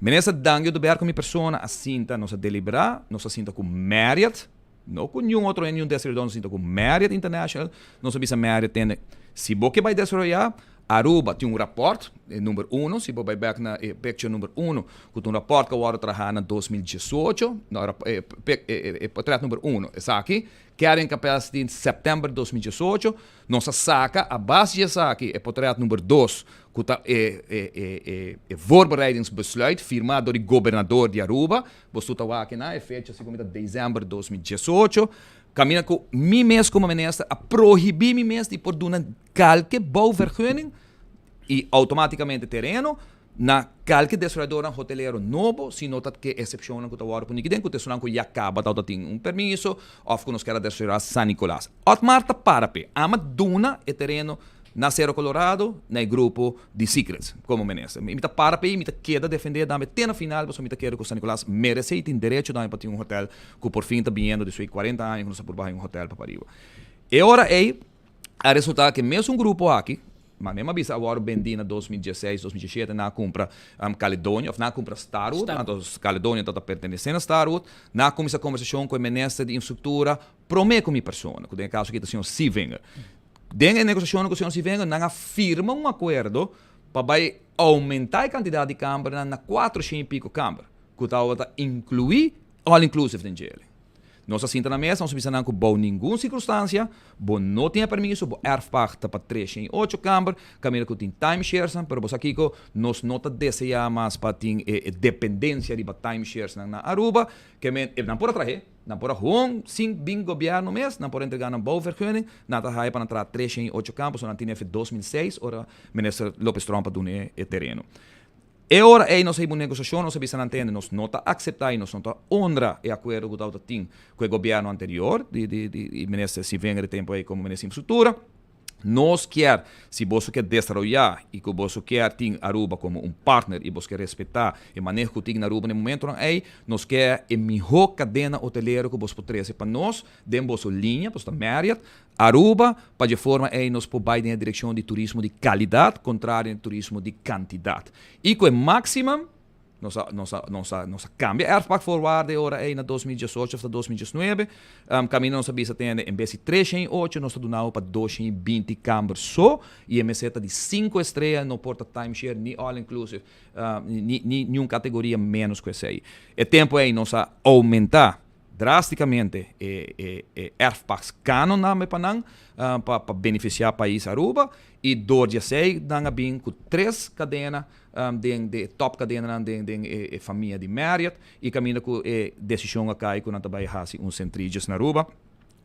Menessa dangue do berco, minha pessoa assinta, nós a deliberar, nós assinta com Marriott, não com nenhum outro, nenhum desarrollador, nós assinta com Marriott International, nós sabemos Marriott tem, se você vai desarrollar, Aruba tem rapport, número 1, se você vai back na picture número 1, com rapport que eu vou trabalhar na 2018, portrait número 1, essa aqui, carrying capacity em setembro de 2018, nossa saca, a base dessa aqui, é portrait número 2, que voorbereidingsbesluit, firmado do governador de Aruba, você está aqui na fecha, segundo dezembro de 2018, caminha com mim mesmo como ministro a proibir mim mesmo de por uma qualquer bouwvergunning e automaticamente terreno na qualquer desarrollador hoteleiro novo, se nota que excepciona que o tawar por ninguém, que o tesouran que já acaba de ter permisso, ou que nos quer desarrollar San Nicolás. Otmarta para pe, ama duna e terreno na Cerro Colorado, no grupo de Secrets, como ministro. Me tá para pe, me tá queda defender, dame até na final, você me tá queda com San Nicolás, merece e tem direito de ter um hotel que por fim está vindo de suas 40 anos, que não está por baixo um hotel para Pariba. E agora a resultado que mesmo um grupo aqui, mas mesmo a agora vendi na 2016, 2017, na compra Caledônia, na compra Starwood, na Caledônia está pertencendo a Starwood, na começa a conversação com o ministro de infraestrutura, promete com minha pessoa, que tem caso aqui o senhor Sivenger. Dentro da negociação com o senhor Sivenger, não firma um acordo para aumentar a quantidade de câmara na 400 e pico câmara, que está incluir all-inclusive dentro dele. Nós assinta na mesa, nós precisamos que bom nenhuma circunstância, bom não tinha permisso, bom erfpachta para 308 câmara, caminho que tem timeshares, mas você aqui nós não desejamos mais para ter dependência de timeshares na Aruba, que não pode trazer, não pode ruim, sim, bem governo mesmo, não pode entregar na bouwvergunning, não está para entrar 308 câmara, só não tinha feito 2006, ora, ministro López Trompa do terreno. E ora aí nós temos uma negociação, nós precisamos nós não aceitar e nós não honrar o acordo que nós temos com o governo anterior, de ministro Sivenger de tempo aí como ministro de infraestrutura. Nós quer, se você quer desarrollar e que você quer ter Aruba como um partner e você quer respeitar o manejo que tem na Aruba no momento, aí nós quer a melhor cadena hoteleira que você pode trazer para nós, dentro da linha, para Marriott, Aruba, para de forma aí nós podemos ir na direção de turismo de qualidade, contrário de turismo de quantidade. E com o máximo, nós cambia. Erfpacht forward agora aí na 2018 até 2019. Caminho nós sabia tem em vez de 308, nós estamos para 220 câmaras só. E a meseta de 5 estrelas não porta timeshare, nem all-inclusive, nem nenhuma categoria menos que essa aí. É tempo aí nós aumentar drasticamente erfpachts canon na Panang para beneficiar o país Aruba e do dia 6 danga bem com 3 cadenas de top cadena de família de Marriott e caminha com decisão a cair com também hasi centrígios na Aruba.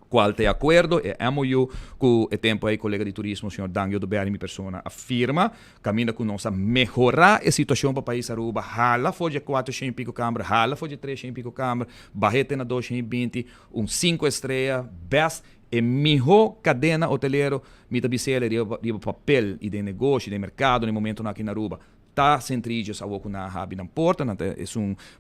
Qual tem acordo é MOU com o tempo aí colega de turismo o senhor Dangio do Berni persona afirma caminha com nós a melhorar a situação para o país Aruba hala foi de 400 e pico câmara hala foi de 300 e pico câmara barrete na 220 5 estrelas best e melhor cadena hoteleiro mita bicela de papel e de negócio de mercado no momento aqui na Aruba tá centrígios a pouco na habi na porta, é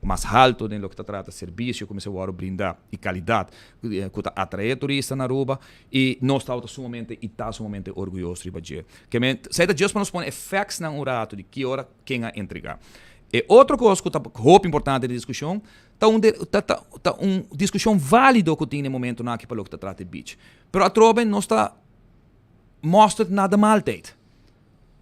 mais alto do que trata serviço, como se o brindar e qualidade, que atrai turista na Aruba e nós está sumamente orgulhoso de fazer. Que seja just para nos pôr effects na rato de que hora quem a entregar. E outra coisa que é muito importante da discussão, tá uma discussão válida que tem no momento na que para o que trata de beach. Pero a troben não está mostra nada mal teito.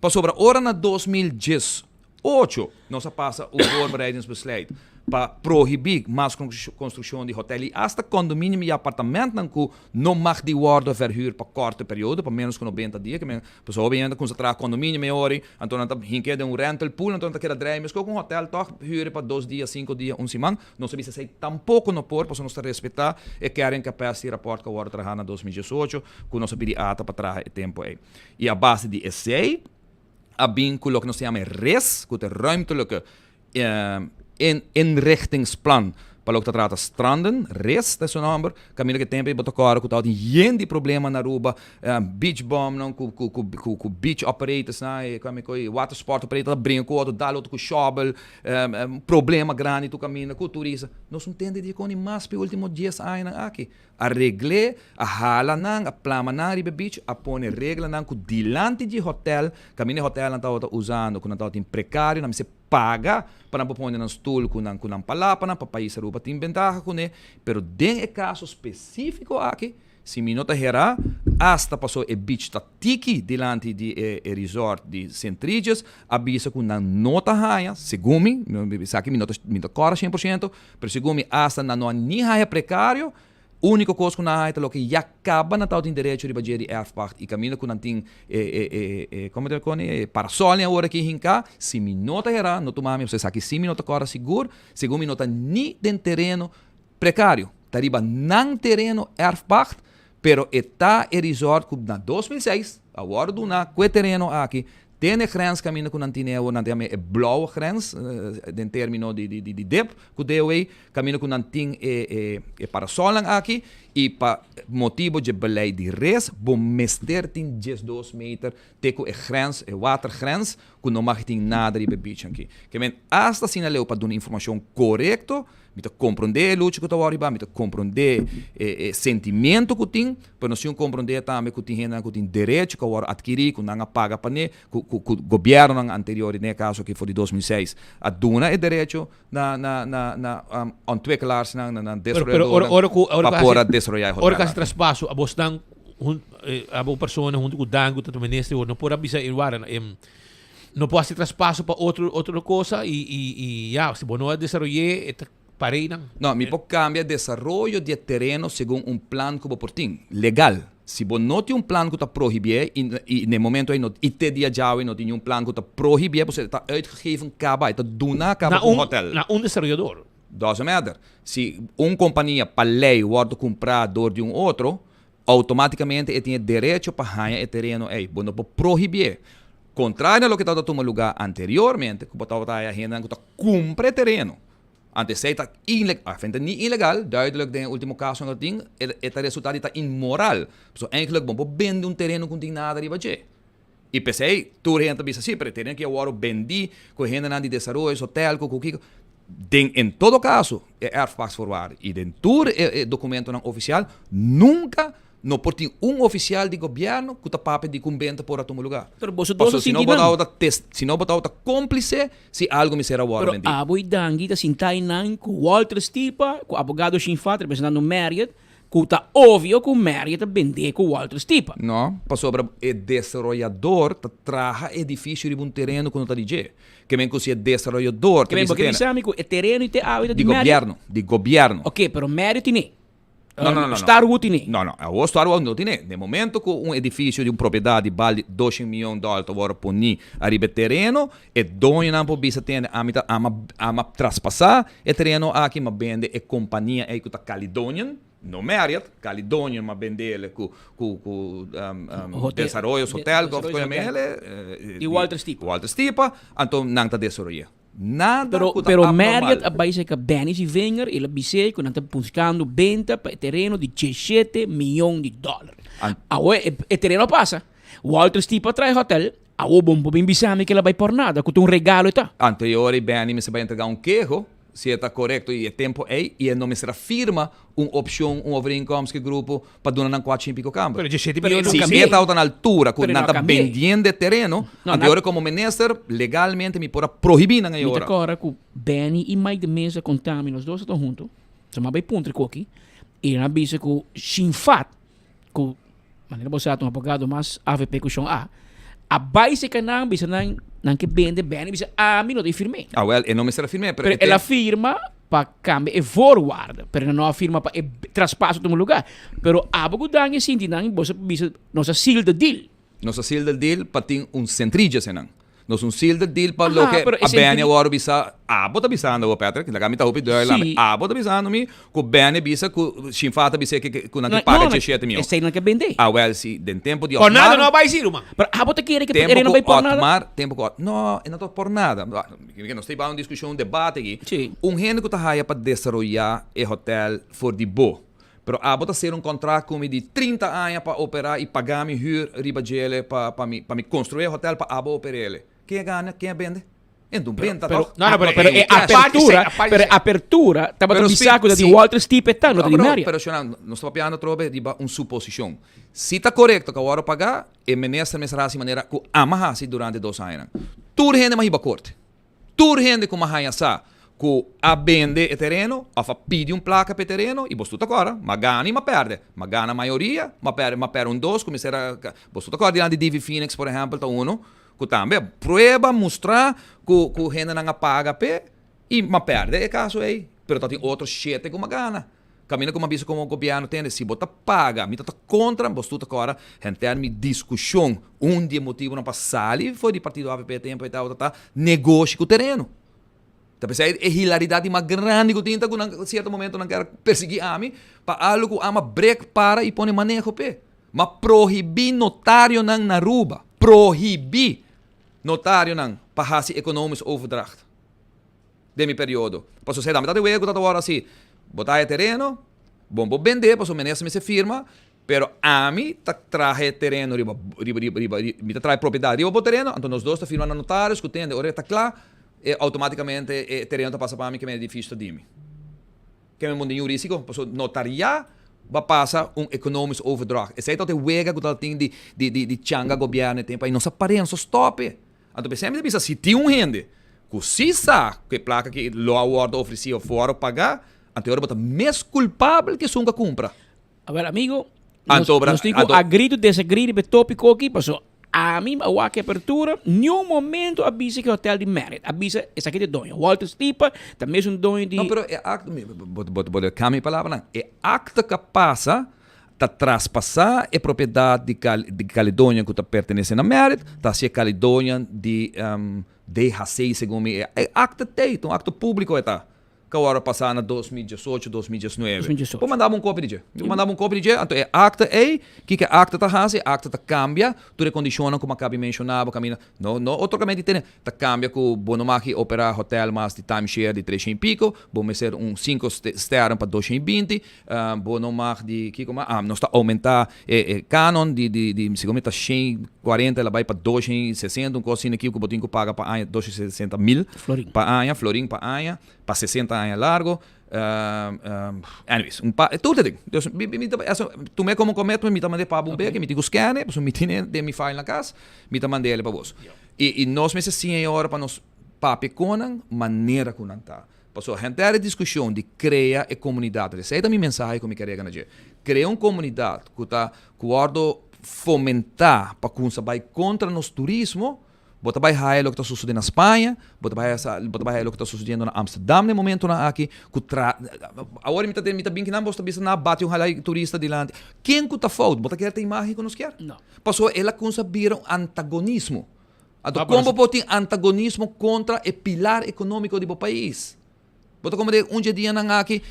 Para sobre hora na 2018, nós passa o voorbereidingsbesluit para proibir mais construção de hotel e até condomínio e apartamento que não mag die worden verhuurd para korte periode, para menos que 90 dias, que a pessoa vem com concentra condomínio meia então não hinke de um rental pool, então não quer drei, mas com um hotel toch huur para 2 dias, 5 dias, semana, não se bisa sei tampouco no por, para nós respeitar e querem capacity rapport que agora trabalhar na 2018, que nós pedir ata para trabalhar tempo aí. E a base de essay Abin ku lo que nos chama RES, ku de ruimtelijke inrichtingsplan para o que trata stranden, RES, dat is zo'n nummer. Camila que tempo botar cara, que tal tem de problema na Aruba, beach bomb não, com beach operators, né, com water sport operator, brinca com outro, dá outro com shovel, problema grande tu camina com turista. Nós não entende de como mais pe último dias aí na aqui. A regle, a hala nang, a plama nang ribe beach, a pone regla nang com dilante de hotel, camina hotel não tá usando, quando tá tem precário, não se paga para não pôr no stool com não palapa, não para país Aruba tem ventaja com ele, pero den caso específico aqui, se me nota herá, hasta passou e beach tá tiki delante de resort de Centrídias, avisa com não nota raia, segundo me, aqui me nota cora 100%, pero segundo me hasta não nem raia precário. Único coisa que na é que já acaba na tal tem direito de bater de erfpacht e caminha com não tem como é que parasol na hora que hinca se me nota era não tomar você sabe que se me nota agora seguro segundo me nota nem den terreno precário tariba não terreno erfpacht pero está resort que na 2006 agora do na que terreno aqui tem grens caminho com nantineo, nantiame blauwe grens, den termino de dip, que deu aí, caminho com nantin parasol aqui, e pa motivo de beleid de res, bom mester tin 2 meter, teco grens, water grens, que não mag tin nada de beach aqui. Que men hasta sinaleu para dar informação correta, me te compreender luta que tu arriba, me te compreender sentimento que tem, para nós compreender também que tem direito que agora adquirir, que não paga para né, que o governo anterior, nesse caso que foi de 2006, a dona é direito na ontwikkelaars na desarrolladora para poder desarrollar hotel. Ora que se traspasso a bostan a boa pessoa junto com o dango tanto ministro não pode avisar igual não pode ser traspasso para outra coisa e já se não desarrollar parei não. Não, me pode cambiar desarrollo de terreno segundo um plano que por ti legal. Se você não tem plano que está proibido e no momento aí e te dia já não tem plano que está proibido, você está uitgegeven caba, está dona caba com hotel. Na desarrollador. Doesn't matter. Se uma companhia para lei wordt comprado de outro, automaticamente ele tem direito para ganhar o terreno aí, você não pode proibir. Contrário ao que estava tomando lugar anteriormente, que estava a gente que compra terreno. Antes sei está ilegal, vindt niet ilegal, duidelijk in het último caso dat ding, het resultaat is immoral. So eigenlijk bom vende terreno com tem nada de bater. E pensei, tu gente bisa sim, pero terreno que agora vendi, com gente na de desenvolvimento, hotel, com kiko. Em todo caso, é erfpacht voorwaarde. E dentro do documento oficial, nunca não pode oficial de governo que está papo de conventa por tomar lugar. Se não botar cúmplice, se algo me será agora vendido. Pero aboy dangi ta sintai nan com Walter Stipa, com abogado Shinfat, representando Marriott, que está óbvio que o Marriott vende com Walter Stipa. Não, para sobre o desarrollador traga edifício de um terreno quando está de que vem com se desarrollador. Que vem porque me chama que o terreno e te áudio de governo. Ok, pero Marriott nem. Não. Starwood tem. Não. O Starwood não tem. No momento que edifício de propriedade vale $200 milhões agora por arriba terreno, e dono não pode ter a traspassar o terreno aqui, mas vende a companhia aí que está Caledonian, não Marriott, Caledonian, mas vende ele com desarrollos, hotel, e Walter Stipa, então não está desarrollando. Nada pero Marriott abbaia que Dennis e Wenger ele disse que não está buscando venda para terreno de $17 milhões. Agora o terreno passa. Walter Stipa traz hotel. Agora bom bem bisame que ela vai por nada, com um regalo e tá. Anterior Benny me se vai entregar queijo, se está correto e é tempo aí e não me será firma uma opção, overeenkomstig grupo para donar 400 câmara. Se está na altura, quando não está vendendo terreno, agora como ministro, legalmente me pode proibir na hora. Agora que Benny e mais de mesa contaminam os dois estão juntos, se mais bem ponto aqui, e na bisa que Shinfat, que maneira você um abogado mais AVP que a base que não bisa não que vende Benny bisa mim não tem firme. Well, e não me será firme, pero ela firma para cambiar e forward, pero não afirma para traspasso de um lugar. Pero abogo dangue sim dinang você bisa nossa seal the deal. Nossa seal the deal para ter centrídia senang. Nós seal the deal para lo que a bene agora bisa. Bota bisando o Patrick, la camita hopi doy la. Bota bisando mi, ku bene bisa ku chinfata bisa que não paga 7 mil. Esse não quer vender. Well, si den tempo de por nada não vai ser, mano. Pero bota quiere que ele não vai por nada. Tempo com não, não tô por nada. Que nós temos uma discussão, debate aqui. Gente que tá aí para desenvolver o hotel for de boa. Pero bota ser contrato com de 30 anos para operar e pagar me huur riba gele para me construir o hotel para operar ele. Quem ganha, quem vende? Então vende, pero apertura, estava no bisaco de Walter Stipe tá, não tem nada. Pero não estou piano trobe de uma suposição. Se está correto que agora pagar, e ministro me será assim maneira que amarrase durante 2 anos. Tur gente mais riba corte. Tur gente como a sa que a vende o terreno, a pede placa para o terreno, e você agora, mas ganha e perde. Mas ganha a maioria, mas perde 2, como será, você agora diante de DV Phoenix, por exemplo, tá que também prova, mostrar que a gente não paga e mas perde, é caso aí. Pero tem outros 7 que ganha. Caminho como aviso como o governo tem, se você paga, me está contra, você agora, em termos de discussão, dia motivo não passar, foi de partido AVP tempo e tal, negócio com o terreno. Então, é hilaridade mais grande que tinta que em certo momento não quer perseguir a mim, para algo que ama break para e põe manejo pé. Mas proibir notário não na Aruba. Proibir notário não para fazer economic overdracht. Demi período. Para você dar metade do ego, tá agora assim, botar terreno, bom vender, para o ministro me se firma, pero a mim tá traje terreno, me tá traje propriedade, riba o terreno, então nós dois tá firmando notários, escutando, ora tá claro, e automaticamente o terreno passa para mim que é difícil de mim. Que é um mundo jurídico, posso notariar, vai passar economic overdracht. Esse aí tá o wega que tá tem de changa governo tempo aí não se aparelha, não se stop. Então sempre pensa se tem gente que se sabe que placa que o award oferecia fora pagar, então agora bota mais culpável que nunca compra. A ver, amigo, nós temos agrito desagrito de tópico aqui, passou. A mim, a que apertura, nenhum momento avisa que o hotel de Merit. Avisa, esse aqui de dono. Walter Stipa, também é dono de... Não, pero é acto, vou cambiar a palavra, não. É acto que passa, tá traspassar a propriedade de Caledônia que tá pertencendo a Merit, tá se Caledônia de DHC, segundo mim. É acto teito, um acto público, tá? Que agora passar na 2018, 2019. Vou mandar cópia de então é acta aí, que acta tá fazendo, acta tá cambia, tudo condiciona como acabei mencionando, caminho, não, outro caminho tem, tá cambia que o Bonomaki operar hotel mais de timeshare de 300 e pico, vamos ser 5 estrelas para 220, Bonomaki de, que como, nós está aumentar canon de segundo tá 140, ela vai para 260, coisa aqui que o botinho paga para 260 mil, para ano, florim para ano, para 60 anos largo. Anyways, tudo tem. Tu me como cometo, me mandei para bombeiro, que me digo scanner, pues me tiene de mi file na casa, me mandei ele para vos. E nós meses sim hora para nós papi conan maneira que não tá. Passou a gente era discussão de criar a comunidade. Essa é a minha mensagem que eu me queria ganhar. Criar uma comunidade que tá guardo fomentar para que vai contra nos turismo. Bota vai hair o que está sucedendo na Espanha, bota vai o que está sucedendo na Amsterdam no momento na aqui, agora me tá bem que não bosta bisa na bate um halai turista dilante. Quem que tá falando? Bota quer ter imagem que nós quer? Não. Passou ela conseguiram antagonismo. Como pode ter antagonismo contra o pilar econômico do país? Bota como de dia na aqui,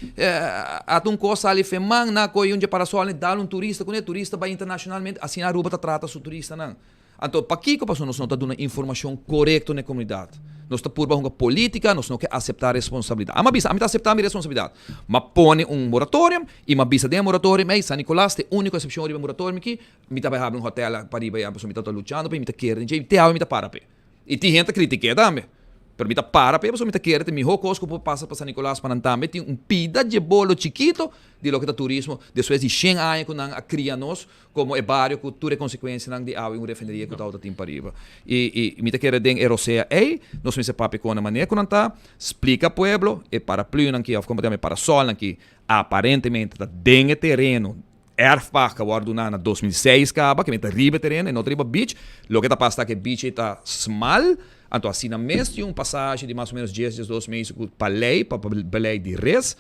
a coisa ali femang na coi para só dar turista, quando turista vai internacionalmente, assim a Aruba trata o turista não. Então, para que nós não estamos dando informação correta na comunidade? Nós estamos por uma política, nós não queremos aceitar a responsabilidade. A mim está aceitar a minha responsabilidade. Mas põe moratório, e uma visa de moratório, mas San Nicolás tem única exceção de moratório aqui, me está vai hotel para ir, me está lutando, me está querendo, me está para. E tem gente que critica também. Pero me está para, pero me está querendo, me rocos que passa para San Nicolás para também tem pida de bolo chiquito de lo que está turismo, depois de 100 anos que não cria nós, como é barrio que tudo é consequência de água e uma refineria que está outra tempo para riba. E me está querendo erosea aí, nós me se papi com a maneira que não está, explica ao pueblo, e para plio aqui, como também para sol aqui, aparentemente está dentro terreno, erfpacht geworden na 2006 acaba, que me está riba terreno, e não riba beach, lo que está passando que beach está small, Então, assim, na mês de passagem de mais ou menos 10, 12 meses para lei, para a lei de res,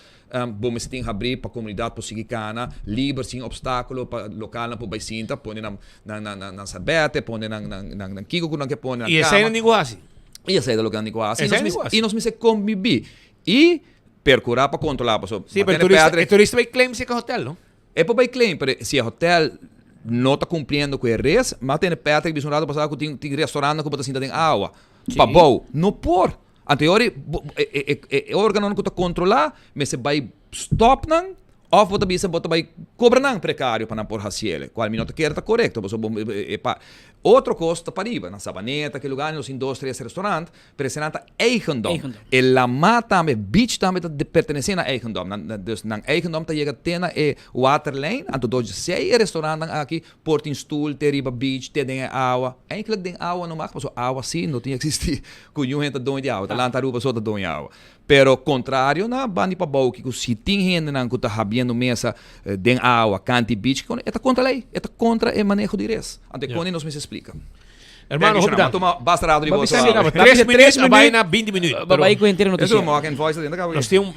bom, mas tem que abrir para a comunidade posigicana, livre, sem obstáculo, para local, para baicinta, põe na sabete, põe na kiko, que põe na cama. E essa é a negócio. E essa é a local negócio. E nós me conviver. E percurar para controlar. Sim, mas o turista vai claim se é hotel, não? É para vai claim, se é hotel não está cumprindo com o res, mas tem Patrick bisonado passado que tem restaurante que está tem água. Para bom, não por. Anterior, é órgão que está controlar, mas se vai stop não, ou você vai cobrar não precário para não por raciele. Qual minuto que está correto. Outro custo para riba, na Sabaneta, que lugar, nos indústrias, restaurantes, presenta eigendom. E la mata também, beach também pertence a eigendom. Dus na eigendom está chega tena e waterlane, anto dois sei restaurante aqui, portin stoel, te riba beach, te den água. Eigenlijk den água não mag, mas água sim, não tinha existir. Cunho gente doin de água, talanta ruba só doin água. Pero contrário, na bani pa bau que se tem gente não que tá rabiando mesa den água, canti beach, é contra a lei, é contra o manejo de res. Ante quando nos me explica. Hermano, basta rápido de você. 3 minutos, vai na 20 minutos. Vai com inteiro notícia. Isso é voice dentro da Nós temos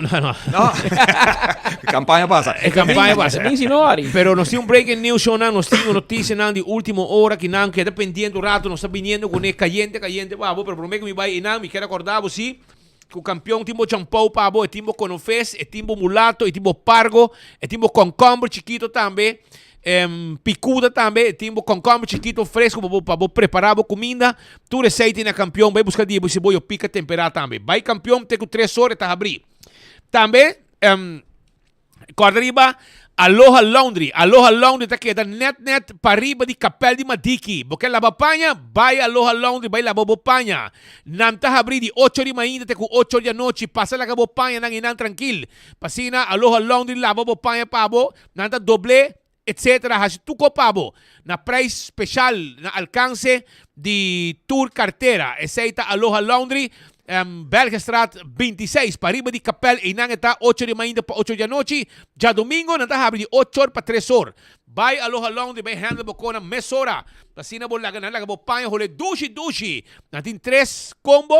campanha passa. É campanha passa. Bem senhori. Pero nós temos breaking news show, nós temos notícia de última hora que não queda pendiente o rato, nós está vindo com ele caliente, pavo, pero prometo que me vai e não me quero acordar você. Que o campeão timbo champão pavo, timbo conofes, timbo mulato, timbo pargo, timbo concombre chiquito também. Picuda também, timbo concombre chiquito fresco para preparar a comida. Tu receita na campeão, vai buscar dia, você vai pica temperar também. Vai campeão, tem que 3 horas tá abrir. Também, corda Aloha Laundry tá queda net para riba de Capel de Madiki. Porque lava panha, vai Aloha Laundry, vai lavar panha. Não tá abrir de 8 de manhã até 8 da noite, passa lá lavar panha, não inan tranquilo. Passina Aloha Laundry lava panha pabo, não tá doble, etc. Has tu copabo na price special na alcance de Tour Cartera. Aceita Aloha Laundry. Belgestraat 26, para riba de Capel, e não está 8 de manhã para 8 da noite. Já domingo, não está abrindo de 8 horas para 3 horas. Vai Aloha Laundry, vai handle bocona, meia hora. Assim, na bola, na laga bopanha, role dushi. Não tem 3 combo.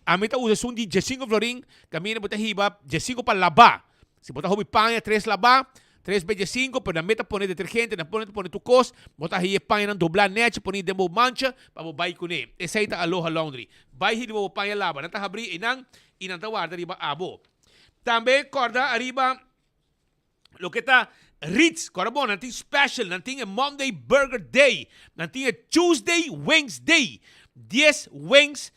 A meta usa de 15 florin, caminha para riba, 15 para lavar. Se botar hobby panha, 3 lavar. 3,25, pero na meta pone detergente, na pone tu cos, bota aí panha ng doblar net, pone demo mancha, para buy ko ni. Esa ita Aloha Laundry. Buy hidi mo panha laba, nanta habri inang tawar riba abo. Tambe corda arriba lo que está Ritz, corabon, nanting special, nanting Monday Burger Day, nanting Tuesday Wings Day. 10 wings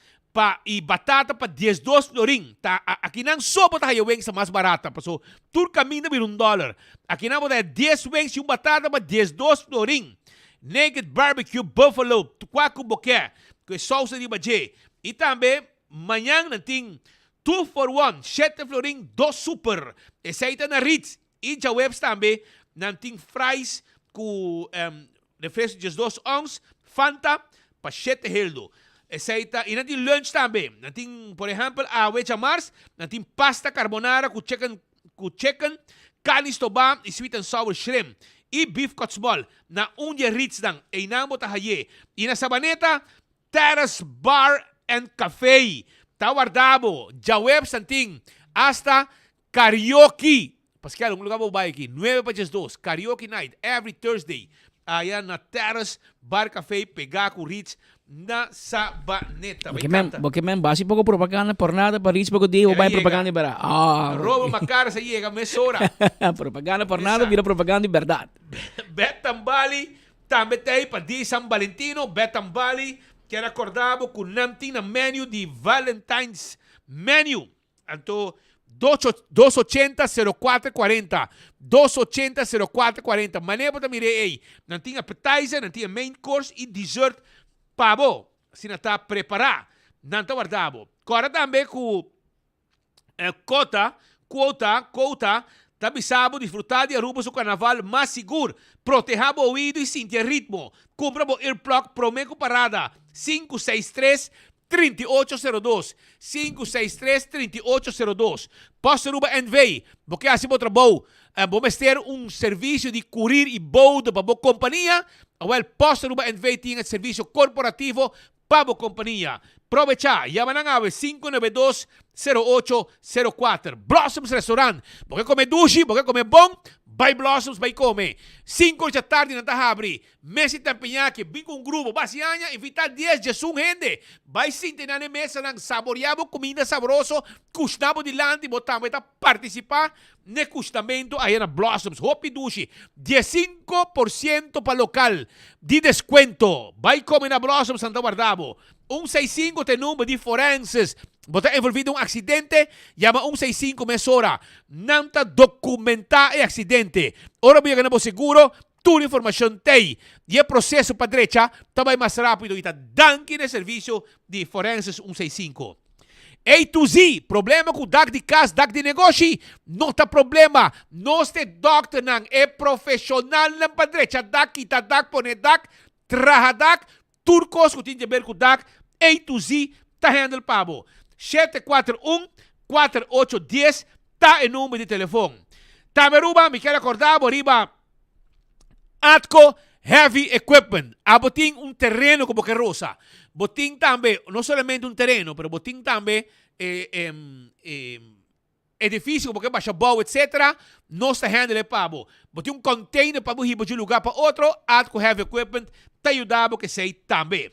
e batata para 12 florin. Aqui não só botar a wings mais barata, so tur caminho de $1. Aqui não botar 10 wings e batata para 12 florin. Naked Barbecue Buffalo, tuquaco boqué, com salsa de bajé. E também, manhã não tem 2 for 1, 7 florin, 2 super. Essa aí tá na Ritz. E já webs também, não tem fries com refresco de 2 ons, Fanta, para 7 heldo. Aceita, e natin lunch também. Natin, por exemplo, a Wecha Mars, natin pasta carbonara com chicken, canis toba e sweet and sour shrimp. E beef cotsmol na unye Ritz dang. E inamo tahaye. E na Sabaneta, Terrace Bar and Cafe. Tawardabo, Jawebs natin, hasta karaoke. Pascal, um lugar bobay aqui, 9 para 2, karaoke night, every Thursday. Ayan na Terrace Bar Cafe, pegar com Ritz, na Sabaneta. Porque basi poco propaganda por nada, para Ritz poco dia, o vai propaganda para. Roba uma cara se chega, mesora. Propaganda por nada, vira propaganda de verdade. Betambali, também tem para dia San Valentino, Betambali, que era acordado com namtin na menu de Valentine's menu. Então, 280-0440. 280-0440. Maneira para mire aí. Não tinha appetizer, não tinha main course e dessert pabo. Se não está preparado, não está guardado. Agora também com quota, tabisabo disfrutar de Aruba o carnaval mais seguro. Proteja o ouvido e sentir ritmo. Compra o earplug Promeco Parada. 563-3802. 563-3802. Posto Aruba NV. Porque assim vou trabalhar. Vamos ter serviço de curir e board para a companhia. Well, Posto Aruba NV tem serviço corporativo Pabo Compañía. Provecha, llama ng awe 592-0804. Blossoms Restaurant. Porque come dushi, porque come bom, by Blossoms, by come. 5 da tarde na tahabri. Messi Tampiñaki, vim com um grupo. Basianya, invitar 10 de sum gente. Vai sinta na mesa ng saboreado, comida saboroso. Custabo de lante, botamos para participar no custamento aí na Blossoms. Hopi dushi. 15% para local de descuento. Vai comer na Blossoms, Santa Guardabo. 165 tem número de forenses. Bota envolvido um acidente, llama 165 mesora. Nanta documentar o acidente. Ora bem ganamos seguro, toda informação tem. E o processo para direita também mais rápido. E tá danke no serviço de forenses 165. A to Z, problema com o DAC de casa, DAC de negócio, não tá problema. Nós te doctor não é profissional na para direita. DAC, kita DAC, pone DAC, traha DAC, turcos que tem a ver com DAC, A to Z, tá handle pabo. 741-4810, tá em número de telefone. Tameruba, me quero acordar, Boriba, Atco Heavy Equipment. Botín terreno como que rosa. Botín também, não somente terreno, mas botín também edifício, porque baixa boa, etc. Nós tá handle pabo. Botín container para ir de lugar para outro. Atco Heavy Equipment, tá ajudando que sei também.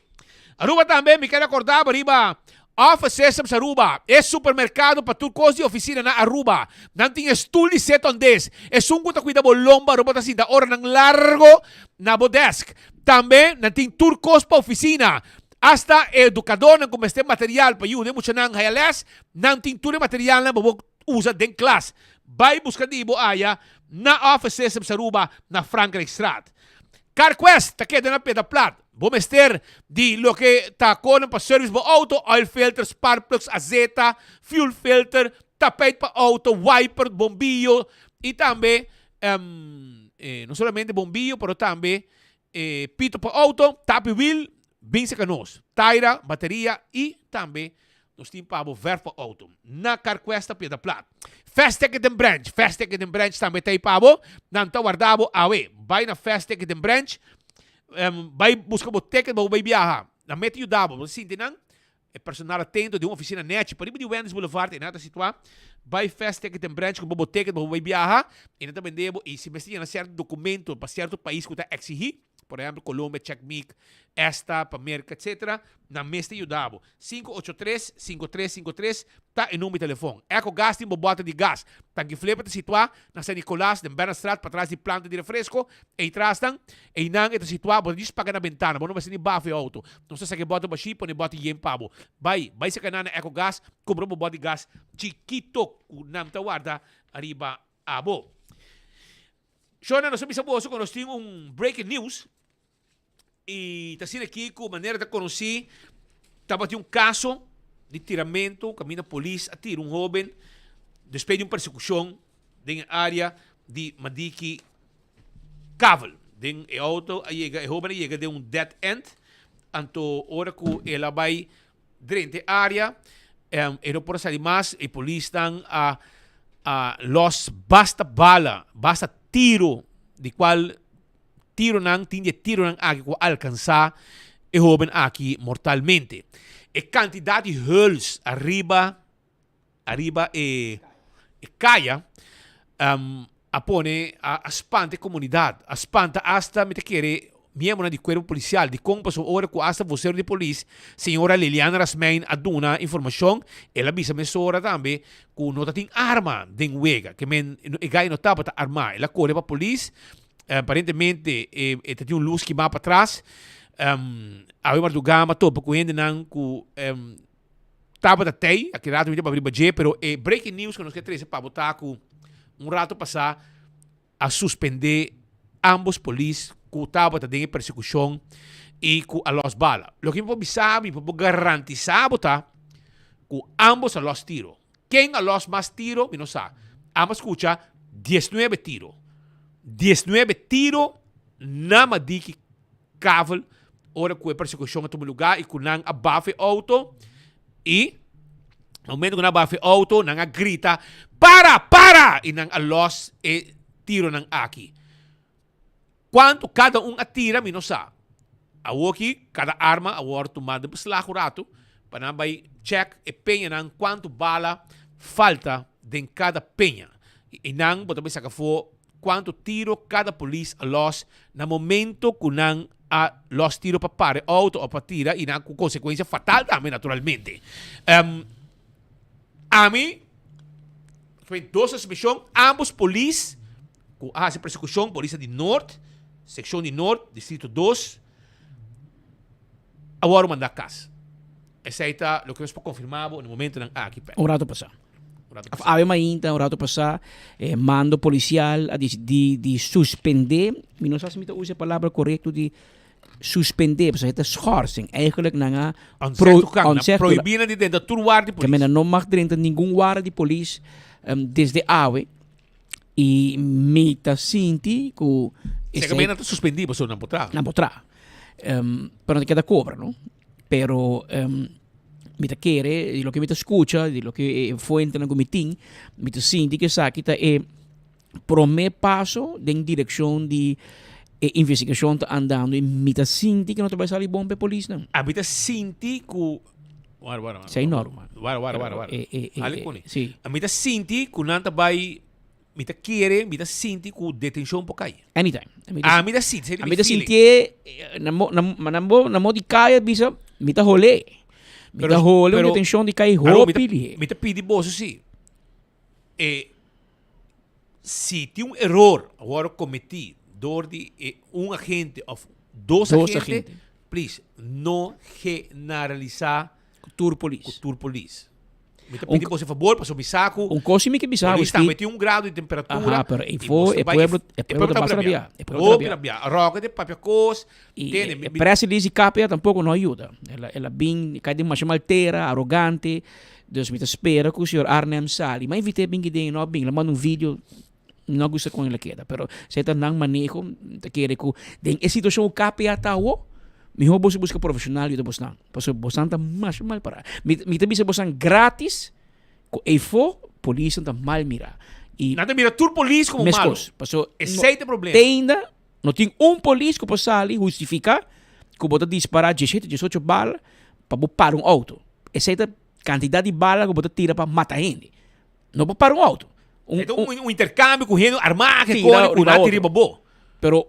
Aruba também, me quero acordar, Boriba, Office Systems Aruba. É supermercado para tudo coisa de oficina na Aruba. Não tem estudo de 7 on 10. É um que cuida bolomba, Aruba tá assim, da hora ng largo na bodesk. Também não tem turcos para oficina. Hasta educador não comeste material para yun. Mucho nang hayales, não tem tudo material na babog usa den class. Vai buscar di ibo aya na Office Systems Aruba na Frankrijkstraat. CarQuest, tá queda na peda plat. Bomester di lo que tá com para service bo auto, oil filter, spark plugs, azeta, fuel filter, tapete para auto, wiper, bombillo e também não somente bombillo, pero também pito para auto, tap wheel, bem canos, taira, bateria e também nós temos para ver para auto. Na CarQuest peda plat. Fast Ticket and Branch. Fast Ticket and Branch também tem pabo. Não tá guardado awe. Vai na Fast Ticket and Branch. Vai buscar o ticket, vai viajar. Na meta ajudava. Você entende? É personal atento de uma oficina net. Para ir de Wendy's Boulevard, e nada situar. Vai Fast Ticket and Branch com o ticket, vai viajar. E não também devo. E se você tem certo documento para certo país que está exigir, por exemplo, Colômbia, Checkmate, esta, para América, etc. Na mesta ajudava. 583-5353 tá em número de telefone. Eco Gas tem bobota de gás. Tanque flepa te situar na San Nicolás, na Bernastrat, para trás de planta de refresco. E trás tan, e nang te situar, bota diz pagar na ventana. Bom, não vai ser nem bafo auto. Não sei se que bota baixi, põe bota yen pabo. Vai se canana Eco Gas, comprou bobota de gás. Chiquito, nam ta guarda, arriba abo. Shona, nós sabemos que nós temos breaking news. E está sendo aqui com maneira de conhecer, estava um caso de tiramento, caminho da polícia, atira jovem, depois de uma persecução na área de Madiki Caval. O auto, o jovem chega de dead end, então, hora que ela vai dentro da área, não pode sair mais, a polícia está los basta bala, basta tiro, de qual tiro nang aqui que alcançar o jovem aqui mortalmente. A quantidade de hulls arriba e caia apone a espanta a comunidade, a espanta hasta me te quere membro de cuerpo policial de como passou hora com hasta vocero de polícia, senhora Liliana Rasmain aduna informação, ela avisa mesora também que não tem arma de wega, que men e gai não tava armar, ela corre para polícia. Aparentemente tem luz que vai para trás a madrugada topa com ele não com tava da tei aquele rato me para abrir budget pero breaking news que nós queremos para botar com rato passar a suspender ambos polícias que tava da persecução e com a los bala lo que me sabe para garantizar botar com ambos a los tiro quem a los mais tiro não sabe ambos escucha 19 tiro 19 tiros na Madiki Caval, ora que a persecução a todo lugar e que não abafe auto e no momento que não abafe auto, não grita para e não alos e tiro não aqui. Quanto cada um atira, não sabe. aqui, cada arma agora tomada de beslag rato, para vai check e penha nan quanto bala falta de cada penha. E nan bota bem saca for quanto tiro cada polícia los na momento que nan a los tiro para pare auto ou para tira e nan com consequência fatal também naturalmente. A mim foi duas suspeições, ambos polícias com a persecução, polícia de norte, secção de norte, distrito 2, agora mandar casa. Essa aí está o que nós confirmamos no momento nan aqui perto. Um rato passar. Ave mainta, um rato passar, mando policial a de suspender, eu não sei se usa a palavra correta de suspender, porque é schorsing, eigenlijk na proibir de dentro todo guarda de polícia. Que não mag dentro nenhum guarda de polícia desde ave e mita sinti que se que está suspendido, só não potrá. Não potrá. Pero queda cobra, ¿no? Pero me quiere, y lo que me escucha, y lo que fue en el comité, me siente que sabe que primer paso en dirección de investigación andando, y me siente que no te va a salir bom para la policía. A me siente que é enorme. Sim. A me siente que não vai me quiere, me siente que detenção por cair. Anytime. A me siente, a me siente na mo di kaya bisa me rolê. Me rolê detenção de cair rápido. Me pedi bolso sim. Se tem erro agora cometido door de agente of dos agentes, please, não generalizar cultura polícia. Me pedi por favor, para o saco. Coisa que bisaco. Está metido 1 grau de temperatura. Pero pueblo passa rabia. A roca de papel cos. E parece que capia tampouco não ajuda. Ela bem, cai de uma malteira, arrogante. Dus me espera que o senhor Arnem sali. Mas invitei bem que dei não bem, ela manda vídeo. Não gosta com ele queda, pero se está não manejo, te quer que den a situação o capia tawo. Melhor você busca profissional e depois não. Porque você está mais mal para. Me também se você grátis, com EFO, polícia está mal mirar. E nada mira tudo polícia como malo. Esse é o problema. Ainda não tem polícia que possa ali justificar que você disparar 17, 18 balas para parar auto. Essa é a quantidade de balas que você tira para matar gente. Não para parar auto. Então intercâmbio com gente armado que com nada tira bobo. Pero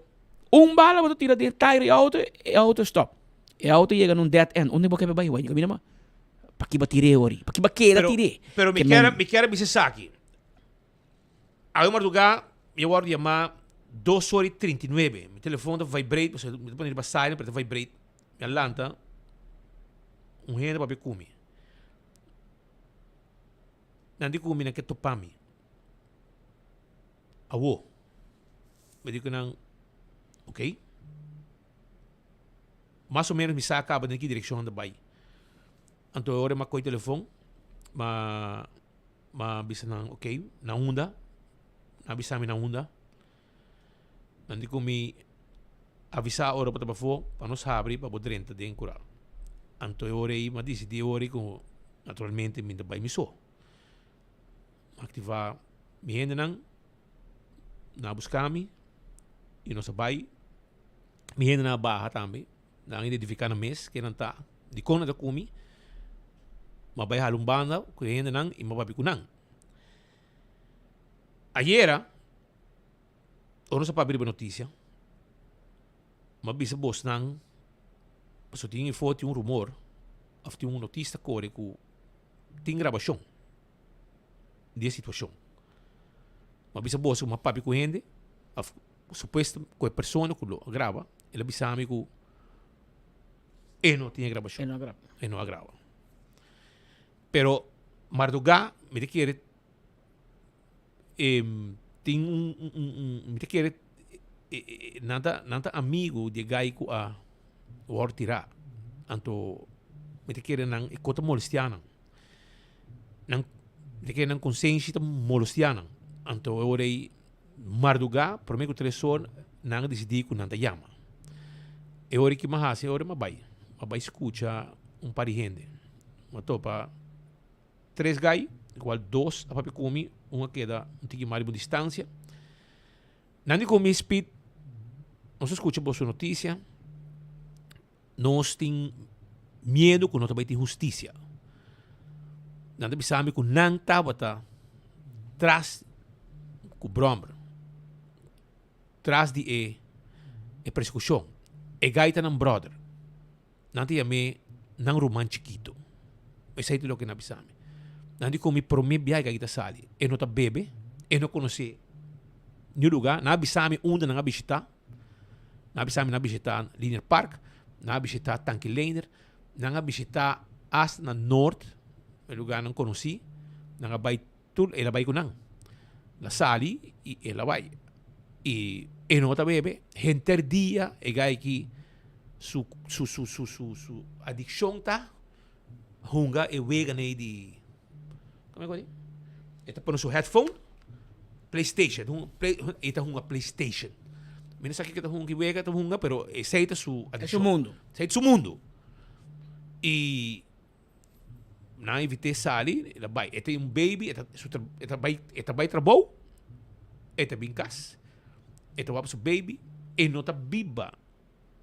bala você tira de tire e auto stop. E auto chega num dead end. Onde você vai vai? Caminha mas. Para que batire ori? Para que baqueira tire? Pero me quer me aqui. A uma lugar eu vou chamar 2:39. Meu telefone vibrate, você me põe para silent para vibrate. Me alanta. Gente para comer. Nanti comer na que topami. Awo. Me digo nang ok? Mais ou menos me saca acaba em que direção anda vai. Então eu ma coi telefone, ma bisa nang ok, na onda, na bisa mi na onda. Nanti ko mi avisa ora para fo, para nos abrir para poder entrar dentro curar. Então eu orei, ma decidi orei com naturalmente me vai me so. Activar mi gente nang na buscar-me e não sabai me gente na barra também na identificar na mês que não tá de quando da comi mas vai halum banda que gente não e mas kunang ayer eu não sei para abrir a notícia mas bisa boss nang passou tinha foto um rumor of tinha notícia core que tem gravação de situação. Mas bisa boss uma papi com gente, suposto com a pessoa que grava, ele bisa amigo e não tinha gravação. E não grava. Pero Marduga me quer tem me quer nada amigo de gaico a or tirar. Anto me quer nang ikota molestiana. Nang me quer nang consciência molestiana. Então eu orei Marduga, por mim que o telefone não decidi que não te chama. Eu orei que mais eu orei mas vai escutar par de gente. Mas topa 3 gai, igual 2 a papi comi, uma queda tique mais de distância. Não comi speed, não se escuta boa notícia. nós tem medo que nós também tem justiça. Nós sabemos que não está tras com bromber, tras de persecução. E gaita ng brother. Nanti yame nang roman chiquito. Esa ito lo que nabisa mi. Nanti kung mi promi biya gaita sali. E no ta bebe, e no konosi ni lugar. Nabisa mi unda nang abisita. Nabisa mi nabisita Linear Park. Nabisita Tanki Laner. Nang abisita as na north. E lugar nang konosi. Nang abay tul, e labay ko nang. La sali, e labay. E nota bebe, henter dia e gai ki su addiction ta hunga e wega ne di como é que é? Eta pono su headphone PlayStation, eta hunga PlayStation. Mina sa kita hunga wega ta hunga pero e seita su addiction. Su mundo. Seita su mundo. E na evite sali, la bai, eta um baby, eta bai trabalho, eta binkas. Ito wap su baby e nota biba.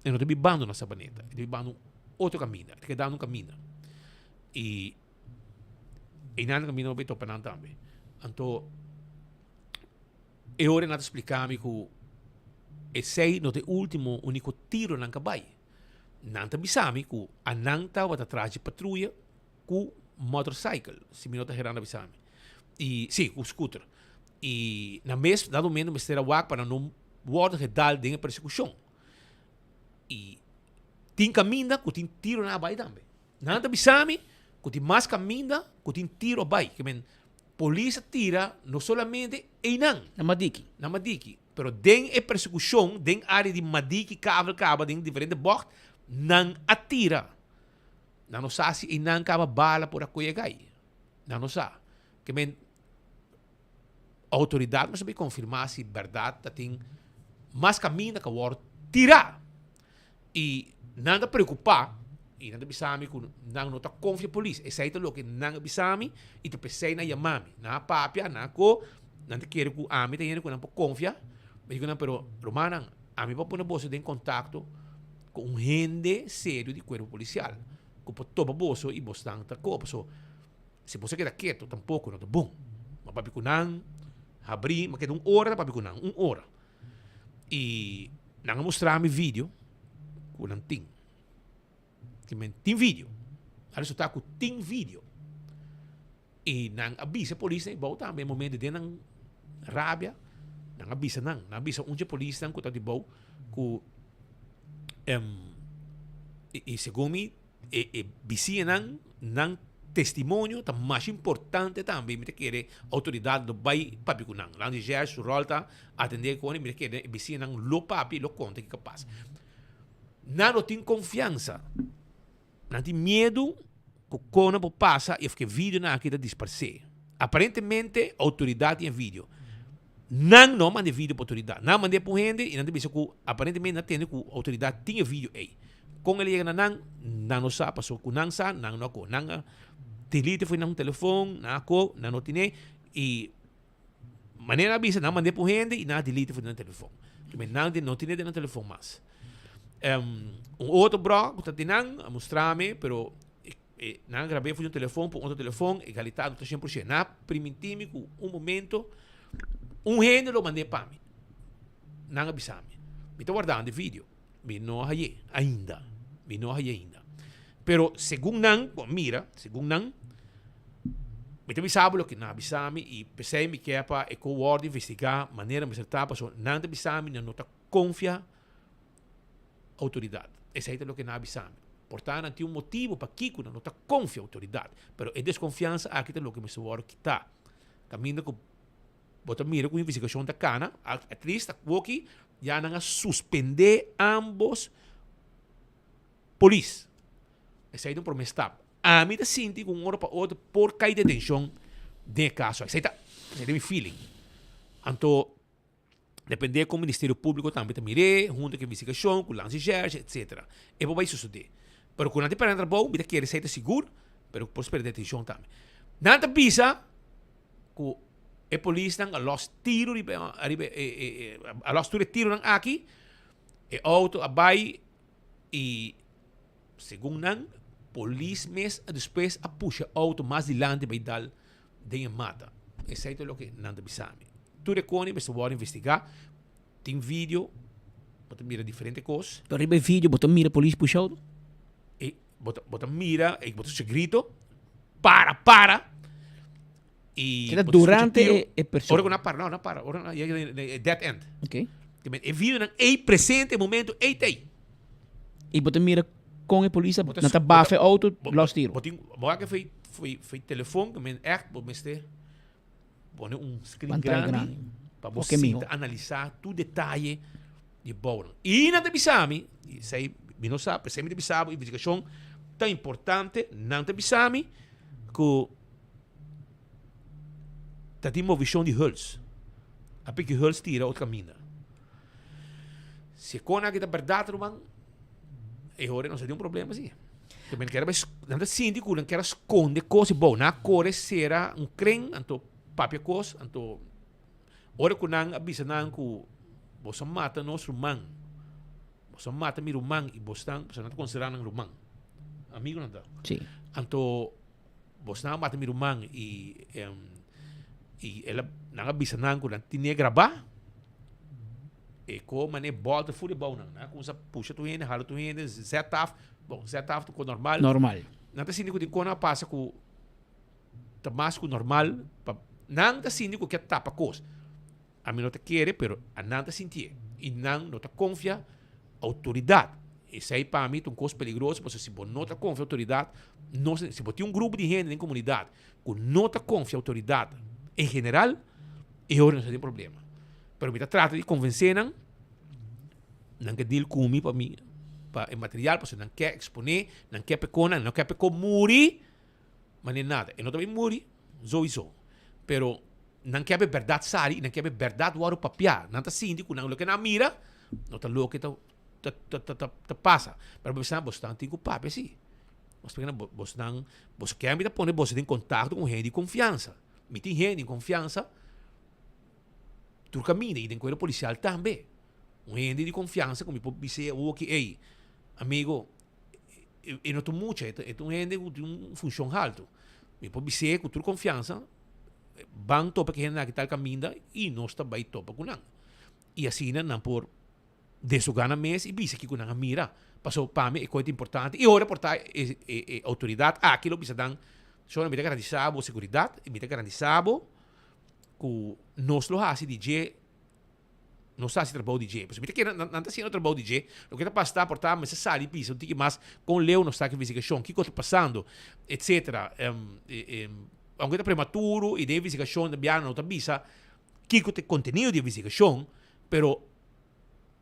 E nota bibando na sabaneta. E bibando outro caminho. E quedando um caminho. E nada caminho vai to panan tambe. Anto e ora nata explicar-me que e sei no te último único tiro nan kabay. Nanta bisami que ananta wat atrás de patrulha com motorcycle. Se minota herana bisami. E sim, com scooter. E na mes dado menos me será wak para não worden gedaan dingen persecutie. E tem caminho que tem tiro na baia também. Nada bisami que tem mais caminho que tem tiro a baia. Que men polícia tira não solamente em nan. Na Madiki. Na Madiki. Pero den é persecução, den área de Madiki, cava, den diferente bocht, nan atira. Não sabe se em nan cava bala por a coiagai. Não sabe. Que men a autoridade não sabe confirmar se verdade tem mais caminho que o tirar. E nada preocupar, e nada bisami que não está confia polícia. Essa é o que nada bisami e te pensei na yamami, na papia, na co, nada quer que a mim tenha que não confia, mas que não pero romana, a mim para pôr bolso em contato com um gente sério de corpo policial, que pode tomar bolso e bostar na copa. So, se você quer quieto, tampouco não é bom. Mas papi que não abrir, mas queda hora papi que não, hora. E nang mostrar-me vídeo com não tem. Que men tem vídeo. A resulta que tem vídeo. E nang avisa a polícia e volta também momento de nang rabia, nang avisa onde a polícia nang kuta de bau ku e segundo me vicia nang testemunho tá mais importante também me querer autoridade do bai papi kunang lá de gerar sua rolta atender com ele me querer vicia nang lo papi lo conta que capaz não tem confiança não tem medo que quando passa e que vídeo na aqui da disparcer aparentemente autoridade tem vídeo não manda vídeo para autoridade não manda para gente e não tem que aparentemente não tem que autoridade tinha vídeo aí com ele chega não sabe passou com não sa não delete foi num telefone, na co, na notine e maneira bisa não mandei por gente e na delete foi no telefone. Que me não notine no telefone mais. Outro bro que tá tinang a mostrar-me, pero não gravei foi no telefone por outro telefone, igualitário 100%. Na permitir-me que momento gente lo mandei para mim. Não avisar-me. Me tô guardando vídeo. Me não hayé ainda. Pero según nang, mira, según nang, me te avisaba lo que na avisami e pensei me que é para co-word investigar maneira me acertar, so nang te avisami não tá confia autoridade. Esse é o que na avisami. Portanto, tem motivo para que não tá confia autoridade, pero é desconfiança aqui é o que me suor que tá. Caminho que bota mira com investigação da cana, at least aqui já não suspender ambos polícia. Essa é um promessa. A mim te sinto com hora para outra por cair de detenção de caso. Essa é meu feeling. Então, depende com o Ministério Público também te mirei, junto com a investigação, com o lance de etc. E vai suceder. Mas quando te parece bom, me quer receita seguro, mas por esperar detenção também. Nada pisa que a polícia a los tiro a los tiro aqui, e auto abai e según nan, police mes después a puxa auto mais dilante vai dal de mata. Esse é o que nan de bisami. Tu recone, você pode investigar, tem vídeo, você mira diferente coisas. Pero riba vídeo, você mira polícia puxa auto? E você mira, e você grito, para. E Era durante e persona. Ora não para. Ora é dead end. Ok. E vídeo nan é presente momento é tem. E você mira com a polícia, na tabafe auto, los tiro. Mas que foi telefone, que men echt você põe screen Pantalla grande para você analisar todo detalhe de boa. E na bisami, sei, não sabe, sempre bisami, investigação tão importante, não bisami, que tá tem uma visão de Hulse. A que Hulse tira outro caminho. Se kona kita verdade, man, e ora não seria problema assim. Também quero nada síndico, não quero esconder coisas boas. Na core será creme, anto papel coisa, anto ora que não avisa não que você mata nosso rumang, você mata meu rumang e você não considera um rumang, amigo não dá. Sim. Anto você não mata meu rumang e ela não avisa não que não tinha gravar. E como é volta fui bom não, né? Como se puxa tu ainda, rala tu ainda, zetaf, bom, zetaf tu com normal. Normal. Não tá síndico de quando passa com tamas com normal, não tá síndico que tapa coisa. A mim não te quer, pero a não te sentir e não te confia autoridade. Isso aí para mim é uma coisa perigosa, porque se você não te confia autoridade, não se você tem grupo de gente na comunidade que não te confia autoridade, em geral, eu não tem problema. Pero me trata de convencer não que deal comigo para mim, para o material, porque não quer exponer, não quer pecona, não quer pecon muri, mas nem nada. Eu não também muri, sowieso. Pero não quer ver verdade sari, não quer ver verdade o papel, não tá síndico, não lo que na mira, não tá louco que tá passa. Pero você não tem que papel sim. Você quer me pôr você em contato com gente de confiança. Me tem gente de confiança. Tu cammina e tem coisa policial também. Gente de confiança, como pode dizer, ei, amigo, eu não estou muito, é um gente que tem função alto. Me pode dizer que tu confiança, vão topa que gente que está caminhando e nós também topa com não. E assim, não por desugana mês e bisa que com não mira. Passou para mim é coisa importante. E ora portar autoridade, aquilo bisa dan, só me garantizado segurança, me garantizado que nós lo hace DJ não está se trabalho DJ, porque que não está sendo trabalho DJ, o que está passando por estar necessário piso, não tem que mais com leu não está que investigação, que está passando, etc. Aunque está prematuro e de investigação da biana não está bisa, que tem conteúdo de investigação, pero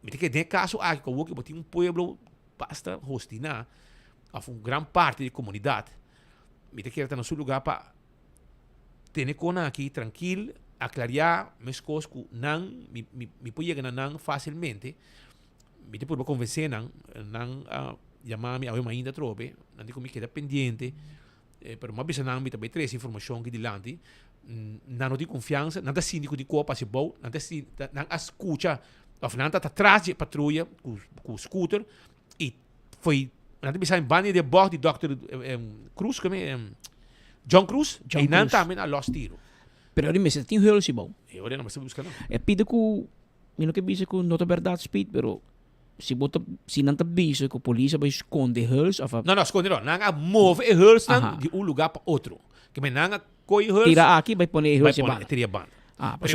me tem que de caso aqui como que tem pueblo basta hostina, a uma grande parte da comunidade, me tem que estar no seu lugar para ter cona aqui tranquilo, aclarar minhas coisas que não me pode chegar não facilmente, me tem por convencer não chamar-me a ainda trope, não tem como me queda pendente, pero uma vez não me também traz informação que dilante, não tem confiança, não tem síndico de copa se bom, não escuta, afinal está atrás de patrulha com scooter e foi não tem pensar em banho de bordo de Dr. Cruz, como é John Cruz, e não também a los tiro. Pero ahora mesmo tem Hulse bom. Eu não me buscar não. É pide que não que bisa que não é verdade speed, pero se não tá bisa que a polícia vai esconder Hulse, não esconder não, não move Hulse de um lugar para outro. Que me não coi Hulse. Tira aqui vai pôr Hulse banda. Tira banda. Para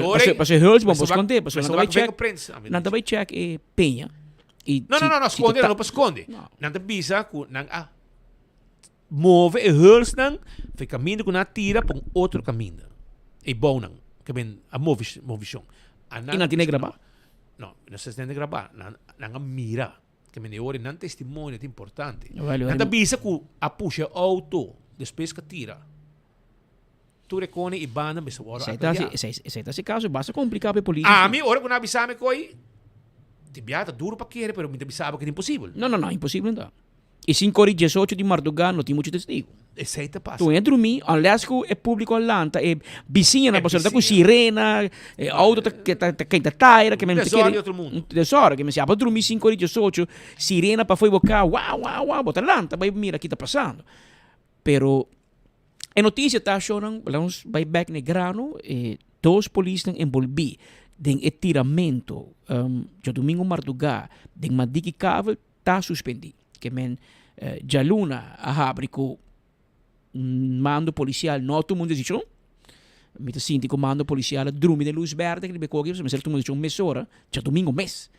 Hulse bom esconder, para não vai check. Não vai check e penha. Não, esconder não para esconder. Não tá bisa que não move Hulse não, foi caminho que não tira para outro caminho. E bom não, que bem a movição. E não tem que gravar? Não se tem que gravar, não mira. Que bem agora não testemunho é importante. Não avisa que a puxa auto depois que tira. Tu recone e banda mas agora. Se esse caso basta complicar para a polícia. A mim hora que não avisar me coi, te biata duro para querer, pero me avisava que é impossível. Não, impossível não. E 5:18 de madrugada não tinha muito testigo. Esse aí te passa. Tu entra dormir, unless que é público Atlanta, é vizinha na pessoa, tá com sirena, auto que tá taira, que me Desordem de outro mundo. Desordem, que me se para dormir 5:18, sirena para foi bocar, uau, bota Atlanta, vai mira aqui tá passando. Pero a notícia tá chorando, vamos vai back no grano, dois polícias envolvidos em atiramento, de domingo madrugada, de Madiki Cava, tá suspendido. Que men Jaluna a abre com mando policial, não todo mundo decidiu. Me te sinto comando policial, dorme de luz verde, que me coge, mas ele tomou uma hora, já domingo mês.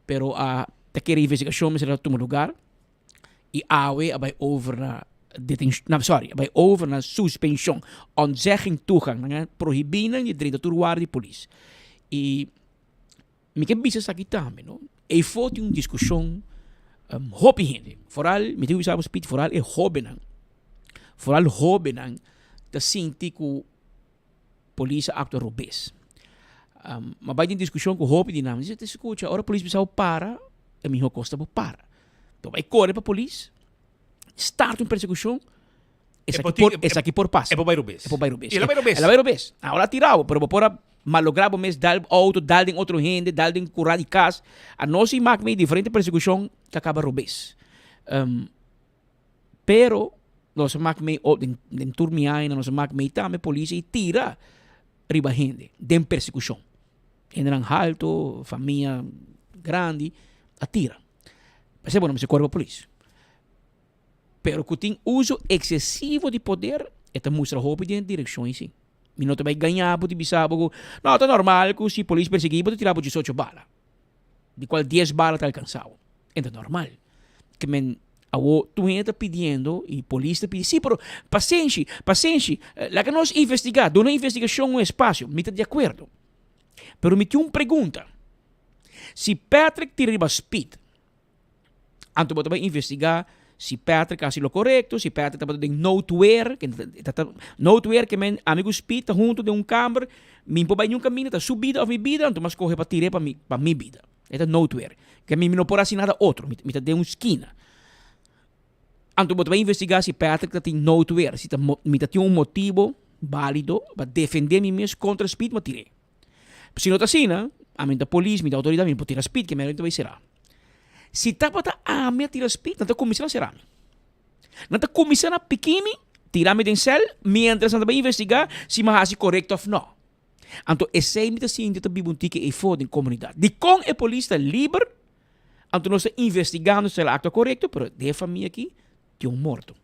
Pero a daquela investigação, mas ele tomou lugar e vai over na detenção, vai over na suspensão, onzegging toegang, prohibinen je direito de guarda de polícia. E me que bisa aqui também, não? E foi uma discussão hobby gente, vooral, met u samen speed, vooral hobby te sinti que polícia actua robês. Mas vai ter discussão com o hobby de nada, diz, escuta, a hora a polícia precisa para, a minha costa para. Então vai correr para a polícia, start uma persecução, essa aqui por passo. É para vai robês. Ela vai robês. Agora tirava, pero para malogrado mes dal auto, dal den outro gente, dal den currar de casa. A nós se marca diferente persecução que acaba robês. Pero nós marca meio den turmiaina, nós marca meio também polícia e tira riba gente den persecução. Entram alto, família grande, atira. Mas é bom, não se corre para a polícia. Pero que tem uso excessivo de poder, é mostra roupa de direção em si. E não vai ganhar, pode bisar, não, tá normal que se a polícia perseguir, pode tirar por 18 balas. De qual 10 balas está alcançado. É normal. Que tu entra pedindo, e a polícia pede, sim, pero paciência, lá que nós investigar, dona investigação um espaço, me está de acordo. Pero me tinha uma pergunta. Se Patrick tira speed, antes você vai investigar, se Patrick faz o correto, se Patrick está fazendo noteware, que meu amigo Speed está junto de câmara, me põe um caminho, está subida ou minha vida, então mas corre para tirar para minha vida. É noteware, que me não pode assinar outro, me está de uma esquina. Então você vai investigar se Patrick está em noteware, se me tem um motivo válido para defender mim mesmo contra Speed, mas tirei. Se não está assim, a minha polícia, minha autoridade, me pode tirar Speed, que melhor vai ser. Se tá para a minha tira speed, não tá começando a ser. Não tá começando a pequeno, tirar-me de cel, mientras não vai investigar se mas é correto ou não. Então, esse é o sim, que vive um tique e foda em comunidade. De com a polícia livre, então nós estamos investigando se é acto correto, mas de família aqui, tem morto.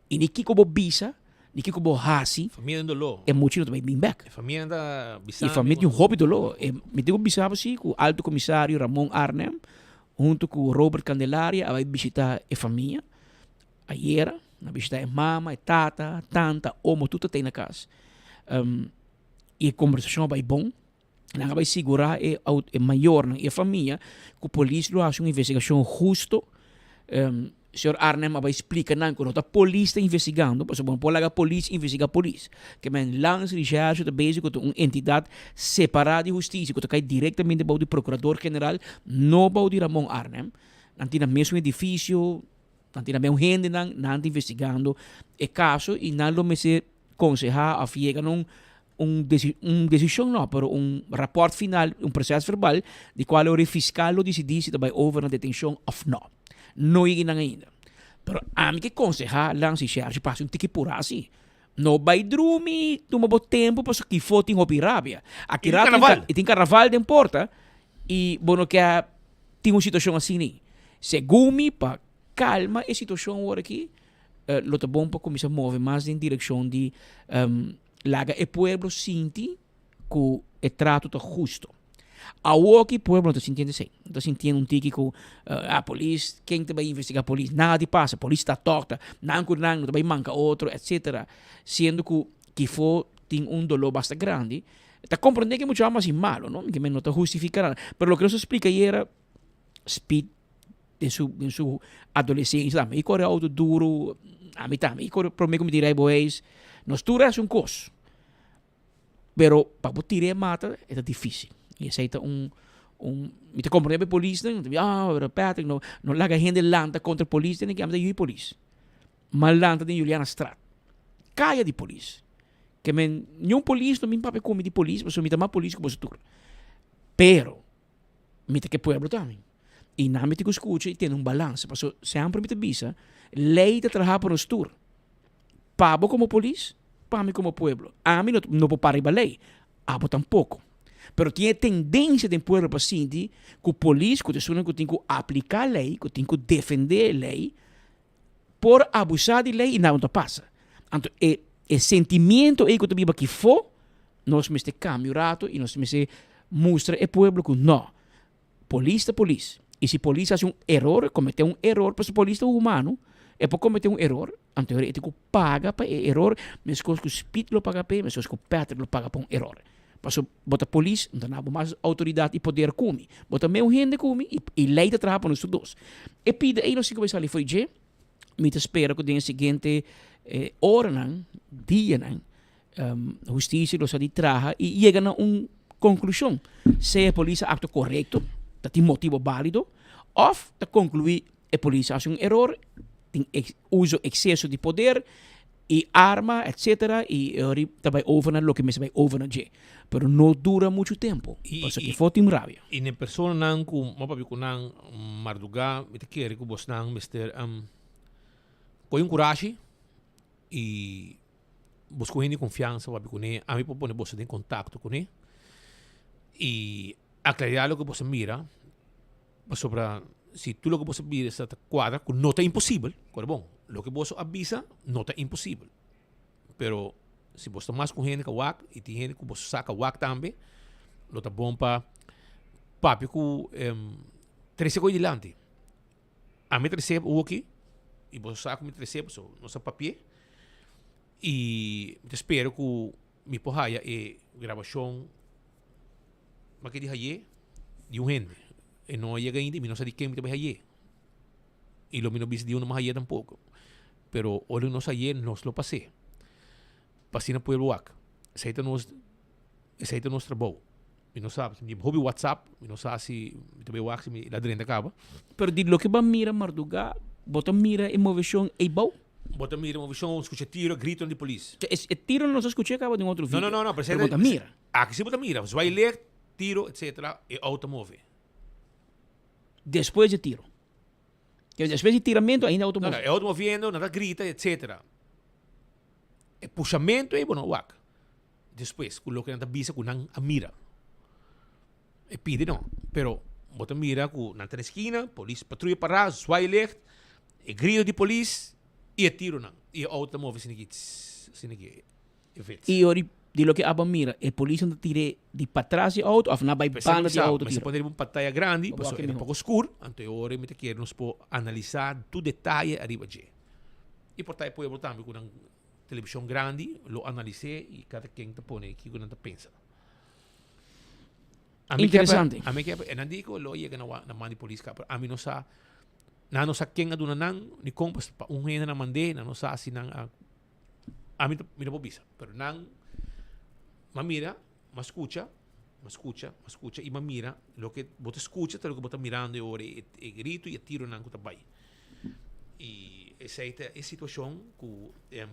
E de que como bisa, de que como hasi, família do lo. É muito não vai bem back. Família da bisa. E família de um hobby do lo. Me digo bisa assim, com o alto comissário Ramon Arnem, junto com o Robert Candelaria, vai visitar a família. Ayer, vai visitar a mama, a tanta, homo, tudo tem na casa. E a conversação vai bom. Ela vai segurar a maior e a família que a polícia faz uma investigação justa. O senhor Arnem vai explicar que a polícia está investigando, porque a polícia investiga a polícia. Que men langs recherche de bezig com uma entidade separada de justiça, que cai diretamente para o procurador-geral, não para o Ramon Arnem. Não tem o mesmo edifício, não tem a mesma gente, não está investigando o caso e não me se aconselhar a chegar uma decisão, não, para rapport final, processo verbal, de qual o fiscal decidir se vai over na detenção ou não. Não é ainda. Pero a mim que aconselhar lá se charge passa tique por assim. Não vai dormir, toma bom tempo, porque que for tem rábia. Aqui tem carnaval de porta e bueno que tem uma situação assim. Segundo para calma a situação agora aqui, lo tá bom para começar a mover mais em direção de laga o pueblo sinti que o trato tá justo. Aqui o pueblo não está sentindo assim. Não está sentindo tique com a polícia, quem vai investigar a polícia, nada passa, a polícia está torta, não vai mancar outro, etc. Sendo que for tem dolor bastante grande, está compreendendo que muito mais malo, não? Que não está justificando. Mas o que eu explica era Speed de sua adolescência, e corre auto duro, a mim também, e corre para mim como direi boys, nós tudo é coisa. Pero para tirar mata é difícil. E aceita me te compreende polícia, Patrick, não laga gente lanta contra a polícia, nem que anda de polícia. Mas lanta de Juliana Strat. Caia de polícia. Que men, nenhum polícia não me papai come de polícia, mas eu me dá mais polícia que você tur. Pero, me te que pueblo também. E na me te que escuta e tem balanço, porque sempre me te bisa, lei de trabalhar para o tur. Pabo como polícia, para mim como pueblo. A mim não vou parar a lei, abo tampouco. Pero tinha tendência do pueblo para sentir que o polícia, que tem que aplicar a lei, que tem que defender a lei, por abusar da lei e nada passa. Então, o sentimento que tu vive aqui fora, nós temos que cambiar e nós temos que mostrar ao pueblo que não. Polícia é polícia. E se a polícia faz erro, cometeu erro, porque o polícia é humano, é para cometer erro, então ele tem que pagar para erro, mas que o Spit lo paga para, mas que o Patrick lo paga para erro. Paso bota polícia, não há mais autoridade e poder comigo. Bota meio gente comigo e lei de trabalho para nós dois. E pide aí, não sei como vai sair, foi je, me espera que o seguinte hora, dia, justiça, lo de trabalho e chega a uma conclusão. Se a polícia acto correto, tem motivo válido, ou de concluir a polícia faz erro, tem uso excesso de poder, e arma, etc. E também overna lo que me vai overna je. Pero não dura muito tempo. Porque que foi rabia. E na pessoa não com mapabi com não marduga, me te quer que você não mister com coragem e busco gente confiança papi com ele, a mim propõe você ter contato com ele e aclarar o que você mira sobre se tu lo que você mira está quadra com nota impossível, claro bom. Lo que você avisa não é impossível. Pero se você mais com gente que wak e tem gente que você saca wak também, lo tá bom para papi com 13 coisas delante. A mim 13 o aqui e você saca com 13 pessoas, nossa papel. E te espero que me porraia e gravação mas que diha de um gente. E não chega ainda, não sabe quem me vai haye. E lo menos de uno más allá tampoco. Pero hoy nos ayer nos lo pasé. Pasé na pueblo wak. Aceita nos trabalho. E não sabe, me hobby WhatsApp, e não sabe se me também wak se me ladrenda acaba. Pero di lo que va mira marduga, bota mira emoção e bom. Bota mira emoção, escuta tiro, grito de polícia. E tiro não se escuta acaba de um outro vídeo. Não, pero bota mira. Aqui se bota mira, você vai ler tiro, etc. e automóvel. Depois de tiro. Depois de tiramento ainda automóvel. Não, é automóvel, nada grita, etc. É puxamento e bueno, wak. Depois, coloca na bisa com a mira. E pide não, pero bota mira com na esquina, polícia patrulha para, swai left, e grito de polícia e tiro não. E automóvel sinigi. E ori di lo que aba mira, e polícia não tire de para trás de auto, af na vai banda de auto. Mas se pode uma pantalla grande, mas é um pouco escuro, então ora me te quer nos po analisar tu detalhe arriba de. E por aí pode botar com uma televisão grande, lo analisei e cada quem te põe aqui quando te pensa. Interessante. A mim que é não digo lo chega na mão de polícia, a mim não sa não sa quem aduna não, ni compas gente na mande, não sa assim não a mim me não bisa, pero não mira, me escucha y me mira lo que vos te escuchas, lo que vos estás mirando ahora y grito y tiro nan que está ahí. Y esa es situación que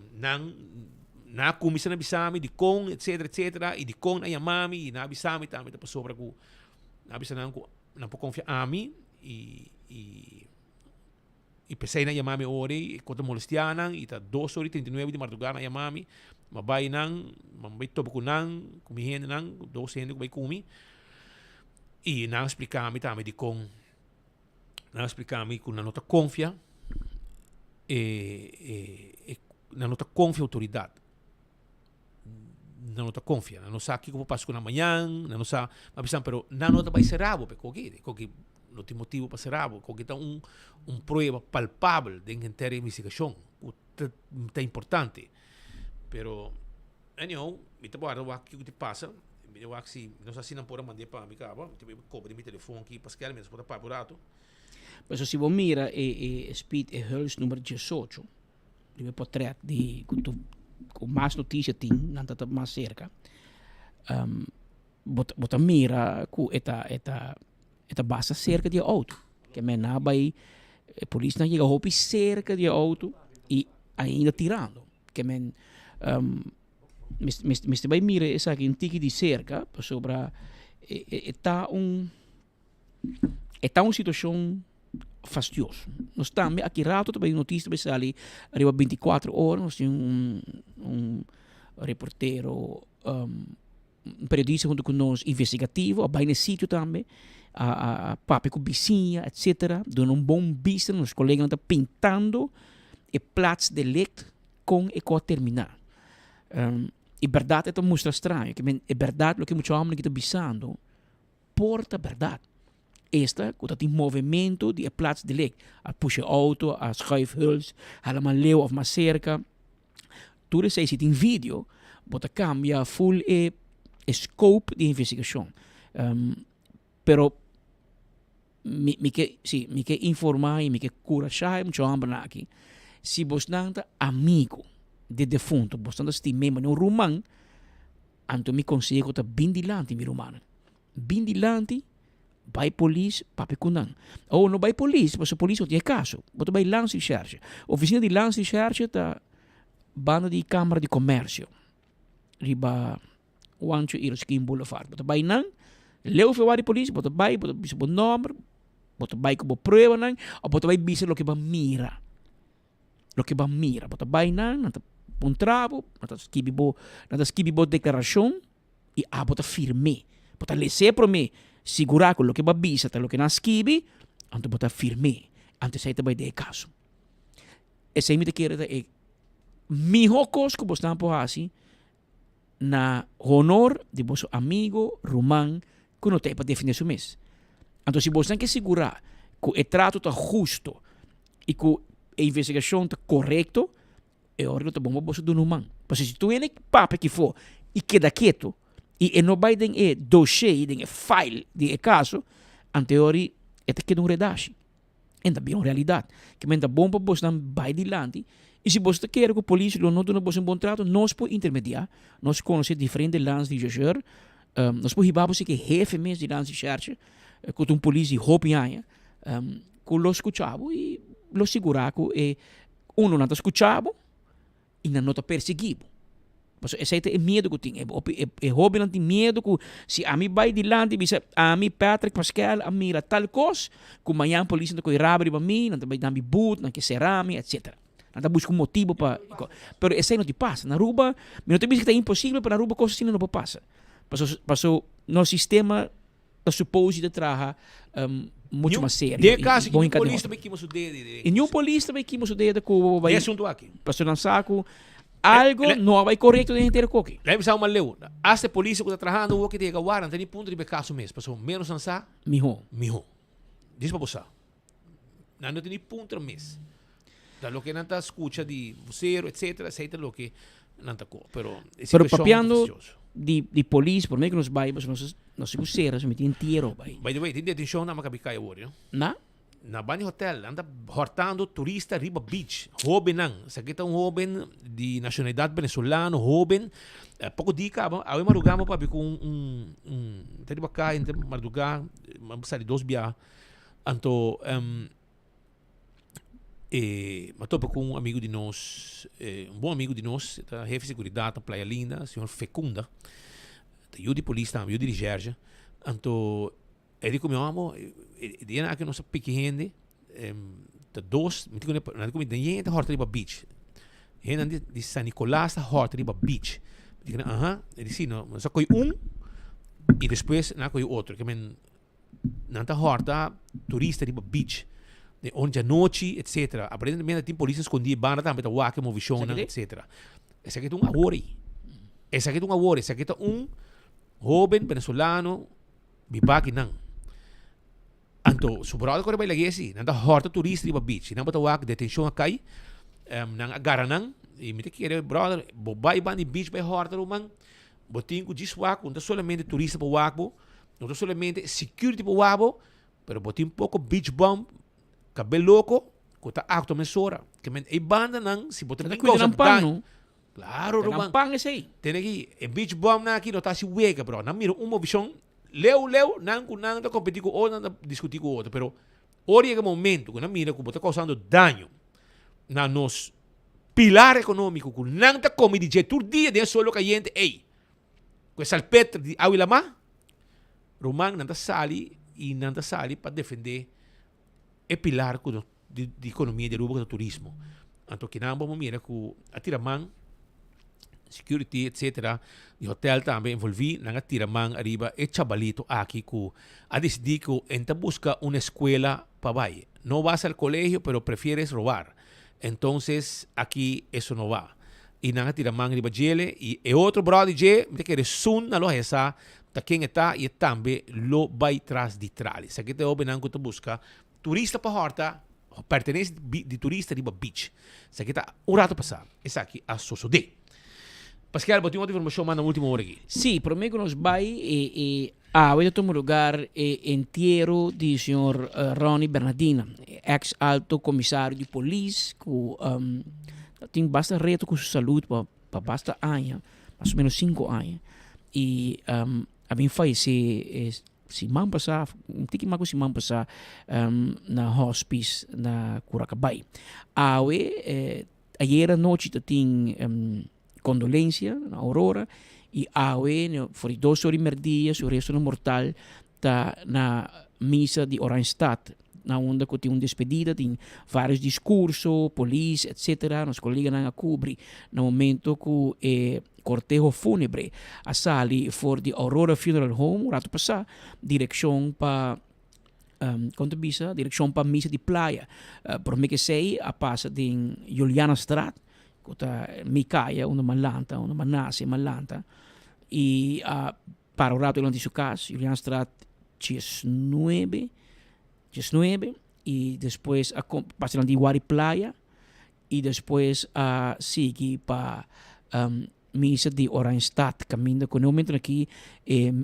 na comisa na bisami de con etc y de con na yamami y na bisami também tá sobre que na bisami na po confia a mim e pensei na yamami ahora e quando molestianan e tá 2:39 de madrugada na yamami mabay nang mambay topo ko nang kumihin nang 12 ko bay kumi e nang explicami tami di kong nang explicami kung nanota confia nanota confia autoridade nanota confia não sa que eu passo na manhã não sa mabisan pero nanota bay serabo pe kogi não tem motivo para serabo kogi tá prova palpável de inteira investigação tá importante. Pero, anyhow, mita guarda o que te passa, me deu se não sei se não pode mandar para mim, cabo, te cobre meu telefone aqui, Pascal, mesmo pode pagar barato. Mas se você mira Speed e Huls número 18, ele portrait de com mais notícia tem, não tá mais cerca. Bota mira com eta Ita basta cerca de auto. Que men nabay, polícia não chega a cerca de auto e ainda tirando. Que men, Mr. Bay mira essa aqui, um tique de cerca, sobre está uma situação fastidiosa. Nós também, aqui rato, também notícia, vai sair, arriba 24 horas, nós temos reportero, periodista junto com nós, investigativo, a bem sítio também, a papo com vizinha, etc. Dando bom vista, nos colegas estão pintando a plaats de licht com a terminar. E verdade é muito estranho, que é verdade o que muitos homens estão pensando, porta verdade. Esta, quando tem movimento de plaats de licht, a puxa auto, a schuifhuls, a uma leu of uma cerca, tudo isso tem vídeo, bota cambia full scope de investigação. Pero me que informar e me que encorajar muito homem aqui. Se você não é amigo de defunto, você não é membro de um romano, então me consigo estar bem dilante mi romano. Bem dilante, vai polícia, papi kunang. Ou não vai polícia, mas a polícia não tem caso. Você vai lance de charge. Oficina de lance de charge está banda de Câmara de Comércio. Riba, Wancho Iroskin Boulevard. Você vai não, leu o de polícia, você vai o número, você vai com a prova, ou você vai ver o que vai mira. Lo que vai mira, você vai não um trabo, não escrever boa declaração e você firme. Você lê para mim, segurar com o que vai ver, até o que não escreve, então você firme. Antes aí vai ter caso. Esse aí me quer é melhor coisa que você não pode fazer na honor de vosso amigo romano que não tem para definir isso mesmo. Então, se você tem que segurar que o trato está justo e que a investigação está correta, é hora que você você do humano. Porque se tu é papo que for e queda quieto e não vai ter dossiê, tem file de caso, anterior é que não redaxe. É também uma realidade. Que é bom para você não vai adiante. E se você quer que a polícia não tenha um bom trato, nós podemos intermediar. Nós conhecemos diferentes lances de gestor. Nós podemos que jefe mesmo de lance de charge, com um polícia roupianha, que lo escuchamos e lo seguramos que não está escuchado e não está perseguido. Esse é o medo que eu tenho. É hobby não tem medo que se a mim vai adiante, a mim Patrick Pascal, a mim tal coisa, que amanhã a polícia não vai rabrir para mim, não vai dar me boot, não vai serrar-me, etc. Não busca um motivo para. Pero esse aí não te passa. Na Aruba, não te diz que é impossível, para na Aruba coisas assim não passa. Passou no sistema da suposto de trabalhar muito mais sério. De caso que o polícia também queima o dedo. E nenhum polícia também queima o dedo com vai. Assunto aqui. Passou no saco. Algo não vai correto de inteiro coque. Lembra uma leu. Essa polícia que está trabalhando o que tem que aguardar, não tem ponto de caso mesmo. Passou menos não sa. Mijo. Diz para você. Não tem ponto mesmo. Da lo que não está escucha de vocero, etc. Aceita lo que não está com. Pero papiando de polícia, por meio que nos vai, mas nós seguros, me tem inteiro vai. By the way, tem detenção na Macabicai agora, na? Na Bani Hotel, anda hortando turista Riba Beach. Joven nang. Sakita um joven de nacionalidade venezolano, joven. Pouco dica, aí marugamos para com tadi ba cá, entre marugar, mabsali dos bia. Anto matou com um amigo de nós, um bom amigo de nós, chefe de segurança na Praia Linda, senhor Fecunda. Eu de polícia, eu de Gerja. Anto ele comeu amo, ele era que nossa pequena, dos, me digo, não comida ninguém da Horta Riba Beach. Ele de San Nicolás da Horta Riba Beach. Digo, ele disse não, só coi e depois não coi outro, que men não tá Horta turista Riba Beach. De onde a noite, etc. Aparentemente tem polícia escondida, banda também tá waka, movição, etc. Esse aqui é um awori. Esse aqui é um jovem venezolano, bibaki não. Anto, sobrado ko rin ba ilagay si, nanda horta turista Riba Beach, nang batawag, detention akay, nang agara nang, imita kira, brother, bobay ba ni beach by horta rumang, boting ko jiswak, não solamente turista pa wakbo, não solamente security pa wakbo, pero boting pouco beach bomb, cabelo louco, kuta acto mensura, que men e banda nang, si boting ko sa pano, claro, rumang, pang esse aí, tem aqui, e beach bomb na aqui, não tá si wega, bro, nang miro uma visão, leu, não está competir com outro, não está discutir com outro, pero hoje é o momento que na mira que está causando dano na nos pilar econômico, que não está como de jeito dia de solo que a gente, com essa salpeta de água e lama, Roman não está sali para defender o pilar de economia de Aruba, do turismo. Então, que não vamos mirar que a tiraman, security, etc. De hotel também envolvi na tiraman arriba e chabalito aqui que a decidir que enta busca uma escola para vai. No vas al colegio, pero prefieres robar. Entonces, aquí eso no va. Y na tiraman arriba jele y outro brother je, me que sun na lo esa, ta quem está e também lo vai tras de trás. Aqui te obenan que te busca turista para horta, pertenece de turista riba beach. Isso aqui está um rato passado. Isso aqui a Sosodé. Pascal, botem outra informação mais na última hora aqui. Sim, prometo que nos vai hoje tomo lugar entierro do senhor Ronnie Bernardina, ex-alto comissário de polícia, que tem bastante reto com sua saúde para bastante anos, mais ou menos 5 anos. E a mim falece semana passada, um pouquinho mais que semana passada, na hospice na Curacabai. Ayer à noite tem condolência na Aurora e por 2 horas e meia o resto do mortal está na missa de Oranjestad, na onde tem despedida, tem vários discursos, polícia, etc. Nos colegas não cobrem no momento que cortejo fúnebre a sali for the Aurora Funeral Home, rato passar, direção para direção para missa de praia. Por mim que sei, a passa de Juliana Straat, que Mikaya, uma malanta, uma manase malanta, e para o rato de sua casa, Juliana Straat 19, e depois passa de Wari Playa, e depois sigue para missa de Oranjestad, caminho com o momento aqui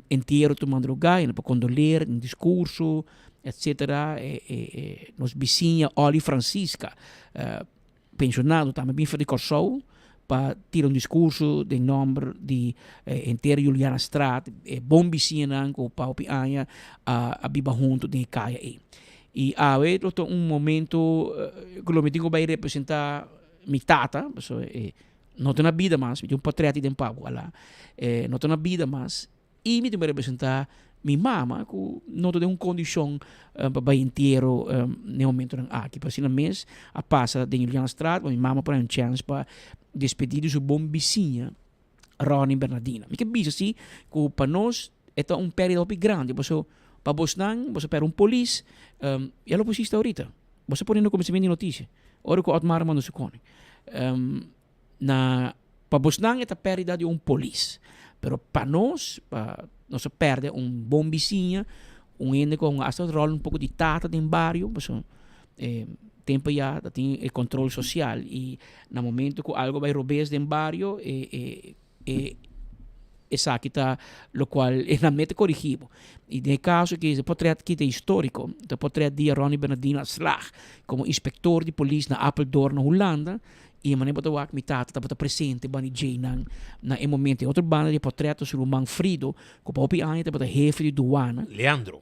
inteiro tomando lugar, para condoler, um discurso, etc. Nos vizinha Oli Francisca, pensionado também bem de Corsou, para tirar discurso de nome de inteiro Juliana Straat, bom vizinha com o Pau Pianha, a biba junto de Caia. E outro momento que eu me digo vai representar minha tata, não tem na vida mais, eu patriota de Pau, não tem na vida mais, e me tem representar minha mama, que não tem condição para inteiro no momento aqui, para assim mês a passa de Juliana Straat, minha mama para chance para despedir de sua bom vizinha Ronnie Bernardina. Me que bicho assim, que para nós é período grande, para você não, você pega polícia, e ela precisa ahorita. Você põe no começo de notícia. Ora que o Otmar mandou se cone. Para você não é a perda de polícia. Pero para nós perde bom vizinho, ende com hasta rol pouco de tata de barrio, tempo já tem controle social e no momento que algo vai roubar de barrio essa aqui está o qual é na meta corrigido. E no caso que se pode aqui é histórico, se pode de Ronnie Bernardina Slag como inspector de polícia na Apeldoorn, na Holanda. E a maneira de eu mitad estava presente bani Jay na momento outro banda de portreto sobre o Manfredo que o ano estava jefe de douana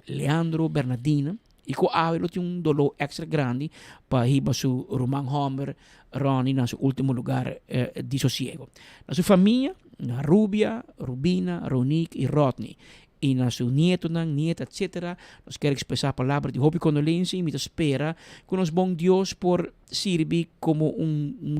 Leandro Bernardina e que ele tinha dolor extra grande para ir para o Roman Homer Ronnie na seu último lugar de sossego. Na sua família, na Rubia, Rubina, Ronique e Rodney. E na sua nieta, etc. Nós queremos expressar a palavra de hope e condolência e me espera que nos bom Deus por servir como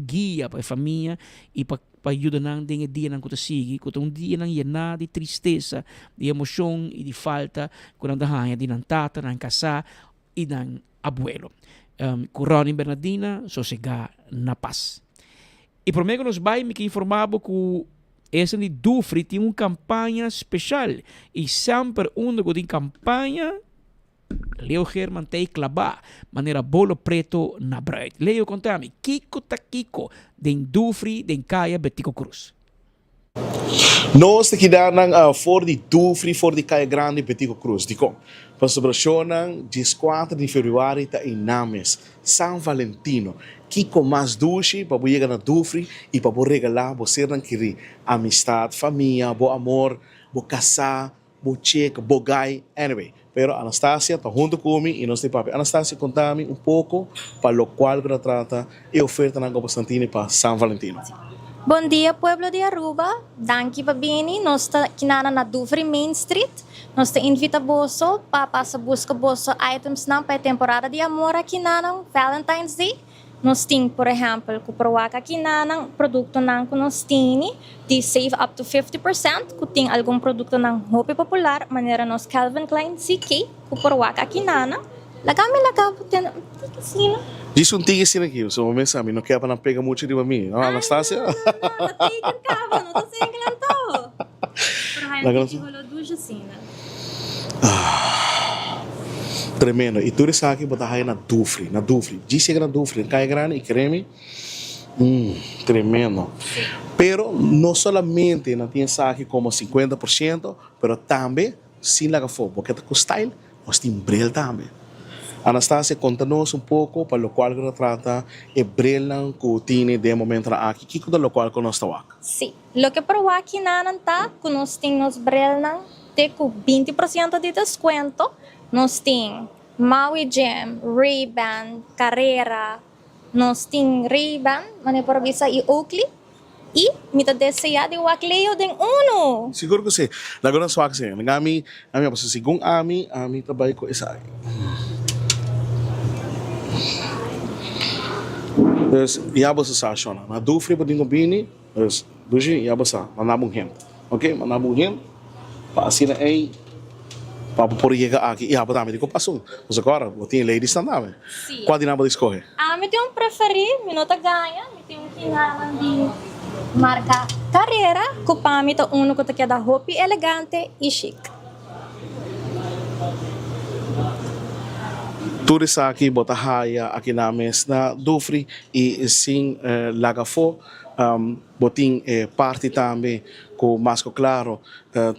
guia para a família e para ajudar nang dia nang kuta sige, kuta dia nang llena de tristeza, de emoção e de falta, kuta nang de nang tata, nang kasa e nang abuelo. Com Ronnie Bernardina, sossega na paz. E por meio que nos vai me que informava que essa de Dufri tem uma campanha especial e sempre tem campanha Leo German tem clavar maneira bolo preto na bread. Leo contame, Kiko ta Kiko den Dufri den Caia Betico Cruz. Nós aqui dando for de Dufri for de Caia Grande Betico Cruz. Dico, para celebração 14 de fevereiro está em Names, São Valentino. Kiko mais doce para chegar na Dufri e para regalar você não querer amistade, família, bom amor, bom casar, bocheca, bogay, anyway. Pero Anastasia está junto comigo e nós tem papi. Anastasia, contame um pouco para o qual que trata e oferta na Constantine para San Valentino. Bom dia, pueblo de Aruba. Danke pa bini. Nós está kinana na Dufry Main Street. Nós está invita boso para passa busca boso items na para temporada de amor aqui na Valentine's Day. Nós tem, por exemplo, kuprawaka aqui na produto na que nós tem de save up to 50%. Que tem algum produto na Hope Popular, maneira nós Calvin Klein CK, kuprawaka aqui na. Lagami tem sino. Diz um tigre assim aqui, o meu sabe, não quer para não pegar muito de mim, não, Anastasia? Não tô sem glanto. Pero hay que duja sina. Tremendo. E tudo isso aqui botar aí na Dufry. Diz que na Dufry, cai grande e creme. Tremendo. Pero não solamente não tem aqui como 50%, pero também, sem laga fogo, porque com style, nós temos bril também. Anastasia, conta-nos pouco para o qual que trata e bril que tem de momento aqui. Que é o qual que nós estamos aqui? Sim. O que para aqui tá, que nós temos bril com 20% de desconto. Nós temos Maui Jam, Ray-Ban, Carrera, nós temos Ray-Ban, Manipurabisa e Oakley. E mita deseja de Wakleo den uno. Siguro que sim. Agora só que sim. Nami, segundo ami trabalho com essa. Dus yabo sa sasyon na Dufry pa din ko bini. Dus duji yabo sa manabong hen. Okay, manabong hen. Paasina ay papapuriga aqui e yabo dami di ko pasun. Mas agora, tem ladies na dami. Qual dinamo escolhe? Me tem preferido, minota ganha, me tem kinalan de marca Carrera, kupami to uno ko ta da Hopi elegante e chic. Tudo isso aqui bota raia aqui na mesa na Dufry e sim lagafo botin parte também com mais claro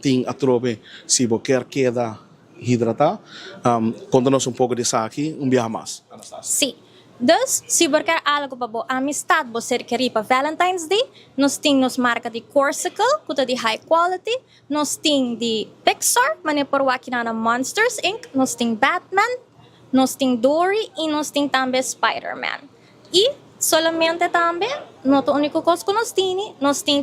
tem a trobe se você quer queda hidratar conta-nos pouco disso aqui dia mais. Sim. Dus, se você quer algo para a amistad, você quer ir para Valentine's Day, nós temos marca de Corsical, que é de high quality, nós temos de Pixar, manipuro aqui na Monsters Inc., nós temos Batman, nós temos Dory e nós temos também Spider-Man. E solamente também, não é o único coisa que nós temos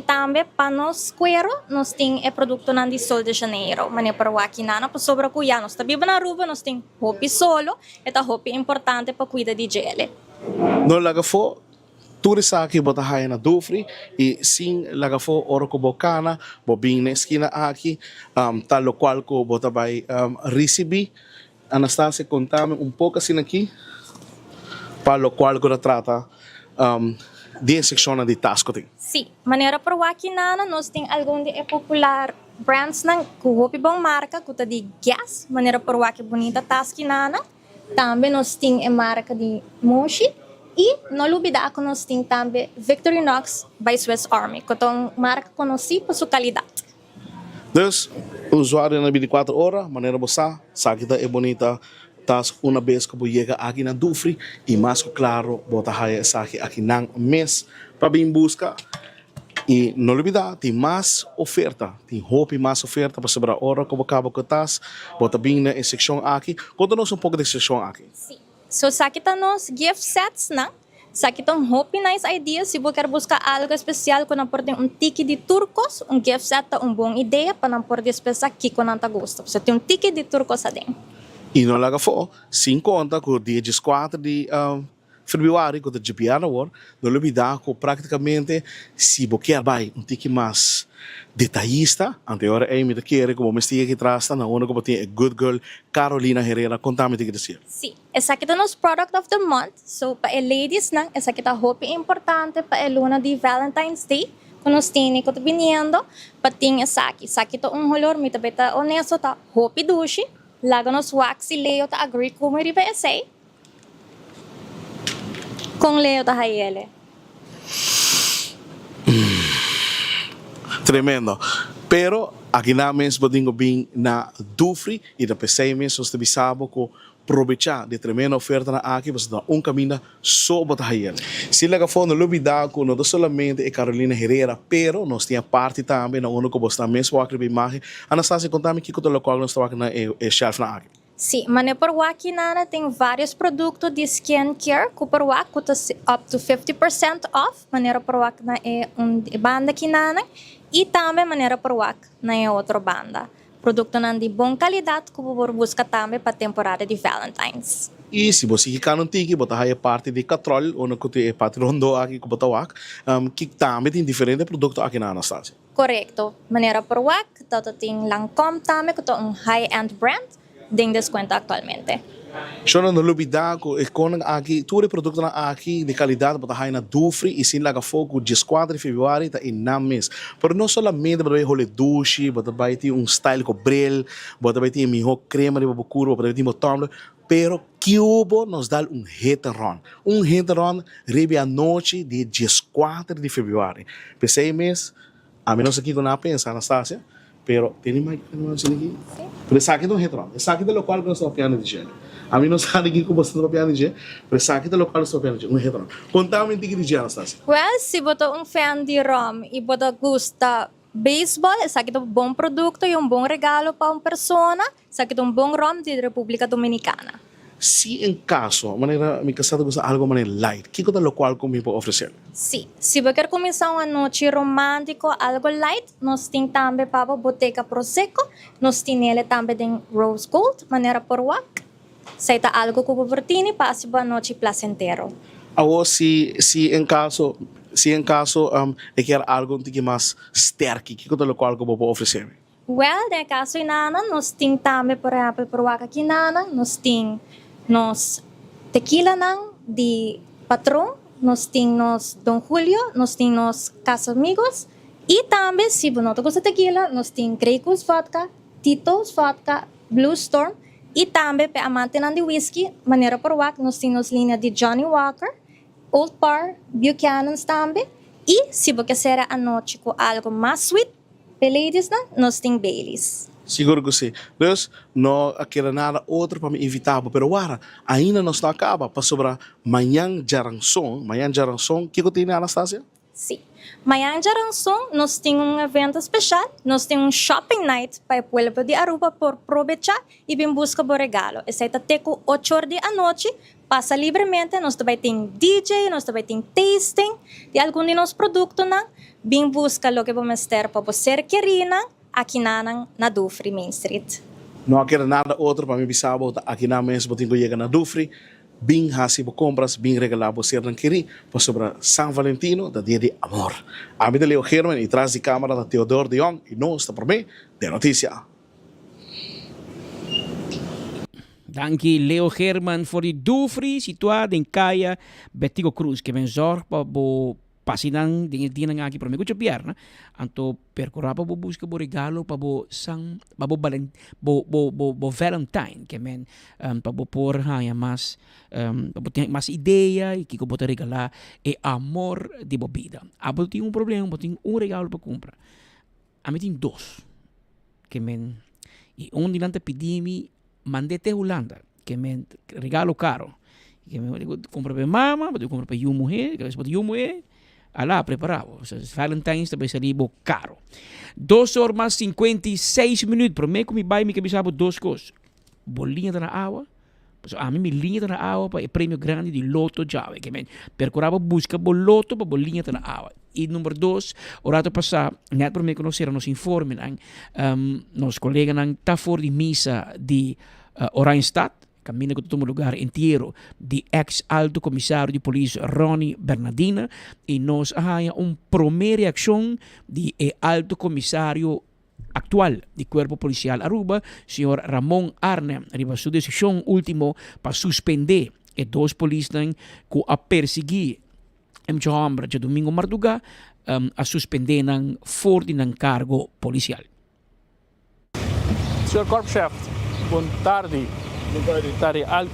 também panos cuero, nós temos o produto de Sol de Janeiro, manipuro aqui na sobre o cuya, nós estamos na Aruba, nós temos Hopi solo, é a Hopi importante para cuidar de gele. No lagafo, tudo isso aqui bota raia na Dufry e sim lagafo oro ko bocana, bobin na esquina aqui, tal qual ko bota vai receber. Anastasia, contame pouco assim aqui, para o qual que trata de secção de tasco. Sim, maneira para o aqui nós temos algum de popular brands na Hopi bom marca, que de gas, maneira para o aqui bonita tasco nana. Também nós temos a marca de Moshi e não olvidar que nós temos também Victorinox by Swiss Army, que é uma marca conhecida por sua qualidade. Dus, usuário na 24 horas, maneira você, sabe que é bonita, tas uma vez que você chega aqui na Dufry e mais claro, bota raia aqui na mês para vir buscar. E não olvidar, tem mais oferta, tem Hopi mais oferta para sobre a hora que você acaba com tas, bota bem na seção aqui. Conta-nos pouco da seção aqui. Sim. So, sa kita nos gift sets na. Sa kita Hopi nice idea. Se você quer buscar algo especial, quando portem ticket de turcos, gift set é boa ideia para não portem especial aqui quando não gosta. Você tem ticket de turcos adem. E não laga fo, sem conta com o dia 4 de Februário, com o GPR Award, não olvidar que praticamente, se você quer ticket mais detallista, anterior é me querer como me stiga que trasta na onda como tem a good girl Carolina Herrera, contame te que dizer. Sim, essa aqui é nosso product of the month. So para ladies na, essa aqui é Hopi importante para a luna de Valentine's Day. Quando nós temos que vindo, para ter essa aqui é olhar me também tá honesto tá Hopi dushi, laga nos wax e leo tá agree como ele vai ser. Com leo tá ele. Tremendo. Pero aqui na mesmo dingo bem na Dufry e da PC mesmo se bisabo com aprovechar de tremenda oferta na aqui, você dá caminho só botar ele. Se liga fora no lobby da não somente é Carolina Herrera, pero nós tinha parte também na única que você também só aqui imagem. Anastasia, contame que o local nós está aqui na chef na aqui. Sim, mas por aqui nana tem vários produtos de skincare que por aqui custa up to 50% off, maneira por aqui na banda aqui nana e também maneira por aqui na outra banda. Produto de boa qualidade que você busca também para a temporada de Valentine's. E se você quer não tiki, botar aí parte de Catrol ou no que parte rondo aqui que botar aqui, que também tem diferentes produtos aqui na Anastasia. Correto, maneira por aqui, tem Lancôme também que é high-end brand, tem desconto atualmente. Só não olvidar que com aqui todo produto aqui de qualidade botar aí na Dufry e sim laga fogo dia 4 de fevereiro tá em mês. Por não somente botar role douche, botar vai ter style com bril, botar vai ter melhor crema de babacuro, botar vai ter motor, pero Cubo nos dá hit and run. Hit and run ribe a noite de dia 4 de fevereiro. Pensei mês, a menos aqui com a pensa Anastasia, pero tem mais aqui. Pero essa aqui não hit and run. Essa aqui é o local que nós estamos piano de gelo. A mim não sabe que como você está piano de gelo, pero essa aqui é o local que nós estamos piano de gelo. Hit and run. Contame de que dia Anastasia. Well, se você fan de rum e você gosta baseball, essa aqui é bom produto e bom regalo para uma pessoa. Essa aqui é bom rum de República Dominicana. Se em caso, maneira me casado gosta algo maneira light, que coisa local como me pode oferecer? Sim, se você quer começar uma noite romântica, algo light, nós temos também para Boteca Prosecco, nós temos ele também de Rose Gold, maneira por wak. Se está algo que você tem, passe uma noite placentero. Ou se em caso eu quero algo que mais sterk, que coisa local que pode oferecer? Well, no caso inana, nós temos também por exemplo por wak aqui inana, nós temos nos tequila nang de Patrón, nós temos Don Julio, nós temos Casamigos e também se você não gosta de tequila, nós temos Grey Goose Vodka, Tito's Vodka, Blue Storm e também para amante de whisky, maneira por wak, nós temos linha de Johnny Walker, Old Parr, Buchanan's também e se você quer a noite com algo mais sweet, para ladies nós temos Baileys. Seguro que sim. Então, não quero nada outro para me invitar, pero agora ainda não está acaba para sobre Manhã Jaranson, que eu tenho Anastasia? Sim. Manhã Jaranson, nós temos evento especial, nós temos shopping night para o povo de Aruba por aproveitar e vir buscar o regalo. Esse é até com 8 horas da noite, passa livremente, nós também tem DJ, nós também tem tasting de alguns de nossos produtos, vir buscar o que vamos ter para você querer, aqui na Dufry Main Street. Não quero nada outro para me avisar, aqui na mesma tenho que chegar na Dufry, bem rasibo compras, bem regalar você não querer, para sobre São Valentino, da dia de amor. A mim de Leo Herman e traz de câmera da Teodoro de Jong e não está por mim de notícia. Danke Leo Herman voor die Dufry situado em Caia Betigo Cruz, que vem zorg para pasinan dengan dia nga para mego chapiar na anto percorrer para buscar bo regalo para bo sang para bo Valentine que men para bo por haya mas para ter mais ideia e que ko botar regalar e amor de bebida. Abo tem problema, tem regalo para comprar. A mim tem dois que men e dilante pedimi mandete Holanda que men regalo caro que men compra para mama, para compra para you mulher, que para you mulher Alá, preparado. Valentine's também seria caro. 2 horas mais 56 minutos. Para mim, como vai me cabisabo duas coisas. Bolinha na água. A mim, me linha na água para o prêmio grande de Loto Java. Que me percorrava busca boleto para bolinha na água. E número 2, orato passar, net para mim conhecer, nos informe, nos colegas tá fora de missa de Oranjestad. Caminha com todo lugar inteiro de ex-alto comissário de polícia Ronnie Bernardina e nós há primeira ação de alto comissário actual do Corpo Policial Aruba, senhor Ramon Arne, arriba sua decisão última para suspender e 2 polícias que a perseguir homem de domingo madrugada a suspender fora de cargo policial. Senhor Corpo-Chefe, boa tarde.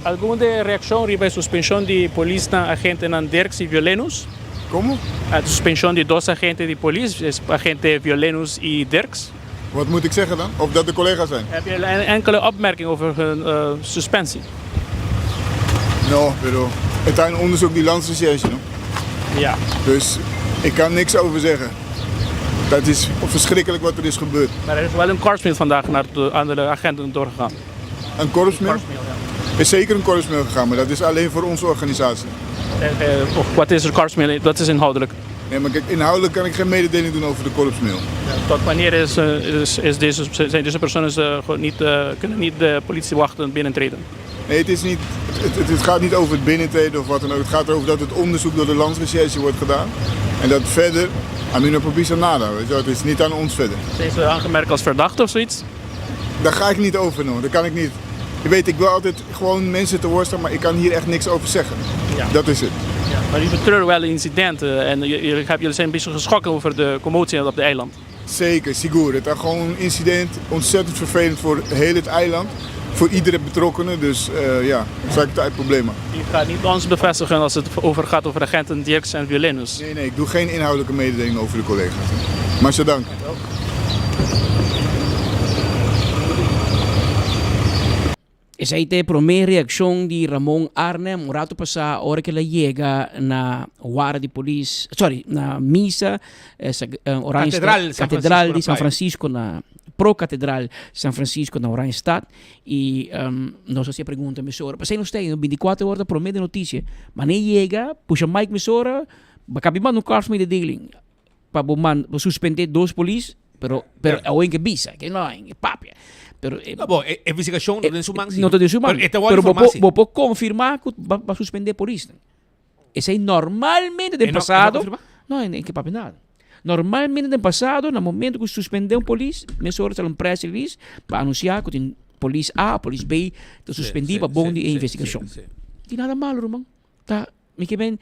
Alguma reação sobre a suspensão de polícia agente Dirks e Violenus? Como? A suspensão de 2 agentes de polícia, agente Violenus e Dirks. Wat moet ik zeggen dan? Of dat de collega's zijn? Heb je enkele opmerking over hun suspensie? No, pero het is een onderzoek die landsrecherche, no? Ja. Dus ik kan niks over zeggen. Dat is verschrikkelijk wat er is gebeurd. Maar er is wel een korpsmail vandaag aan de agenten doorgegaan. Een korpsmail? Er is zeker een korpsmail gegaan, maar dat is alleen voor onze organisatie. Wat is er korpsmail? Dat is inhoudelijk. Nee, maar kijk, inhoudelijk kan ik geen mededeling doen over de korpsmail. Ja, tot wanneer zijn deze personen kunnen niet de politiewachten binnentreden? Nee, het gaat niet over het binnentreden of wat dan ook. Het gaat erover dat het onderzoek door de landsrecherche wordt gedaan. En dat verder, aan Mino Popisa nada, weet je wel. Het is niet aan ons verder. Zijn ze aangemerkt als verdachte of zoiets? Daar ga ik niet over, no. Dat kan ik niet. Je weet, ik wil altijd gewoon mensen te woord staan, maar ik kan hier echt niks over zeggen. Ja. Dat is het. Ja. Maar jullie betreuren wel incidenten en jullie zijn een beetje geschokt over de commotie op het eiland. Zeker, sigur. Het is gewoon een incident, ontzettend vervelend voor heel het eiland. Voor iedere betrokkenen, dus ja, dat is eigenlijk het probleem. Je gaat niet ons bevestigen als het gaat over agenten Dirks en Violinus. Nee, ik doe geen inhoudelijke mededeling over de collega's. Maar zo dank. Esa ite primeira reação de Ramon Arnem, um rato passar, a hora que ela chega na guarda de polícia, na missa, essa Orange Catedral de São Francisco, na Pro-Catedral São Francisco, na Orange Stad, e nós se pergunta, mesora, passei nos tem 24 horas para de notícia, mas nem chega, puxa Mike mesora, bacabimando no carro de dealing, para suspender 2 polícias, pero ao em que bisa, que não é papia. Pero investigação não tem sumang. Não tem sumang. Pero vou confirmar que vai suspender por isso. Isso é normalmente do passado. Não, é que papo nada. Normalmente do passado, no momento que suspendeu um polícia, me sorte um press release para anunciar que tem polícia A, polícia B, te suspendir para bom de investigação. Não tem nada mal, irmão. Tá, me que bem,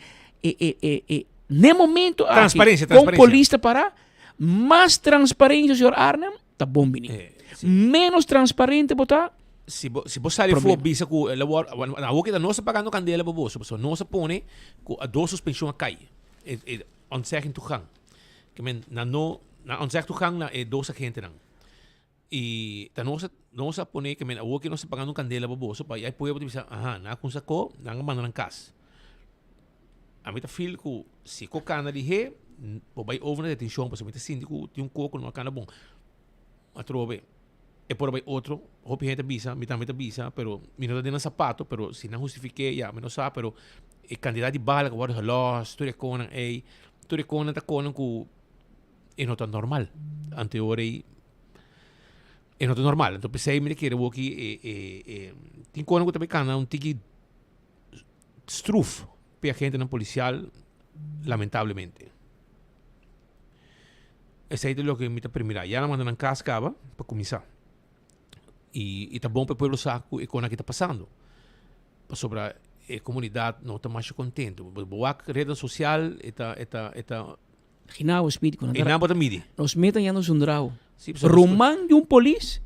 no momento transparência, com polícia para mais transparência, senhor Arnem, tá bom, menino. Menos transparente botar. Se você sair for bisa ku na woki da nossa pagando candela para você, so nossa pone ku a 2 suspensão cai. Ontzeging toegang. Que men na ontzeging toegang na 2 agente nang. E ta nossa pone que men a woki nossa pagando candela para você, pa aí pode bisa, na kung sako nang manang kas. A mita feel ku si ko kana di he, po bay over na detention, pa so mita sindi ku yung koko no kana bom. Atrobe. E por aí outro, hopi gente visa, me também visa, pero me não dá sapato, pero se não justifique, já me não sabe, pero o candidato de bala que agora lost, tudo é conan, tudo é conan, tá conan que é não tão normal, anterior é não tão normal, então pensei me que era o que tem conan que também cana um tiki struf para a gente não policial, lamentavelmente. Esse é o que me tá primeiro, já não mandam em casa para começar. E tá bom para o povo saber o que está passando. Sobre a comunidade não está mais contente. Boa rede social está Ginau speed com Ginau bota midi. Nos metam já nos undrau. Rumang de um polícia,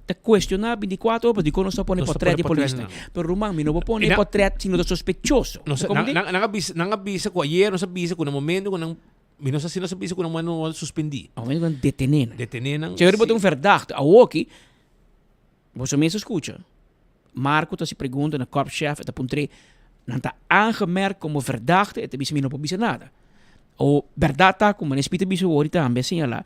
te questionar 24 horas de quando só põe portrait de polícia. Pero Rumang me não vou pôr portrait sino de sospechoso. Não avisa com ayer, não avisa com o momento com não se avisa com o momento não suspendi. Ao menos detener. Detener. Se eu botar verdachte, a Woki, você mesmo escuta. Marco tá se pergunta na korpschef, tá puntre, não tá aangemerkt como verdachte, et bisa não pode nada. O verdade tá como na espírito bisa hoje também señala.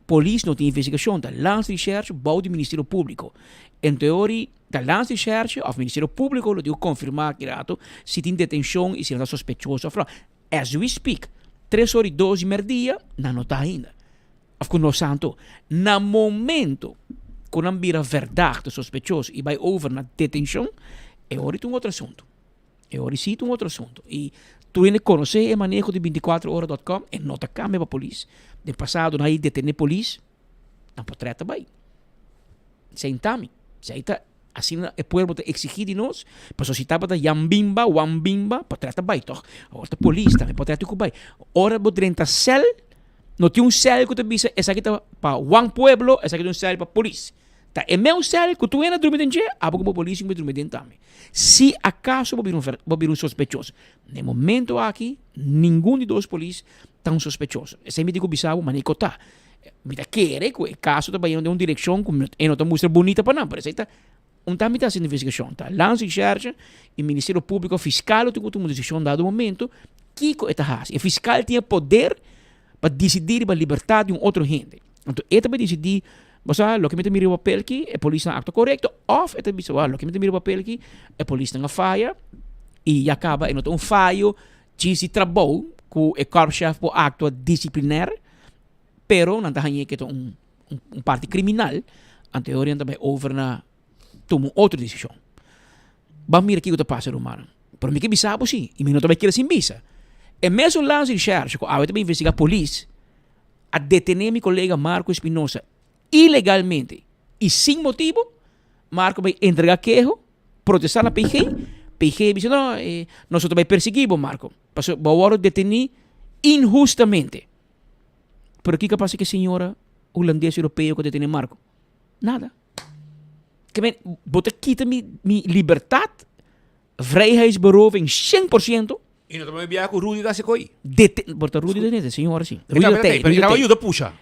Police não tem investigação, da Landsrecherche bouwt o Ministério Público. Em teoria, da Landsrecherche of Ministério Público lo digo confirmar que rato se tem detenção e se não está sospechoso. As we speak, 3:12 merdia, não está ainda. Of com nós santo, na momento que não vira verdade sospechoso e vai over na detenção, é hora de outro assunto. É hora de outro assunto. E tu ainda conhece o manejo de 24horas.com e não está câmbio para a polícia. De passado, não detener a polícia, não pode tratar bem. Sem tami. Se está assim, o povo está exigir de nós, para sociedade para yambimba, wambimba, para tratar bem, toch? Agora a polícia também pode tratar bem. Ora, vou treinar cel, não tem cel que tu bisa, essa aqui está para um pueblo, essa aqui tem cel para a polícia. Tá, é meu cel que tu ainda dorme dentro, a pouco a polícia vai dormir dentro também. Se acaso vou vir sospechoso, no momento aqui, nenhum de 2 polícias está sospechoso. Esse me digo bisavo, mas nem tá. Me quer que o caso está indo de uma direção que não está muito bonita para não, parece que está também está sendo investigação, tá? Lança e charge, e o Ministério Público Fiscal tem uma decisão dado momento, que é assim. O fiscal tinha poder para decidir para libertar de um outro gente. Então, ele vai decidir, você lo que me mira o papel aqui, a polícia não acta correto, ou ele diz, lo que me mira o papel aqui, a polícia não falha, e acaba, não tem um falho, de se trabalho, que o corpo-chefe pode actuar disciplinar, pero não está que é um parte criminal, a teoria também over na toma outra decisão. Vamos mirar aqui o que passa, Romano. Para mim que bisa sim, e não também quer sem bisa. É mesmo lá de charge, que a também investigar a polícia, a detener meu colega Marco Espinosa ilegalmente e sem motivo, Marco vai entregar queijo, protestar na PG diz, não, nós também perseguimos Marco, porque vamos detener injustamente. Pero aqui que passa que a senhora holandesa europeu que detém Marco? Nada. Que men, bota quita mi liberdade, vrijheidsberoving 100%. E não também viaja com Rudy da Secoy. Bota Rudy da neta, senhora, sim. Rudy da Tei. Pero não ajuda, puxa.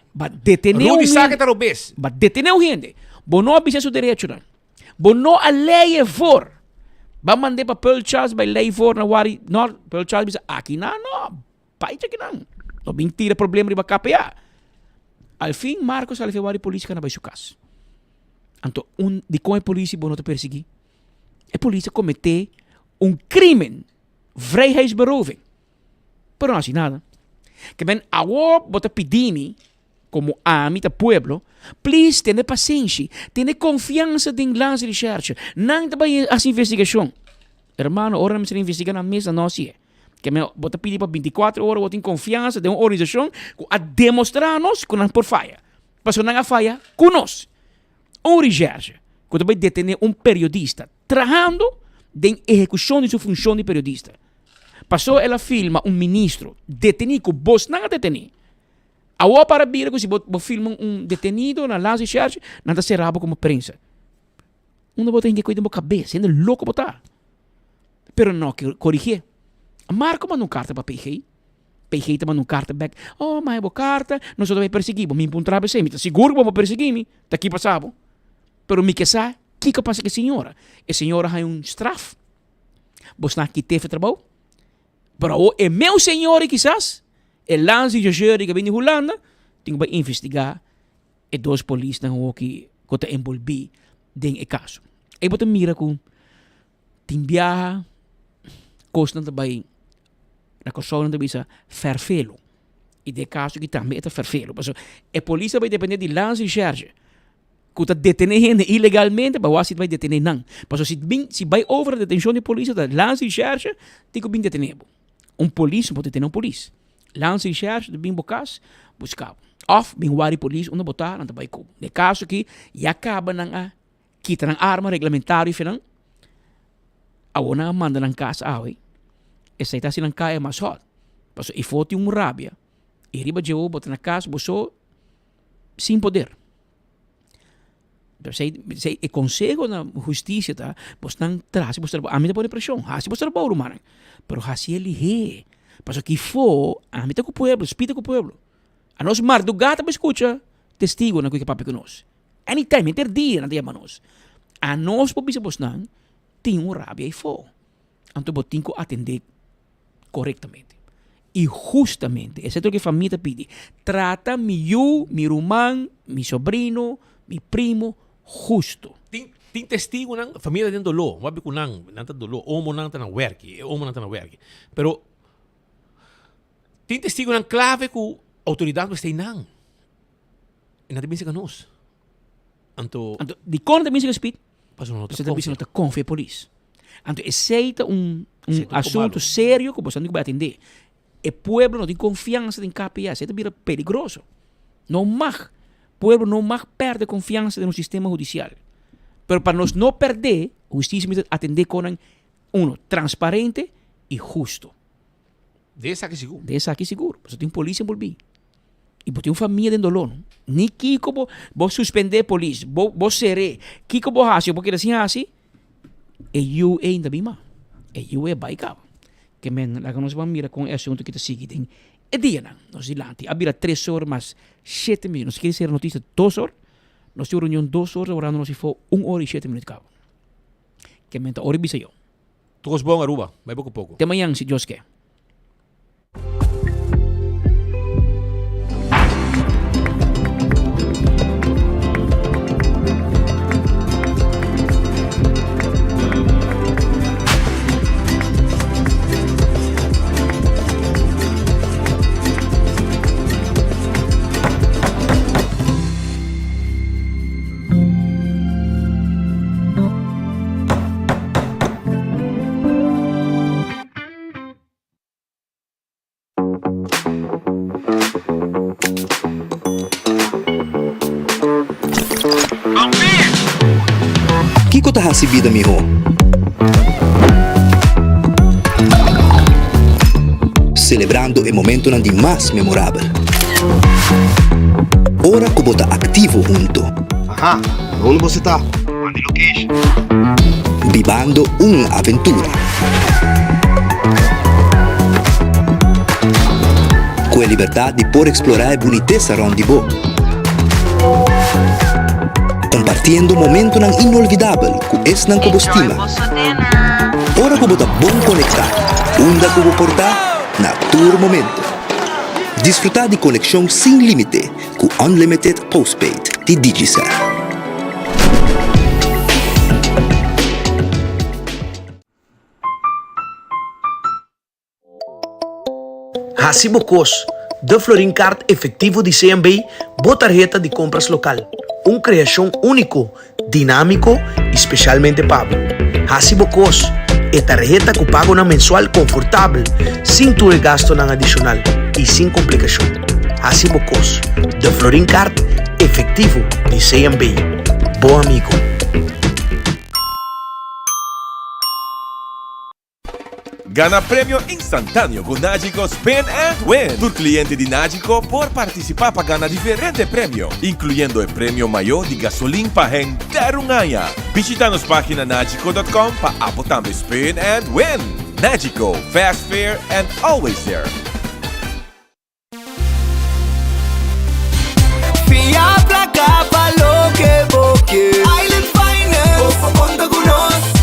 Deteneu Rudy saca tá robês. Deteneu gente. Bo não obedece seu direito, não. Bo não a lei é for. Ba mandar para Pearl Charles, vai lei for na wari, não, Pearl Charles diz, aqui não, pai aqui não. Não mentira problema de KPA. Al fim, Marcos ali foi a polícia que não vai seu caso. Então, de como a polícia não te perseguir, a polícia cometeu crime, vrijheidsberoving. Pero não assim nada. Que bem, agora bota pedini, como a mim, pueblo, please, tenha paciência, tenha confiança em lance de recherche, não também as investigação. Hermano, ora me se investigar na mesa, não se é. Que me bota pedir para 24 horas, eu tenho confiança de uma organização a demonstrar-nos que não por falha. Mas não há falha conosco. Um recherche, que vai detener periodista, trabalhando em execução de sua função de periodista. Passou ela filma ministro detenido que você não detenido. Agora para vir que se você filma detenido na lance de recherche, não está serrado como prensa. Não bota em que cuida da cabeça, sendo louco botar. Pero não corrigir. Marco mandou carta para PG. PG te mandou carta back. Oh, mas eu carta, nós também perseguimos. Me encontrava sem, me seguro que vamos perseguir-me. Daqui passava. Pero me que sabe, o que passa com a senhora? A senhora tem straf. Você não aqui teve trabalho? Pero é meu senhor, quizás, é lance de jury que vem de Holanda, tem que investigar e dois polícias que estão envolvidos nesse caso. E você mira com tem viaja, costa também na coisa também se vervelo. E de caso que também é vervelo. A polícia vai depender de lance de charge. Que está detendo ilegalmente, mas você vai detener não. Mas se vai over a detenção de polícia, da lance de charge, tem que bem detener. Polícia pode detener polícia. Lance de charge, de bem bocas, buscar. Of, bem wari polícia, onde botar, não vai com. De caso que, e acaba na quita na arma regulamentar e final, a ona manda na casa, essa está sendo caia mais hot. Mas e foto rabia. E riba de bota na casa, você sem poder. Se o conselho na justiça tá, você não traz, você a mim pode pressão, assim você trabalha humano, pero assim ele é, mas que for, a mim tá com o pueblo, espírito com o pueblo, a nós madrugada me escuta testigo na que papai conosco, anytime dia na dia manos, a nós pobisa você não tem rabia e for, então você tem que atender corretamente e justamente, esse é o que a família pede, trata mi irmão, mi sobrino, mi primo justo. Tem testigo ng família dentro dolo, wabi ko nang nanta dolo, omo nang tanang werki, Pero tem testigo ng clave ku autoridade mas nang. E natin bin sa kanos. Anto di kon também se speed. Paso no você também se nota confia police. Anto aceita assunto sério que você não vai atender. O pueblo não tem confiança em KPA, isso é perigoso. Não mag. Pueblo não mais perde confiança no sistema judicial. Pero para nós não perder, a justiça tem que atender com transparente e justo. Dessa aqui seguro. Dessa aqui seguro. Você tem polícia envolvida. E você tem uma família dentro do lono. Nem que vou suspender a polícia, vou serei. Que vou fazer, porque assim, e eu ainda bem mais. E eu é baicava. Que men, lá que nós vamos mirar com o assunto que está seguindo. E dia não, nós dilante, abrir 3 horas, mas 7 minutos. Nós queremos ser notícia 2 horas. Nós temos reunião 2 horas, agora nós se for 1 hora e 7 minutos. que menta ori bisayo. Tukos bom Aruba, may pouco. Temayang si Joske. Kiko taha si vida miho. Celebrando o momento não de mais memorável. Ora que bota ativo junto. Aha, onde você tá? Mande location. Vivando uma aventura. Com a liberdade de por explorar a boniteza onde vou. Compartiendo momento nan inolvidável com esse nan como estima. Ora como tá bom conectar, unda como portar na tour momento. Desfrutar de conexão sem limite com Unlimited Postpaid de Digicel. Hacibocos, de Florin Card efetivo de CMB, boa tarjeta de compras local. Uma criação único, dinâmico e especialmente pago. Hacibocos é tarjeta que paga na mensual confortável, sem ter gasto na adicional e sem complicação. Hacibocos, de Florin Card efetivo de CMB. Bom amigo. Gana premio instantâneo com Nagico Spin and Win. Tu cliente de Nagico pode participar para ganhar diferentes prêmios, incluindo o prêmio maior de gasolina para render um ano. Visita nossa página nagico.com para apotar no Spin and Win. Nagico, fast, fair and always there. Fia pra cá, falou que boque. Island Finance. Popo conta conosco.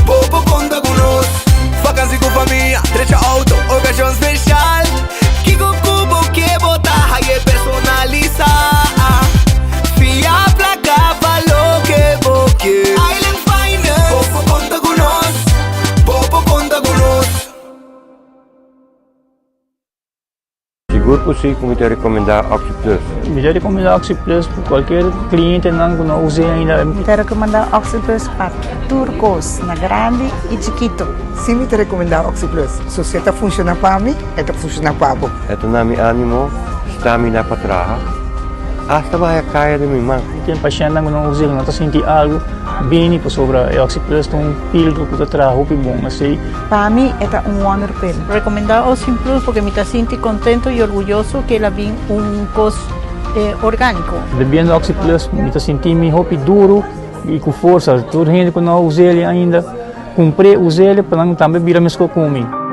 Popo conta conosco. Vacancy com família, trecha auto, ocasião especial. Kiko Kubo que botar, aí personaliza. Fia pra cá, falou que boque. Island Finance. Popo conta conosco. Popo conta conosco. Seguro possível como te recomendar Oxy Plus. Me recomendar Oxy Plus para qualquer cliente que não use ainda. Me recomendar Oxy Plus para turcos, na grande e chiquito. Sim, me recomendar Oxy Plus. Se você funciona para mim, funciona para você. Ito na mi ánimo, stamina para trabajar. Hasta vai kaya de mi man. Tem paciente que não usa, não está sentindo algo bem por sobre o Oxy Plus, tem pílula que trabalha bom assim. Para mim é wonder pill. Recomendar Oxy Plus porque me sinto contento e orgulhoso que ela vem costo orgânico. Bebendo Oxy Plus, me sinto duro e com força. Toda gente que não usa ele ainda, comprei, usei ele para não também virar mesmo comigo.